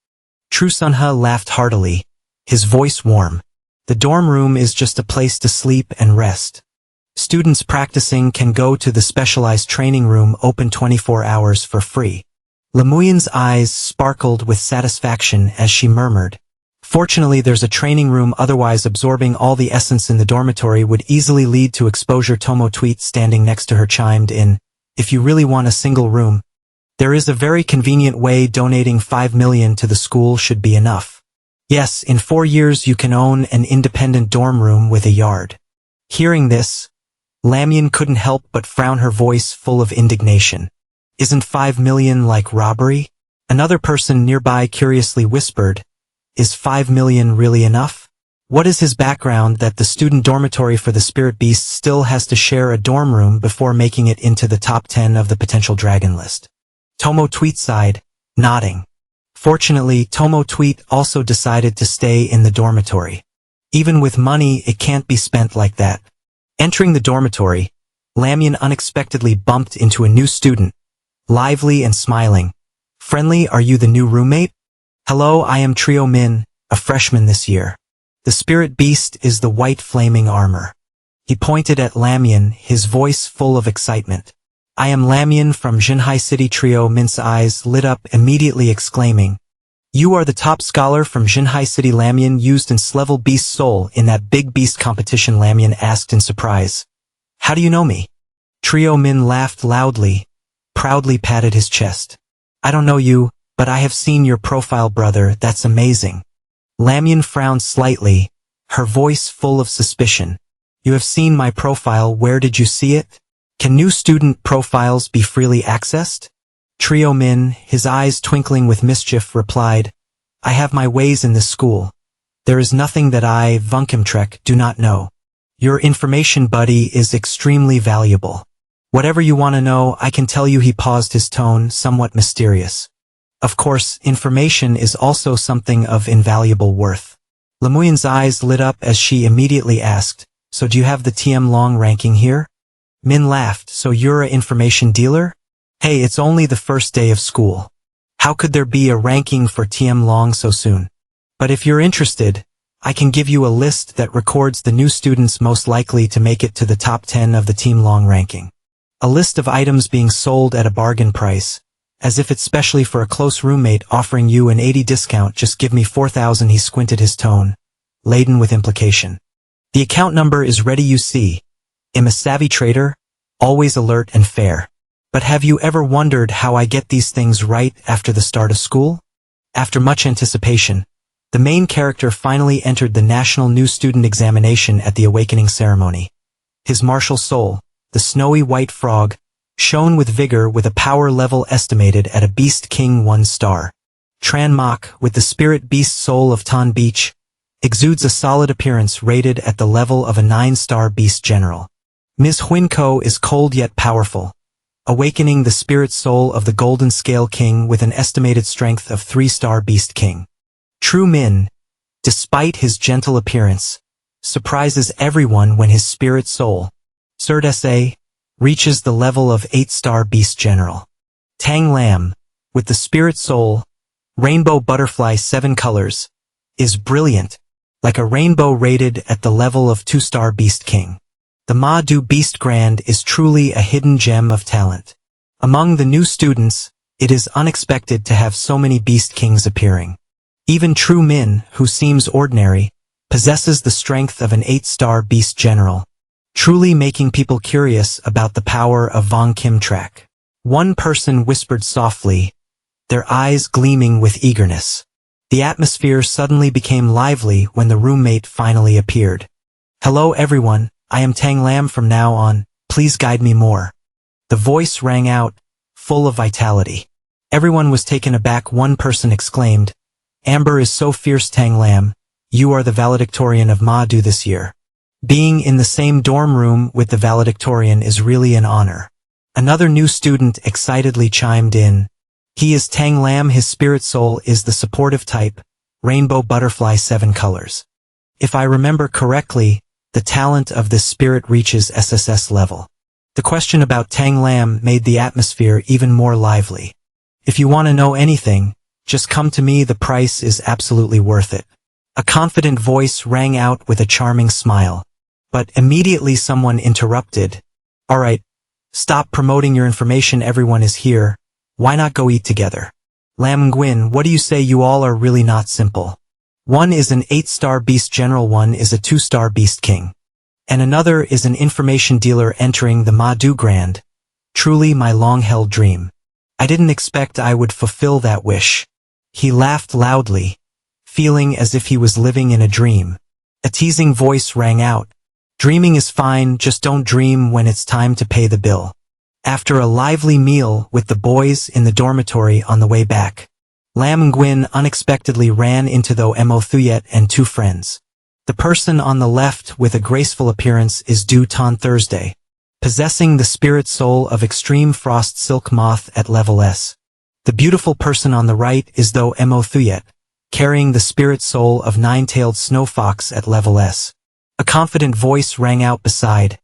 Trusun-ha laughed heartily, his voice warm. The dorm room is just a place to sleep and rest. Students practicing can go to the specialized training room, open 24 hours for free. Lemuyan's eyes sparkled with satisfaction as she murmured. Fortunately, there's a training room, otherwise absorbing all the essence in the dormitory would easily lead to exposure. Tomo Tweet, standing next to her, chimed in. If you really want a single room, there is a very convenient way. Donating 5 million to the school should be enough. Yes, in 4 years you can own an independent dorm room with a yard. Hearing this, Lamyan couldn't help but frown, her voice full of indignation. Isn't 5 million like robbery? Another person nearby curiously whispered. Is 5 million really enough? What is his background that the student dormitory for the Spirit Beast still has to share a dorm room before making it into the top 10 of the potential dragon list? Tomo Tweet sighed, nodding. Fortunately, Tomo Tweet also decided to stay in the dormitory. Even with money, it can't be spent like that. Entering the dormitory, Lamyan unexpectedly bumped into a new student, lively and smiling. Friendly, are you the new roommate? Hello, I am Trio Min, a freshman this year. The Spirit Beast is the white flaming armor. He pointed at Lamyan, his voice full of excitement. I am Lamyan from Jinhai City. Trio Min's eyes lit up, immediately exclaiming. You are the top scholar from Jinhai City. Lamyan used in level Beast Soul in that big beast competition. Lamyan asked in surprise. How do you know me? Trio Min laughed loudly, proudly patted his chest. I don't know you, but I have seen your profile, brother. That's amazing. Lamyan frowned slightly, her voice full of suspicion. You have seen my profile. Where did you see it? Can new student profiles be freely accessed? Trio Min, his eyes twinkling with mischief, replied. I have my ways in this school. There is nothing that I, Vunkimtrek, do not know. Your information, buddy, is extremely valuable. Whatever you want to know, I can tell you. He paused, his tone somewhat mysterious. Of course, information is also something of invaluable worth. Lemuyan's eyes lit up as she immediately asked, so do you have the TM long ranking here? Min laughed. So you're a information dealer? Hey, it's only the first day of school. How could there be a ranking for TM Long so soon? But if you're interested, I can give you a list that records the new students most likely to make it to the top 10 of the Team Long ranking. A list of items being sold at a bargain price, as if it's specially for a close roommate offering you an 80 discount. Just give me 4,000. He squinted, his tone laden with implication. The account number is ready, you see. I'm a savvy trader, always alert and fair. But have you ever wondered how I get these things right after the start of school? After much anticipation, the main character finally entered the National New Student Examination at the awakening ceremony. His martial soul, the snowy white frog, shone with vigor with a power level estimated at a Beast King 1 star. Tran Mok, with the spirit beast soul of Tan Beach, exudes a solid appearance rated at the level of a 9-star beast general. Ms. Huinko is cold yet powerful, awakening the spirit soul of the Golden Scale King with an estimated strength of 3-star beast king. True Min, despite his gentle appearance, surprises everyone when his spirit soul, SSS, reaches the level of 8-star beast general. Tang Lam, with the spirit soul, rainbow butterfly 7 colors, is brilliant, like a rainbow rated at the level of 2-star beast king. The Ma Du Beast Grand is truly a hidden gem of talent. Among the new students, it is unexpected to have so many beast kings appearing. Even True Min, who seems ordinary, possesses the strength of an 8-star beast general, truly making people curious about the power of Vong Kim Trak. One person whispered softly, their eyes gleaming with eagerness. The atmosphere suddenly became lively when the roommate finally appeared. Hello everyone, I am Tang Lam. From now on, please guide me more. The voice rang out, full of vitality. Everyone was taken aback. One person exclaimed, Amber is so fierce. Tang Lam, you are the valedictorian of Ma Du this year. Being in the same dorm room with the valedictorian is really an honor. Another new student excitedly chimed in. He is Tang Lam. His spirit soul is the supportive type, rainbow butterfly 7 colors. If I remember correctly, the talent of this spirit reaches SSS level. The question about Tang Lam made the atmosphere even more lively. If you want to know anything, just come to me. The price is absolutely worth it. A confident voice rang out with a charming smile. But immediately someone interrupted. Alright, stop promoting your information. Everyone is here. Why not go eat together? Lam Nguyen, what do you say? You all are really not simple. One is an 8-star beast general, one is a 2-star beast king. And another is an information dealer entering the Ma Du Grand. Truly my long-held dream. I didn't expect I would fulfill that wish. He laughed loudly, feeling as if he was living in a dream. A teasing voice rang out. Dreaming is fine, just don't dream when it's time to pay the bill. After a lively meal with the boys in the dormitory on the way back, Lam Nguyen unexpectedly ran into Tho Mo Thuyet and 2 friends. The person on the left with a graceful appearance is Du Ton Thursday, possessing the spirit soul of Extreme Frost Silk Moth at level S. The beautiful person on the right is Tho Mo Thuyet, carrying the spirit soul of 9-tailed Snow Fox at level S. A confident voice rang out beside.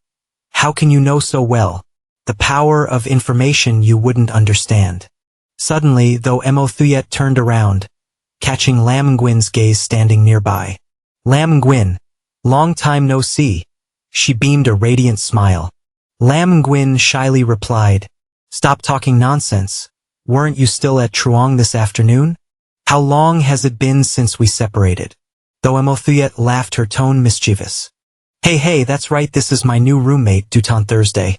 How can you know so well? The power of information you wouldn't understand. Suddenly, Tho Mo Thuyet turned around, catching Lam Nguyen's gaze standing nearby. Lam Nguyen, long time no see. She beamed a radiant smile. Lam Nguyen shyly replied, Stop talking nonsense. Weren't you still at Truong this afternoon? How long has it been since we separated? Tho Mo Thuyet laughed, her tone mischievous. Hey, that's right, this is my new roommate, Du Ton Thursday.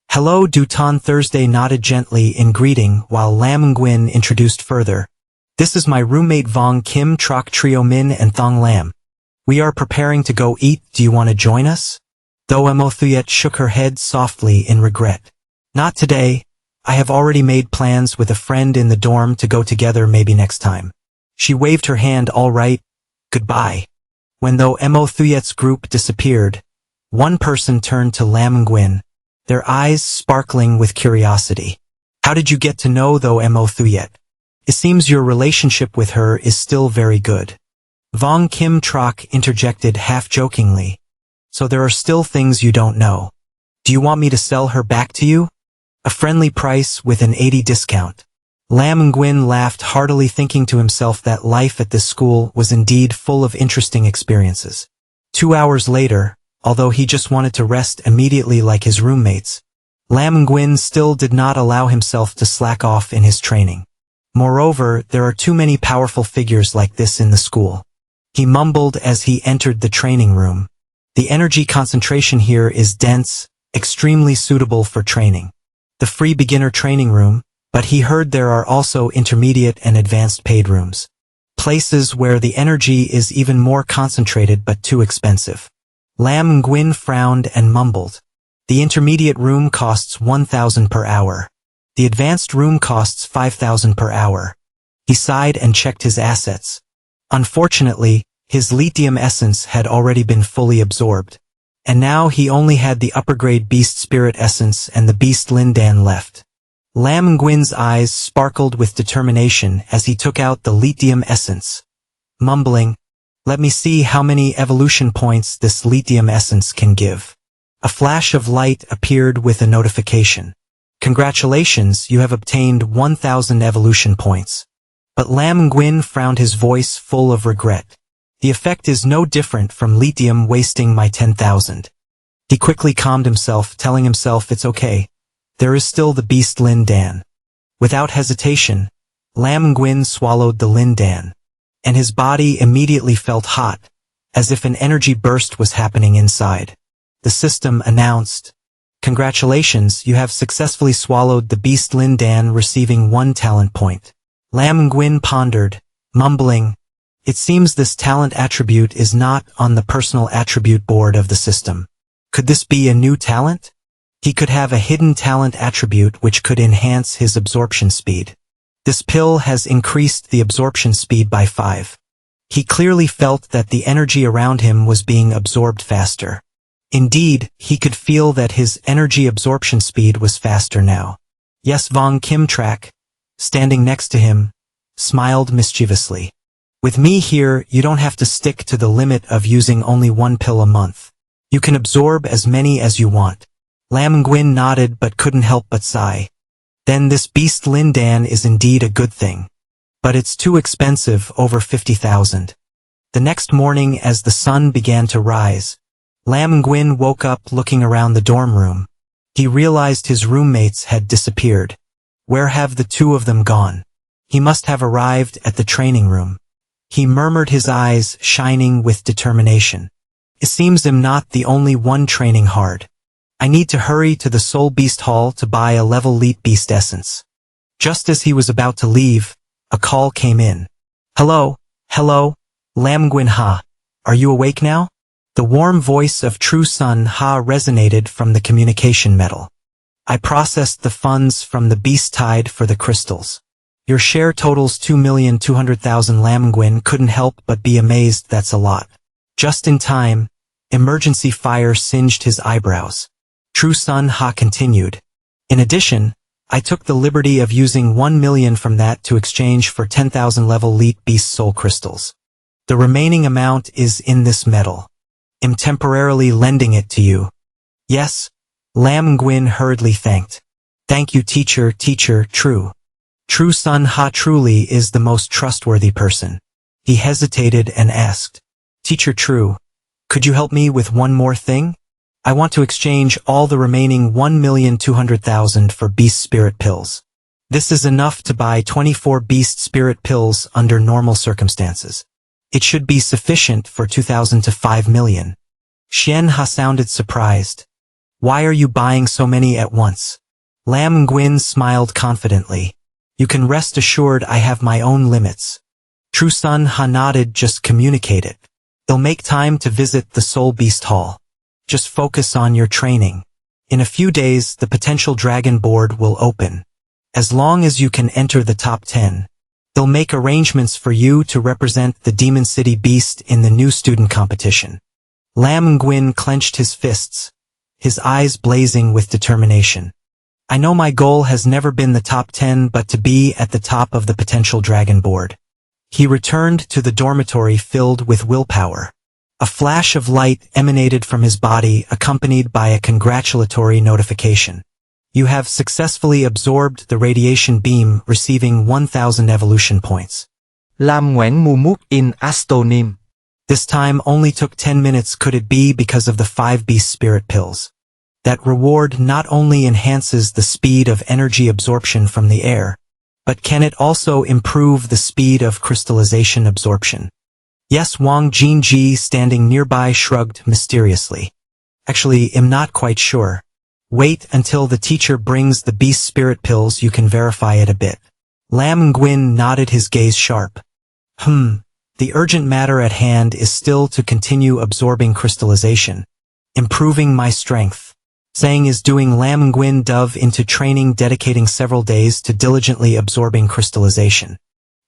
Hello. Du Ton Thursday nodded gently in greeting while Lam Nguyen introduced further. This is my roommate Vong Kim Trak Trio Min and Thong Lam. We are preparing to go eat. Do you want to join us? Tho Mo Thuyet shook her head softly in regret. Not today. I have already made plans with a friend in the dorm to go together, maybe next time. She waved her hand. All right. Goodbye. When Tho Mo Thuyet's group disappeared, one person turned to Lam Nguyen, their eyes sparkling with curiosity. How did you get to know Tho Mo Thuyet? It seems your relationship with her is still very good. Vong Kim Trak interjected half-jokingly. So there are still things you don't know. Do you want me to sell her back to you? A friendly price with an 80 discount. Lam Nguyen laughed heartily, thinking to himself that life at this school was indeed full of interesting experiences. 2 hours later, although he just wanted to rest immediately like his roommates, Lam Nguyen still did not allow himself to slack off in his training. Moreover, there are too many powerful figures like this in the school. He mumbled as he entered the training room. The energy concentration here is dense, extremely suitable for training. The free beginner training room, but he heard there are also intermediate and advanced paid rooms. Places where the energy is even more concentrated but too expensive. Lam Nguyen frowned and mumbled. The intermediate room costs 1,000 per hour. The advanced room costs 5,000 per hour. He sighed and checked his assets. Unfortunately, his lithium essence had already been fully absorbed. And now he only had the upper-grade beast spirit essence and the beast Lin Dan left. Lam Nguyen's eyes sparkled with determination as he took out the lithium essence. Mumbling, "Let me see how many evolution points this lithium essence can give." A flash of light appeared with a notification. "Congratulations, you have obtained 1,000 evolution points." But Lam Nguyen frowned, his voice full of regret. "The effect is no different from lithium wasting my 10,000. He quickly calmed himself, telling himself it's okay. There is still the beast Lin Dan. Without hesitation, Lam Nguyen swallowed the Lin Dan, and his body immediately felt hot, as if an energy burst was happening inside. The system announced, "Congratulations, you have successfully swallowed the beast Lin Dan, receiving 1 talent point." Lam Nguyen pondered, mumbling, "It seems this talent attribute is not on the personal attribute board of the system. Could this be a new talent? He could have a hidden talent attribute which could enhance his absorption speed. This pill has increased the absorption speed by 5. He clearly felt that the energy around him was being absorbed faster. Indeed, he could feel that his energy absorption speed was faster now. Yes, Vong Kim Trak, standing next to him, smiled mischievously. "With me here, you don't have to stick to the limit of using only 1 pill a month. You can absorb as many as you want." Lam Nguyen nodded but couldn't help but sigh. Then this beast Lin Dan is indeed a good thing. But it's too expensive, over 50,000. The next morning, as the sun began to rise, Lam Nguyen woke up looking around the dorm room. He realized his roommates had disappeared. Where have the 2 of them gone? He must have arrived at the training room. He murmured, his eyes shining with determination. It seems I'm not the only one training hard. I need to hurry to the Soul Beast Hall to buy a level elite beast essence. Just as he was about to leave, a call came in. Hello, Lam Nguyen Ha. Are you awake now? The warm voice of True Sun Ha resonated from the communication metal. I processed the funds from the beast tide for the crystals. Your share totals 2,200,000. Lam Nguyen couldn't help but be amazed. That's a lot. Just in time, emergency fire singed his eyebrows. True Sun Ha continued. In addition, I took the liberty of using 1 million from that to exchange for 10,000 level elite beast soul crystals. The remaining amount is in this metal. I'm temporarily lending it to you. Yes, Lam Nguyen hurriedly thanked. Thank you, teacher, True. True Sun Ha truly is the most trustworthy person. He hesitated and asked, Teacher True, could you help me with one more thing? I want to exchange all the remaining 1,200,000 for beast spirit pills. This is enough to buy 24 beast spirit pills under normal circumstances. It should be sufficient for 2,000 to 5 million. Xian Ha sounded surprised. Why are you buying so many at once? Lam Nguyen smiled confidently. You can rest assured I have my own limits. True Sun Ha nodded. Just communicate it. They'll make time to visit the Soul Beast Hall. Just focus on your training. In a few days, the potential dragon board will open. As long as you can enter the top 10, they'll make arrangements for you to represent the Demon City Beast in the new student competition. Lam Nguyen clenched his fists, his eyes blazing with determination. I know my goal has never been the top 10, but to be at the top of the potential dragon board. He returned to the dormitory filled with willpower. A flash of light emanated from his body, accompanied by a congratulatory notification. You have successfully absorbed the radiation beam, receiving 1,000 evolution points. Lam ngoãn mù mút in Astonim. This time only took 10 minutes. Could it be because of the 5 beast spirit pills? That reward not only enhances the speed of energy absorption from the air, but can it also improve the speed of crystallization absorption? Yes, Wang Jinji standing nearby shrugged mysteriously. Actually, I'm not quite sure. Wait until the teacher brings the beast spirit pills, you can verify it a bit. Lam Nguyen nodded, his gaze sharp. The urgent matter at hand is still to continue absorbing crystallization, improving my strength. Saying is doing. Lam Nguyen dove into training, dedicating several days to diligently absorbing crystallization.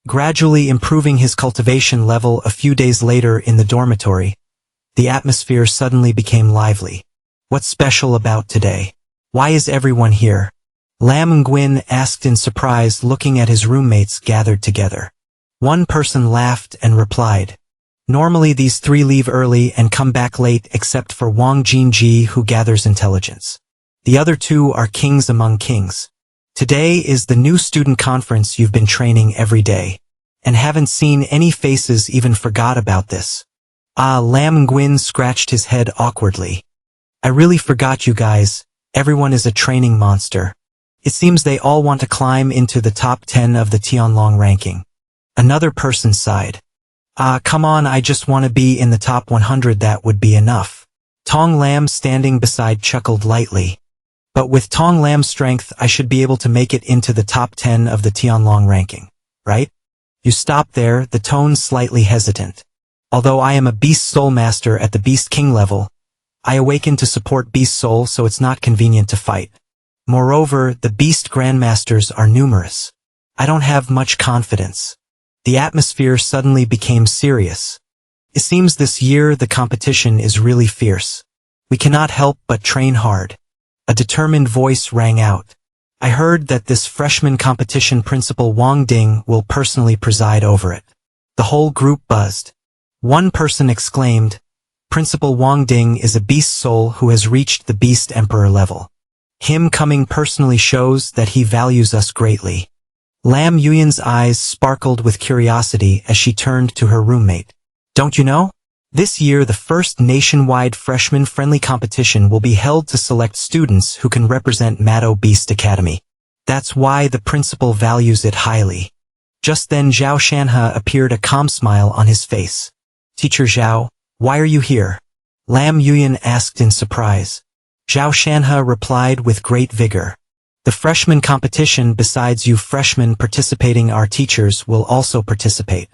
Gradually improving his cultivation level. A few days later in the dormitory, the atmosphere suddenly became lively. What's special about today? Why is everyone here? Lam Nguyen asked in surprise, looking at his roommates gathered together. One person laughed and replied, "Normally these 3 leave early and come back late, except for Wang Jinji, who gathers intelligence. The other 2 are kings among kings. Today is the new student conference. You've been training every day, and haven't seen any faces, even forgot about this." Lam Nguyen scratched his head awkwardly. "I really forgot you guys. Everyone is a training monster. It seems they all want to climb into the top 10 of the Tianlong ranking." Another person sighed. Come on, I just want to be in the top 100, that would be enough." Tong Lam, standing beside, chuckled lightly. "But with Tong Lam's strength, I should be able to make it into the top 10 of the Tianlong ranking, right?" You stop there, the tone slightly hesitant. "Although I am a Beast Soul Master at the Beast King level, I awaken to support Beast Soul, so it's not convenient to fight. Moreover, the Beast Grandmasters are numerous. I don't have much confidence." The atmosphere suddenly became serious. "It seems this year the competition is really fierce. We cannot help but train hard." A determined voice rang out. "I heard that this freshman competition Principal Wang Ding will personally preside over it." The whole group buzzed. One person exclaimed, "Principal Wang Ding is a beast soul who has reached the Beast Emperor level. Him coming personally shows that he values us greatly." Lam Yuyan's eyes sparkled with curiosity as she turned to her roommate. "Don't you know? This year the first nationwide freshman-friendly competition will be held to select students who can represent Mado Beast Academy. That's why the principal values it highly." Just then Zhao Shanhe appeared, a calm smile on his face. "Teacher Zhao, why are you here?" Lam Yuyan asked in surprise. Zhao Shanhe replied with great vigor. "The freshman competition, besides you freshmen participating, our teachers will also participate."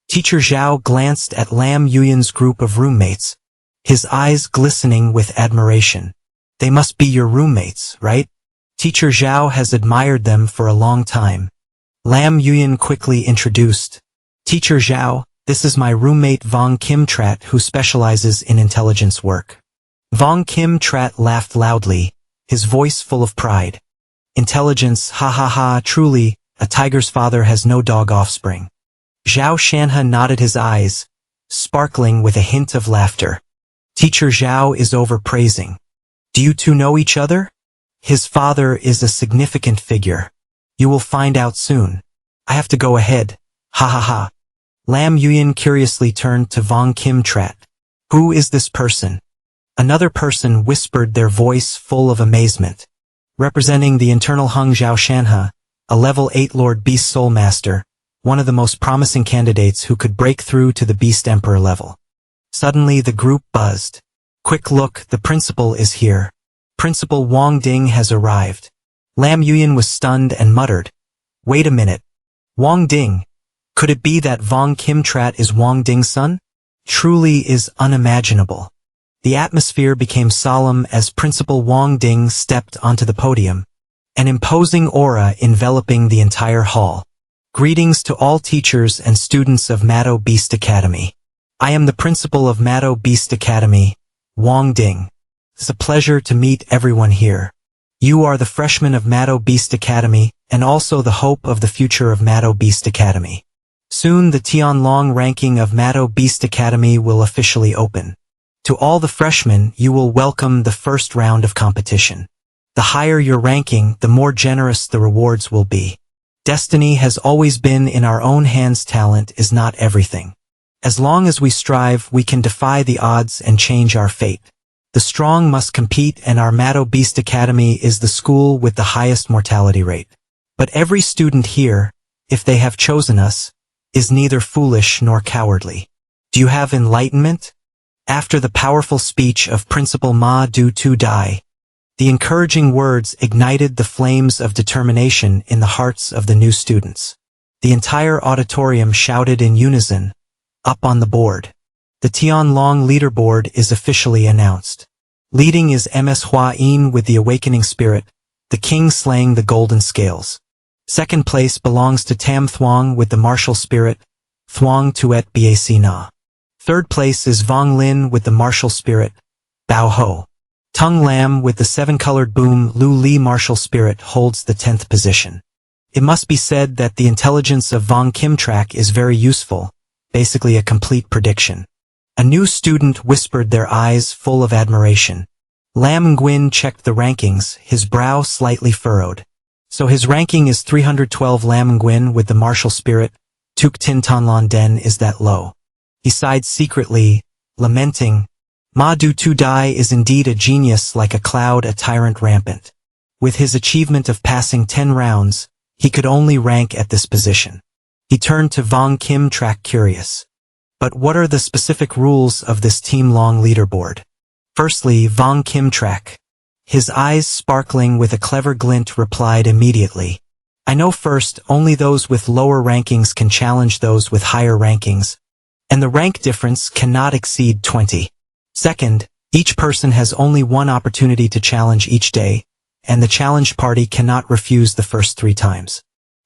Teacher Zhao glanced at Lam Yuyan's group of roommates, his eyes glistening with admiration. "They must be your roommates, right?" Teacher Zhao has admired them for a long time. Lam Yuyan quickly introduced. "Teacher Zhao, this is my roommate Vong Kim Trat, who specializes in intelligence work." Vong Kim Trat laughed loudly, his voice full of pride. "Intelligence, ha ha ha, truly, a tiger's father has no dog offspring." Zhao Shanhe nodded, his eyes sparkling with a hint of laughter. Teacher Zhao is overpraising. "Do you 2 know each other?" "His father is a significant figure. You will find out soon. I have to go ahead, ha ha ha." Lam Yuyan curiously turned to Vong Kim Trat. "Who is this person?" Another person whispered, their voice full of amazement. Representing the internal Hung, Zhao Shanhe, a level 8 Lord Beast Soul Master, one of the most promising candidates who could break through to the Beast Emperor level. Suddenly the group buzzed. "Quick look, the principal is here. Principal Wang Ding has arrived." Lam Yuyan was stunned and muttered, "Wait a minute. Wang Ding? Could it be that Vong Kim Trat is Wang Ding's son? Truly is unimaginable." The atmosphere became solemn as Principal Wang Ding stepped onto the podium, an imposing aura enveloping the entire hall. "Greetings to all teachers and students of Mado Beast Academy. I am the principal of Mado Beast Academy, Wang Ding. It's a pleasure to meet everyone here. You are the freshmen of Mado Beast Academy, and also the hope of the future of Mado Beast Academy. Soon the Tianlong ranking of Mato Beast Academy will officially open. To all the freshmen, you will welcome the first round of competition. The higher your ranking, the more generous the rewards will be. Destiny has always been in our own hands. Talent is not everything. As long as we strive, we can defy the odds and change our fate. The strong must compete, and our Mato Beast Academy is the school with the highest mortality rate. But every student here, if they have chosen us, is neither foolish nor cowardly. Do you have enlightenment? After the powerful speech of Principal Ma Du Tu Dai, the encouraging words ignited the flames of determination in the hearts of the new students. The entire auditorium shouted in unison, "Up on the board." The Tianlong leaderboard is officially announced. Leading is MSHua In with the awakening spirit, the king slaying the golden scales. Second place belongs to Tam Thuong with the martial spirit, Thuong Tuet Bac Na. Third place is Vong Lin with the martial spirit, Bao Ho. Tung Lam with the seven-colored boom Lu Li martial spirit holds the 10th position. It must be said that the intelligence of Vong Kim Trak is very useful, basically a complete prediction. A new student whispered, their eyes full of admiration. Lam Nguyen checked the rankings, his brow slightly furrowed. So his ranking is 312. Lam Nguyen with the martial spirit, Tuk Tin Tanlon Den, is that low. He sighed secretly, lamenting, Ma Du Tu Dai is indeed a genius, like a cloud, a tyrant rampant. With his achievement of passing 10 rounds, he could only rank at this position. He turned to Vong Kim Trak, curious. But what are the specific rules of this Tianlong leaderboard? Firstly, Vong Kim Trak, his eyes sparkling with a clever glint, replied immediately. I know. First, only those with lower rankings can challenge those with higher rankings, and the rank difference cannot exceed 20. Second, each person has only one opportunity to challenge each day, and the challenged party cannot refuse the first 3 times.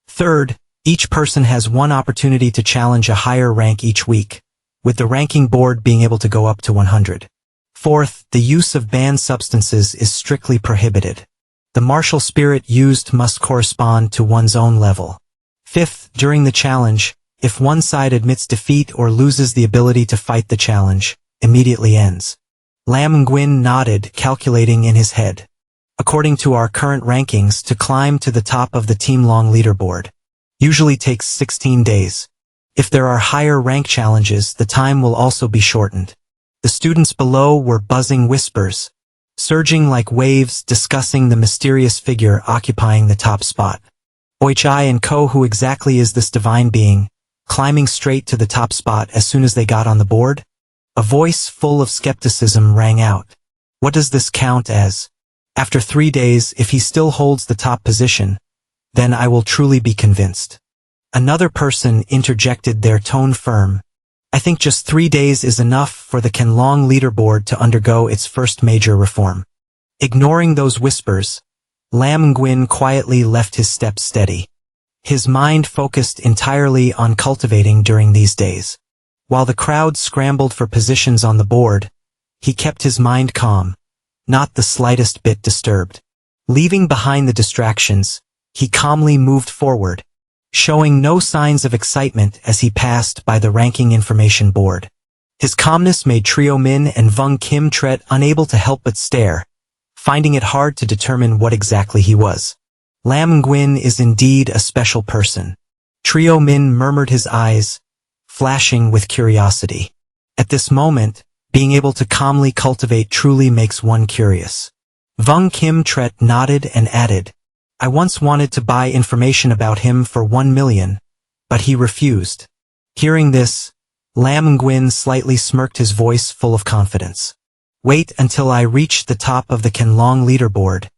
Third, each person has one opportunity to challenge a higher rank each week, with the ranking board being able to go up to 100. Fourth, the use of banned substances is strictly prohibited. The martial spirit used must correspond to one's own level. Fifth, during the challenge, if one side admits defeat or loses the ability to fight, the challenge immediately ends. Lam Nguyen nodded, calculating in his head. According to our current rankings, to climb to the top of the Tianlong leaderboard usually takes 16 days. If there are higher rank challenges, the time will also be shortened. The students below were buzzing whispers, surging like waves, discussing the mysterious figure occupying the top spot. Oi Chai and Ko, who exactly is this divine being, climbing straight to the top spot as soon as they got on the board? A voice full of skepticism rang out. What does this count as? After 3 days, if he still holds the top position, then I will truly be convinced. Another person interjected, their tone firm. I think just 3 days is enough for the Tianlong leaderboard to undergo its first major reform. Ignoring those whispers, Lam Nguyen quietly left his steps steady. His mind focused entirely on cultivating during these days. While the crowd scrambled for positions on the board, he kept his mind calm, not the slightest bit disturbed. Leaving behind the distractions, he calmly moved forward, showing no signs of excitement as he passed by the ranking information board. His calmness made Trio Min and Vong Kim Tret unable to help but stare, finding it hard to determine what exactly he was. Lam Nguyen is indeed a special person. Trio Min murmured, his eyes flashing with curiosity. At this moment, being able to calmly cultivate truly makes one curious. Vong Kim Tret nodded and added, I once wanted to buy information about him for 1 million, but he refused. Hearing this, Lam Nguyen slightly smirked, his voice full of confidence. Wait until I reach the top of the Tianlong leaderboard.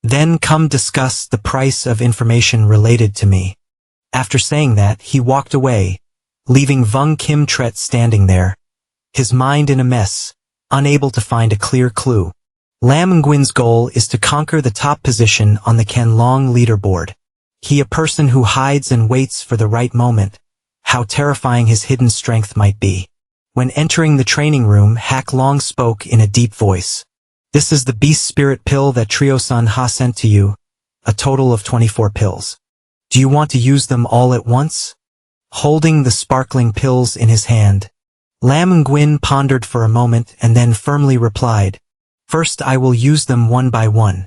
Then come discuss the price of information related to me. After saying that, he walked away, leaving Vong Kim Tret standing there, his mind in a mess, unable to find a clear clue. Lam Nguyen's goal is to conquer the top position on the Tianlong leaderboard. He, a person who hides and waits for the right moment. How terrifying his hidden strength might be. When entering the training room, Hak Long spoke in a deep voice. This is the beast spirit pill that Trio Sun Ha sent to you, a total of 24 pills. Do you want to use them all at once? holding the sparkling pills in his hand. Lam Nguyen pondered for a moment and then firmly replied, "First I will use them one by one."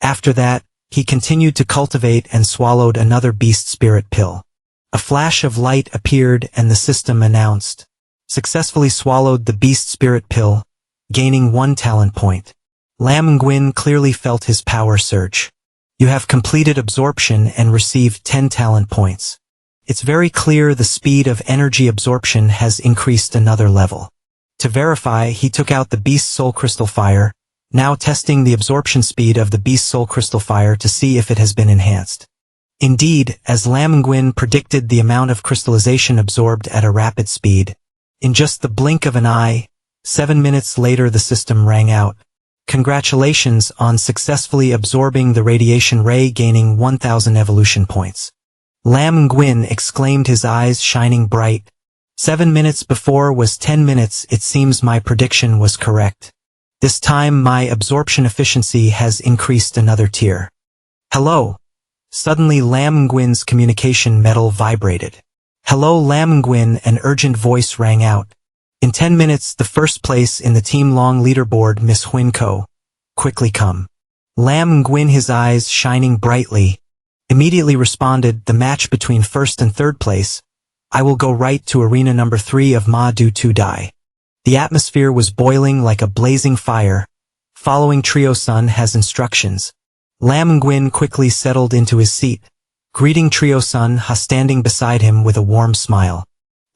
After that, he continued to cultivate and swallowed another beast spirit pill. A flash of light appeared and the system announced, "Successfully swallowed the beast spirit pill, gaining 1 talent point." Lam Nguyen clearly felt his power surge. "You have completed absorption and received 10 talent points. It's very clear the speed of energy absorption has increased another level." To verify, he took out the Beast Soul Crystal Fire, now testing the absorption speed of the Beast Soul Crystal Fire to see if it has been enhanced. Indeed, as Lam Nguyen predicted the amount of crystallization absorbed at a rapid speed, in just the blink of an eye, 7 minutes later the system rang out. "Congratulations on successfully absorbing the radiation ray, gaining 1000 evolution points." Lam Nguyen exclaimed, his eyes shining bright. 7 minutes before was 10 minutes. It seems my prediction was correct. This time my absorption efficiency has increased another tier. "Hello." Suddenly Lam Nguyen's communication metal vibrated. "Hello Lam Nguyen," an urgent voice rang out. "In 10 minutes the first place in the Team Long leaderboard, Miss Huyn Ko. Quickly come." Lam Nguyen, his eyes shining brightly, immediately responded, "The match between first and third place. I will go right to arena number 3 of Ma Du Tu Dai." The atmosphere was boiling like a blazing fire. Following Trio Sun has instructions. Lam Nguyen quickly settled into his seat, greeting Trio Sun Ha standing beside him with a warm smile.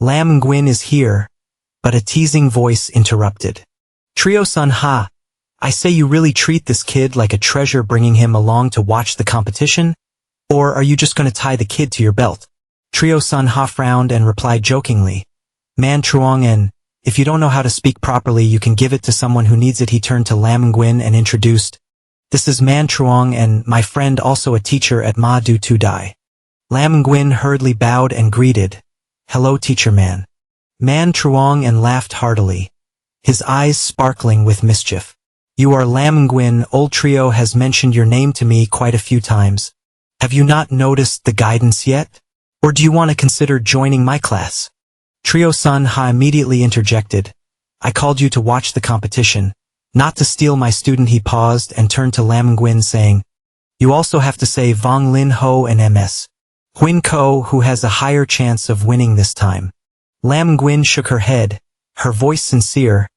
"Lam Nguyen is here," but a teasing voice interrupted. "Trio Sun Ha, I say, you really treat this kid like a treasure, bringing him along to watch the competition? Or are you just going to tie the kid to your belt?" Trio Sun Ha frowned and replied jokingly, "Man Truong En, if you don't know how to speak properly, you can give it to someone who needs it." He turned to Lam Nguyen and introduced, "This is Man Truong En, my friend, also a teacher at Ma Du Tu Dai." Lam Nguyen hurriedly bowed and greeted, "Hello teacher Man." Man Truong En laughed heartily, his eyes sparkling with mischief. "You are Lam Nguyen. Old Trio has mentioned your name to me quite a few times. Have you not noticed the guidance yet? Or do you want to consider joining my class?" Trio Sun Ha immediately interjected, "I called you to watch the competition, not to steal my student." He paused and turned to Lam Nguyen saying, "You also have to say Vong Lin Ho and Ms. Huyn Ko, who has a higher chance of winning this time." Lam Nguyen shook her head, her voice sincere,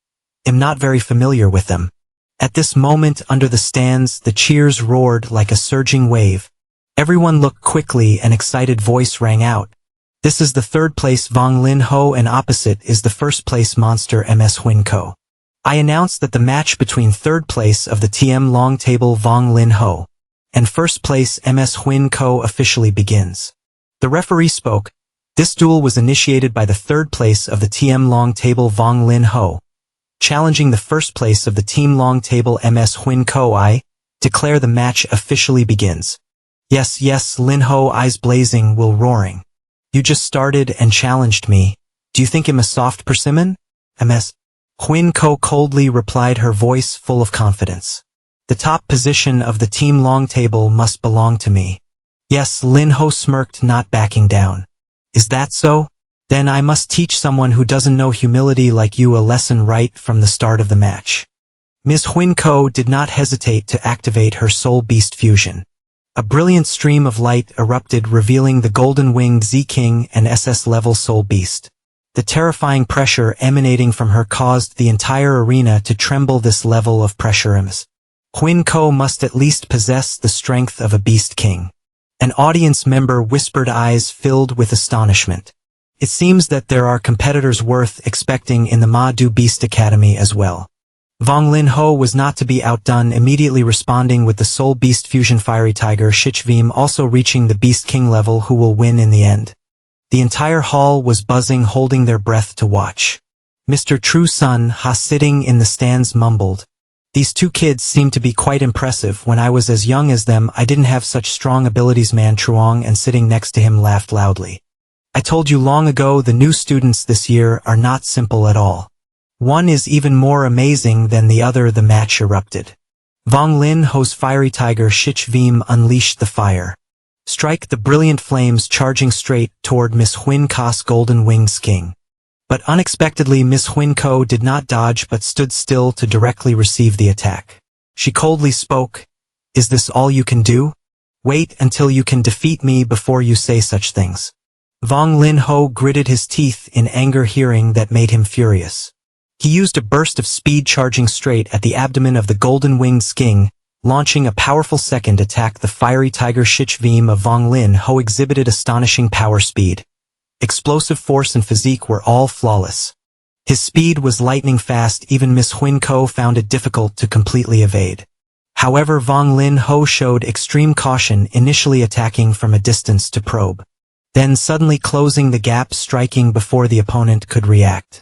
"Am not very familiar with them." At this moment under the stands the cheers roared like a surging wave. Everyone looked quickly, an excited voice rang out. "This is the third place Vong Lin Ho and opposite is the first place monster Ms. Huyn Ko. I announce that the match between third place of the TM long table Vong Lin Ho and first place Ms. Huyn Ko officially begins." The referee spoke. "This duel was initiated by the third place of the TM long table Vong Lin Ho, challenging the first place of the team long table Ms. Huyn Ko. I declare the match officially begins." "Yes, yes," Lin Ho, eyes blazing, will roaring. "You just started and challenged me. Do you think I'm a soft persimmon?" Ms. Huyn Ko coldly replied, her voice full of confidence. "The top position of the team long table must belong to me." "Yes," Lin Ho smirked, not backing down. "Is that so? Then I must teach someone who doesn't know humility like you a lesson right from the start of the match." Ms. Huyn Ko did not hesitate to activate her soul beast fusion. A brilliant stream of light erupted, revealing the golden-winged Z-King and SS level soul beast. The terrifying pressure emanating from her caused the entire arena to tremble. This level of pressure, Ms. Huyn Ko must at least possess the strength of a beast king. An audience member whispered, eyes filled with astonishment. It seems that there are competitors worth expecting in the Ma Du Beast Academy as well. Vong Lin Ho was not to be outdone, immediately responding with the Soul Beast Fusion Fiery Tiger Shichvim, also reaching the Beast King level, who will win in the end. The entire hall was buzzing, holding their breath to watch. Mr. True Sun Ha, sitting in the stands, mumbled, "These two kids seem to be quite impressive. When I was as young as them, I didn't have such strong abilities." Man Truong, and sitting next to him, laughed loudly. "I told you long ago, the new students this year are not simple at all. One is even more amazing than the other." The match erupted. Vong Lin Ho's Fiery Tiger Shichvim unleashed the fire. strike the brilliant flames charging straight toward Miss Huin Ko's golden-winged king. But unexpectedly Miss Huin Ko did not dodge but stood still to directly receive the attack. She coldly spoke, "Is this all you can do? Wait until you can defeat me before you say such things." Vong Lin Ho gritted his teeth in anger, hearing that made him furious. He used a burst of speed charging straight at the abdomen of the golden-winged king, launching a powerful second attack. The fiery tiger Shichvim of Vong Lin Ho exhibited astonishing power speed. Explosive force and physique were all flawless. His speed was lightning fast, even Miss Huin Ko found it difficult to completely evade. However, Vong Lin Ho showed extreme caution, initially attacking from a distance to probe, then suddenly closing the gap, striking before the opponent could react.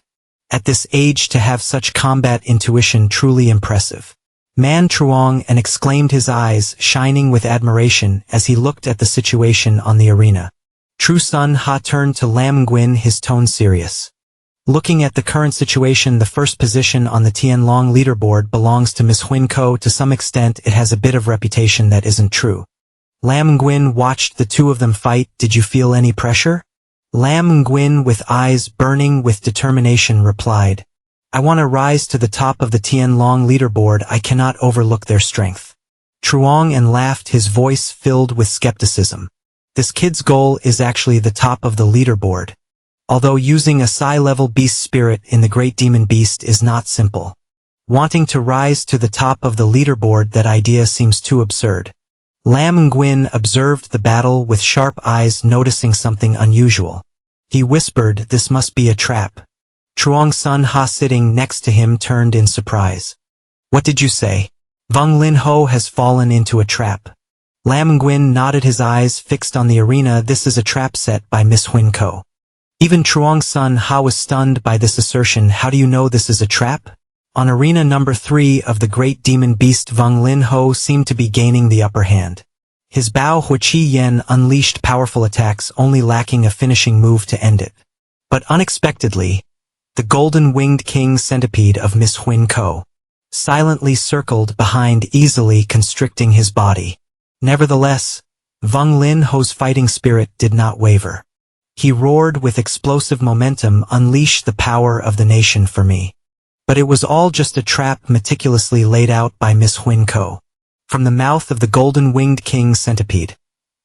At this age to have such combat intuition, truly impressive. Man Truong and exclaimed, his eyes shining with admiration as he looked at the situation on the arena. Tru Sun Ha turned to Lam Nguyen, his tone serious. Looking at the current situation, the first position on the Tianlong leaderboard belongs to Miss Huin Ko. To some extent it has a bit of reputation that isn't true. Lam Nguyen watched the two of them fight. Did you feel any pressure? Lam Nguyen, with eyes burning with determination, replied, I want to rise to the top of the Tianlong leaderboard. I cannot overlook their strength. Truong and laughed, his voice filled with skepticism. This kid's goal is actually the top of the leaderboard. Although using a Psi-level beast spirit in the Great Demon Beast is not simple. Wanting to rise to the top of the leaderboard, that idea seems too absurd. Lam Nguyen observed the battle with sharp eyes, noticing something unusual. He whispered, this must be a trap. Truong Sun Ha, sitting next to him, turned in surprise. What did you say? Vong Lin Ho has fallen into a trap. Lam Nguyen nodded, his eyes fixed on the arena. This is a trap set by Miss Huin Ko. Even Truong Sun Ha was stunned by this assertion. How do you know this is a trap? On arena number 3 of the Great Demon Beast, Vong Lin Ho seemed to be gaining the upper hand. His Bao Huiqi Yen unleashed powerful attacks, only lacking a finishing move to end it. But unexpectedly, the golden-winged king centipede of Miss Huin Ko silently circled behind, easily constricting his body. Nevertheless, Vong Lin Ho's fighting spirit did not waver. He roared with explosive momentum, unleash the power of the nation for me. But it was all just a trap meticulously laid out by Miss Huin Ko. From the mouth of the golden-winged king centipede,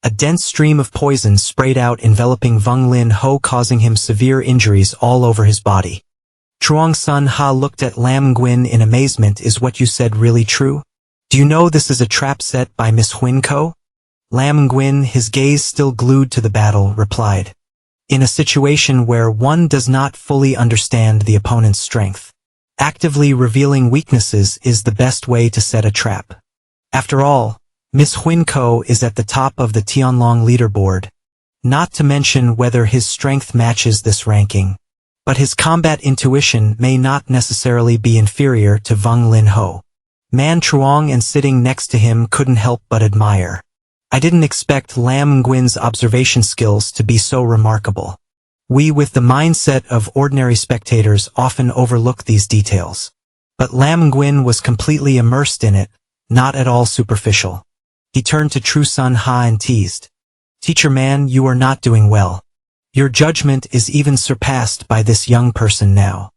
a dense stream of poison sprayed out, enveloping Vong Lin Ho, causing him severe injuries all over his body. Truong Sun Ha looked at Lam Nguyen in amazement. Is what you said really true? Do you know this is a trap set by Miss Huin Ko? Lam Nguyen, his gaze still glued to the battle, replied, in a situation where one does not fully understand the opponent's strength, actively revealing weaknesses is the best way to set a trap. After all, Miss Huin Ko is at the top of the Tianlong leaderboard, not to mention whether his strength matches this ranking. But his combat intuition may not necessarily be inferior to Vong Lin Ho. Man Truong and sitting next to him couldn't help but admire. I didn't expect Lam Nguyen's observation skills to be so remarkable. We with the mindset of ordinary spectators often overlook these details. But Lam Nguyen was completely immersed in it, not at all superficial. He turned to Tru Sun Ha and teased, Teacher Man, you are not doing well. Your judgment is even surpassed by this young person now.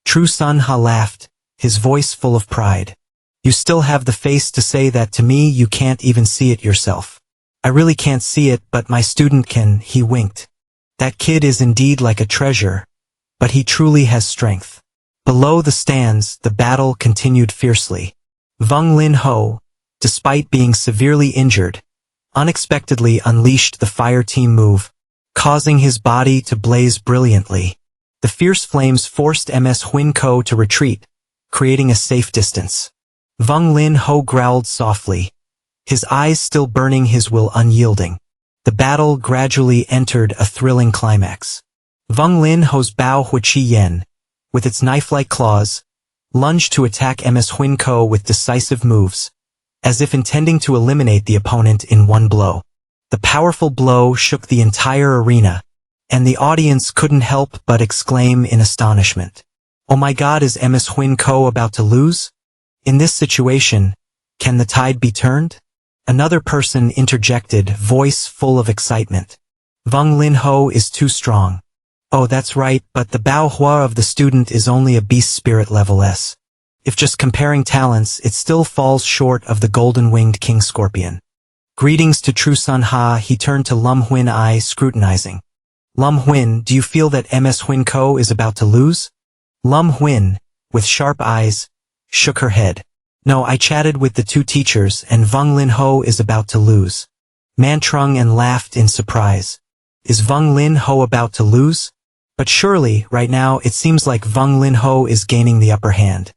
Tru Sun Ha laughed, his voice full of pride. You still have the face to say that to me? You can't even see it yourself. I really can't see it, but my student can. He winked. That kid is indeed like a treasure, but he truly has strength. Below the stands, the battle continued fiercely. Vong Lin Ho, despite being severely injured, unexpectedly unleashed the fire team move, causing his body to blaze brilliantly. The fierce flames forced Ms. Huin Ko to retreat, creating a safe distance. Vong Lin Ho growled softly, his eyes still burning, his will unyielding. The battle gradually entered a thrilling climax. Vong Lin Ho's Bao Huiqi Yen, with its knife-like claws, lunged to attack Ms. Huin Ko with decisive moves, as if intending to eliminate the opponent in one blow. The powerful blow shook the entire arena, and the audience couldn't help but exclaim in astonishment. Oh my God, is Ms. Huin Ko about to lose? In this situation, can the tide be turned? Another person interjected, voice full of excitement. Vung Lin Ho is too strong. Oh, that's right, but the Manhwa of the student is only a beast spirit level S. If just comparing talents, it still falls short of the golden-winged king scorpion. Greetings to True Sun Ha, he turned to Lum Huin I, scrutinizing. Lum Huin, do you feel that MS Huin Ko is about to lose? Lum Huin, with sharp eyes, shook her head. No, I chatted with the two teachers, and Vung Lin Ho is about to lose. Mantrung and laughed in surprise. Is Vung Lin Ho about to lose? But surely, right now, it seems like Vung Lin Ho is gaining the upper hand.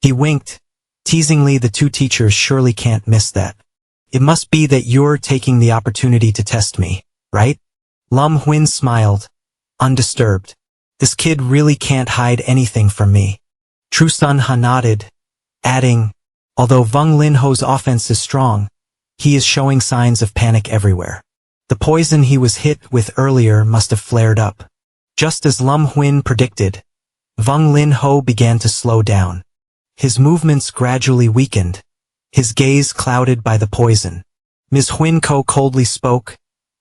He winked. Teasingly, the two teachers surely can't miss that. It must be that you're taking the opportunity to test me, right? Lum Huin smiled, undisturbed. This kid really can't hide anything from me. True Sun Ha nodded, adding, although Vung Lin Ho's offense is strong, he is showing signs of panic everywhere. The poison he was hit with earlier must have flared up. Just as Lum Huin predicted, Vung Lin Ho began to slow down. His movements gradually weakened, his gaze clouded by the poison. Ms. Huin Ko coldly spoke,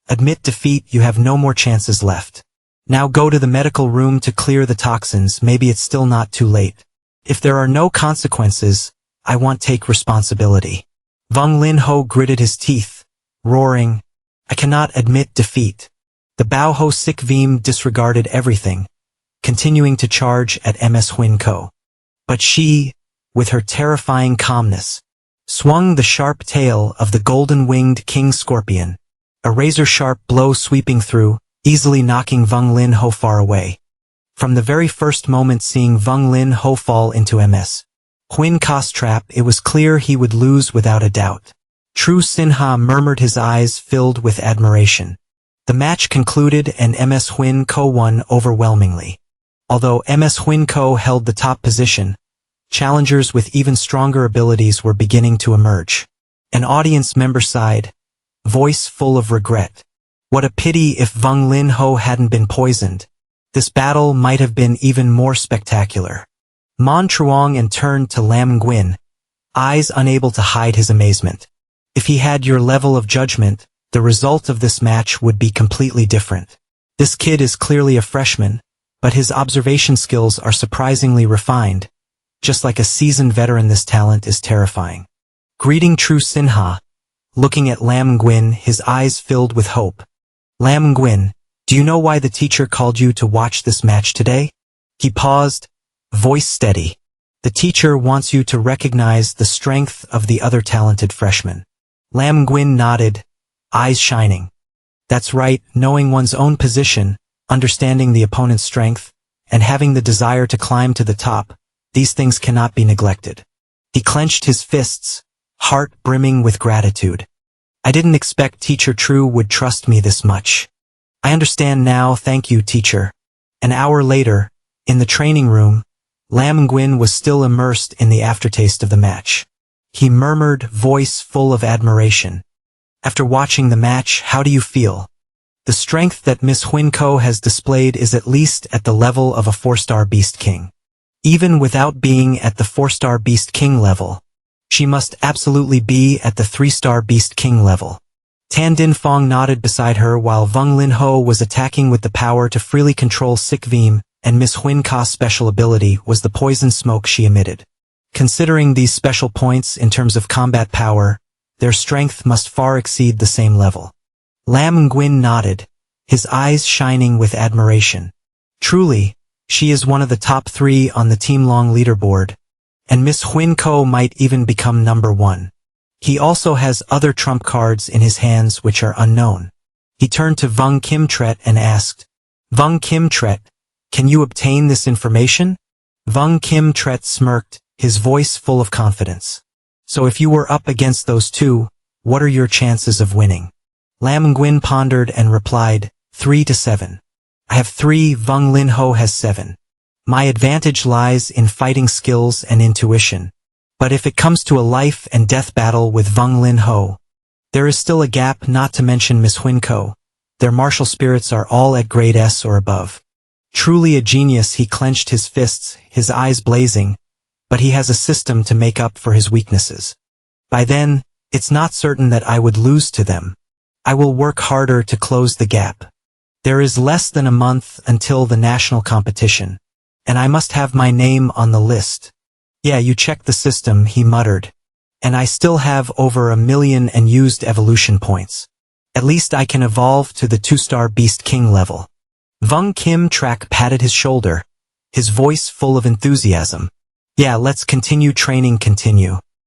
admit defeat, you have no more chances left. Now go to the medical room to clear the toxins, maybe it's still not too late. If there are no consequences, I won't take responsibility. Vung Lin Ho gritted his teeth, roaring, I cannot admit defeat. The Bao Ho Sik Veem disregarded everything, continuing to charge at MS Huin Ko. But she, with her terrifying calmness, swung the sharp tail of the golden-winged king scorpion, a razor-sharp blow sweeping through, easily knocking Vung Lin Ho far away. From the very first moment seeing Vung Lin Ho fall into MS Huin Ko's trap, it was clear he would lose without a doubt. True Sin Ha murmured, his eyes filled with admiration. The match concluded and MS Huin Ko won overwhelmingly. Although MS Huin Ko held the top position, challengers with even stronger abilities were beginning to emerge. An audience member sighed, voice full of regret. What a pity if Vung Lin Ho hadn't been poisoned. This battle might have been even more spectacular. Mon Truong and turned to Lam Nguyen, eyes unable to hide his amazement. If he had your level of judgment, the result of this match would be completely different. This kid is clearly a freshman, but his observation skills are surprisingly refined. Just like a seasoned veteran, this talent is terrifying. Greeting True Sin Ha, looking at Lam Nguyen, his eyes filled with hope. Lam Nguyen, do you know why the teacher called you to watch this match today? He paused, voice steady. The teacher wants you to recognize the strength of the other talented freshman. Lam Nguyen nodded, eyes shining. That's right, knowing one's own position, understanding the opponent's strength, and having the desire to climb to the top, these things cannot be neglected. He clenched his fists, heart brimming with gratitude. I didn't expect Teacher True would trust me this much. I understand now, thank you, teacher. An hour later, in the training room, Lam Nguyen was still immersed in the aftertaste of the match. He murmured, voice full of admiration. After watching the match, how do you feel? The strength that Miss Huin Ko has displayed is at least at the level of a 4-star Beast King. Even without being at the 4-star Beast King level, she must absolutely be at the 3-star Beast King level. Tan Din Fong nodded beside her while Vung Lin Ho was attacking with the power to freely control Sik Veem, and Miss Huin Ko's special ability was the poison smoke she emitted. Considering these special points in terms of combat power, their strength must far exceed the same level. Lam Nguyen nodded, his eyes shining with admiration. Truly, she is one of the top 3 on the Team Long leaderboard, and Miss Huin Ko might even become number 1. He also has other trump cards in his hands which are unknown. He turned to Vung Kim Tret and asked, Vung Kim Tret, can you obtain this information? Vung Kim Tret smirked, his voice full of confidence. So if you were up against those two, what are your chances of winning? Lam Nguyen pondered and replied, 3 to 7. I have 3, Vung Lin Ho has 7. My advantage lies in fighting skills and intuition. But if it comes to a life and death battle with Vung Lin Ho, there is still a gap, not to mention Miss Huin Ko. Their martial spirits are all at grade S or above. Truly a genius, he clenched his fists, his eyes blazing, but he has a system to make up for his weaknesses. By then, It's not certain that I would lose to them. I will work harder to close the gap. There is less than a month until the national competition, and I must have my name on the list. Yeah, you checked the system, he muttered. And I still have over 1 million unused evolution points. At least I can evolve to the 2-star Beast King level. Vung Kim Trak patted his shoulder, his voice full of enthusiasm. Yeah, let's continue training.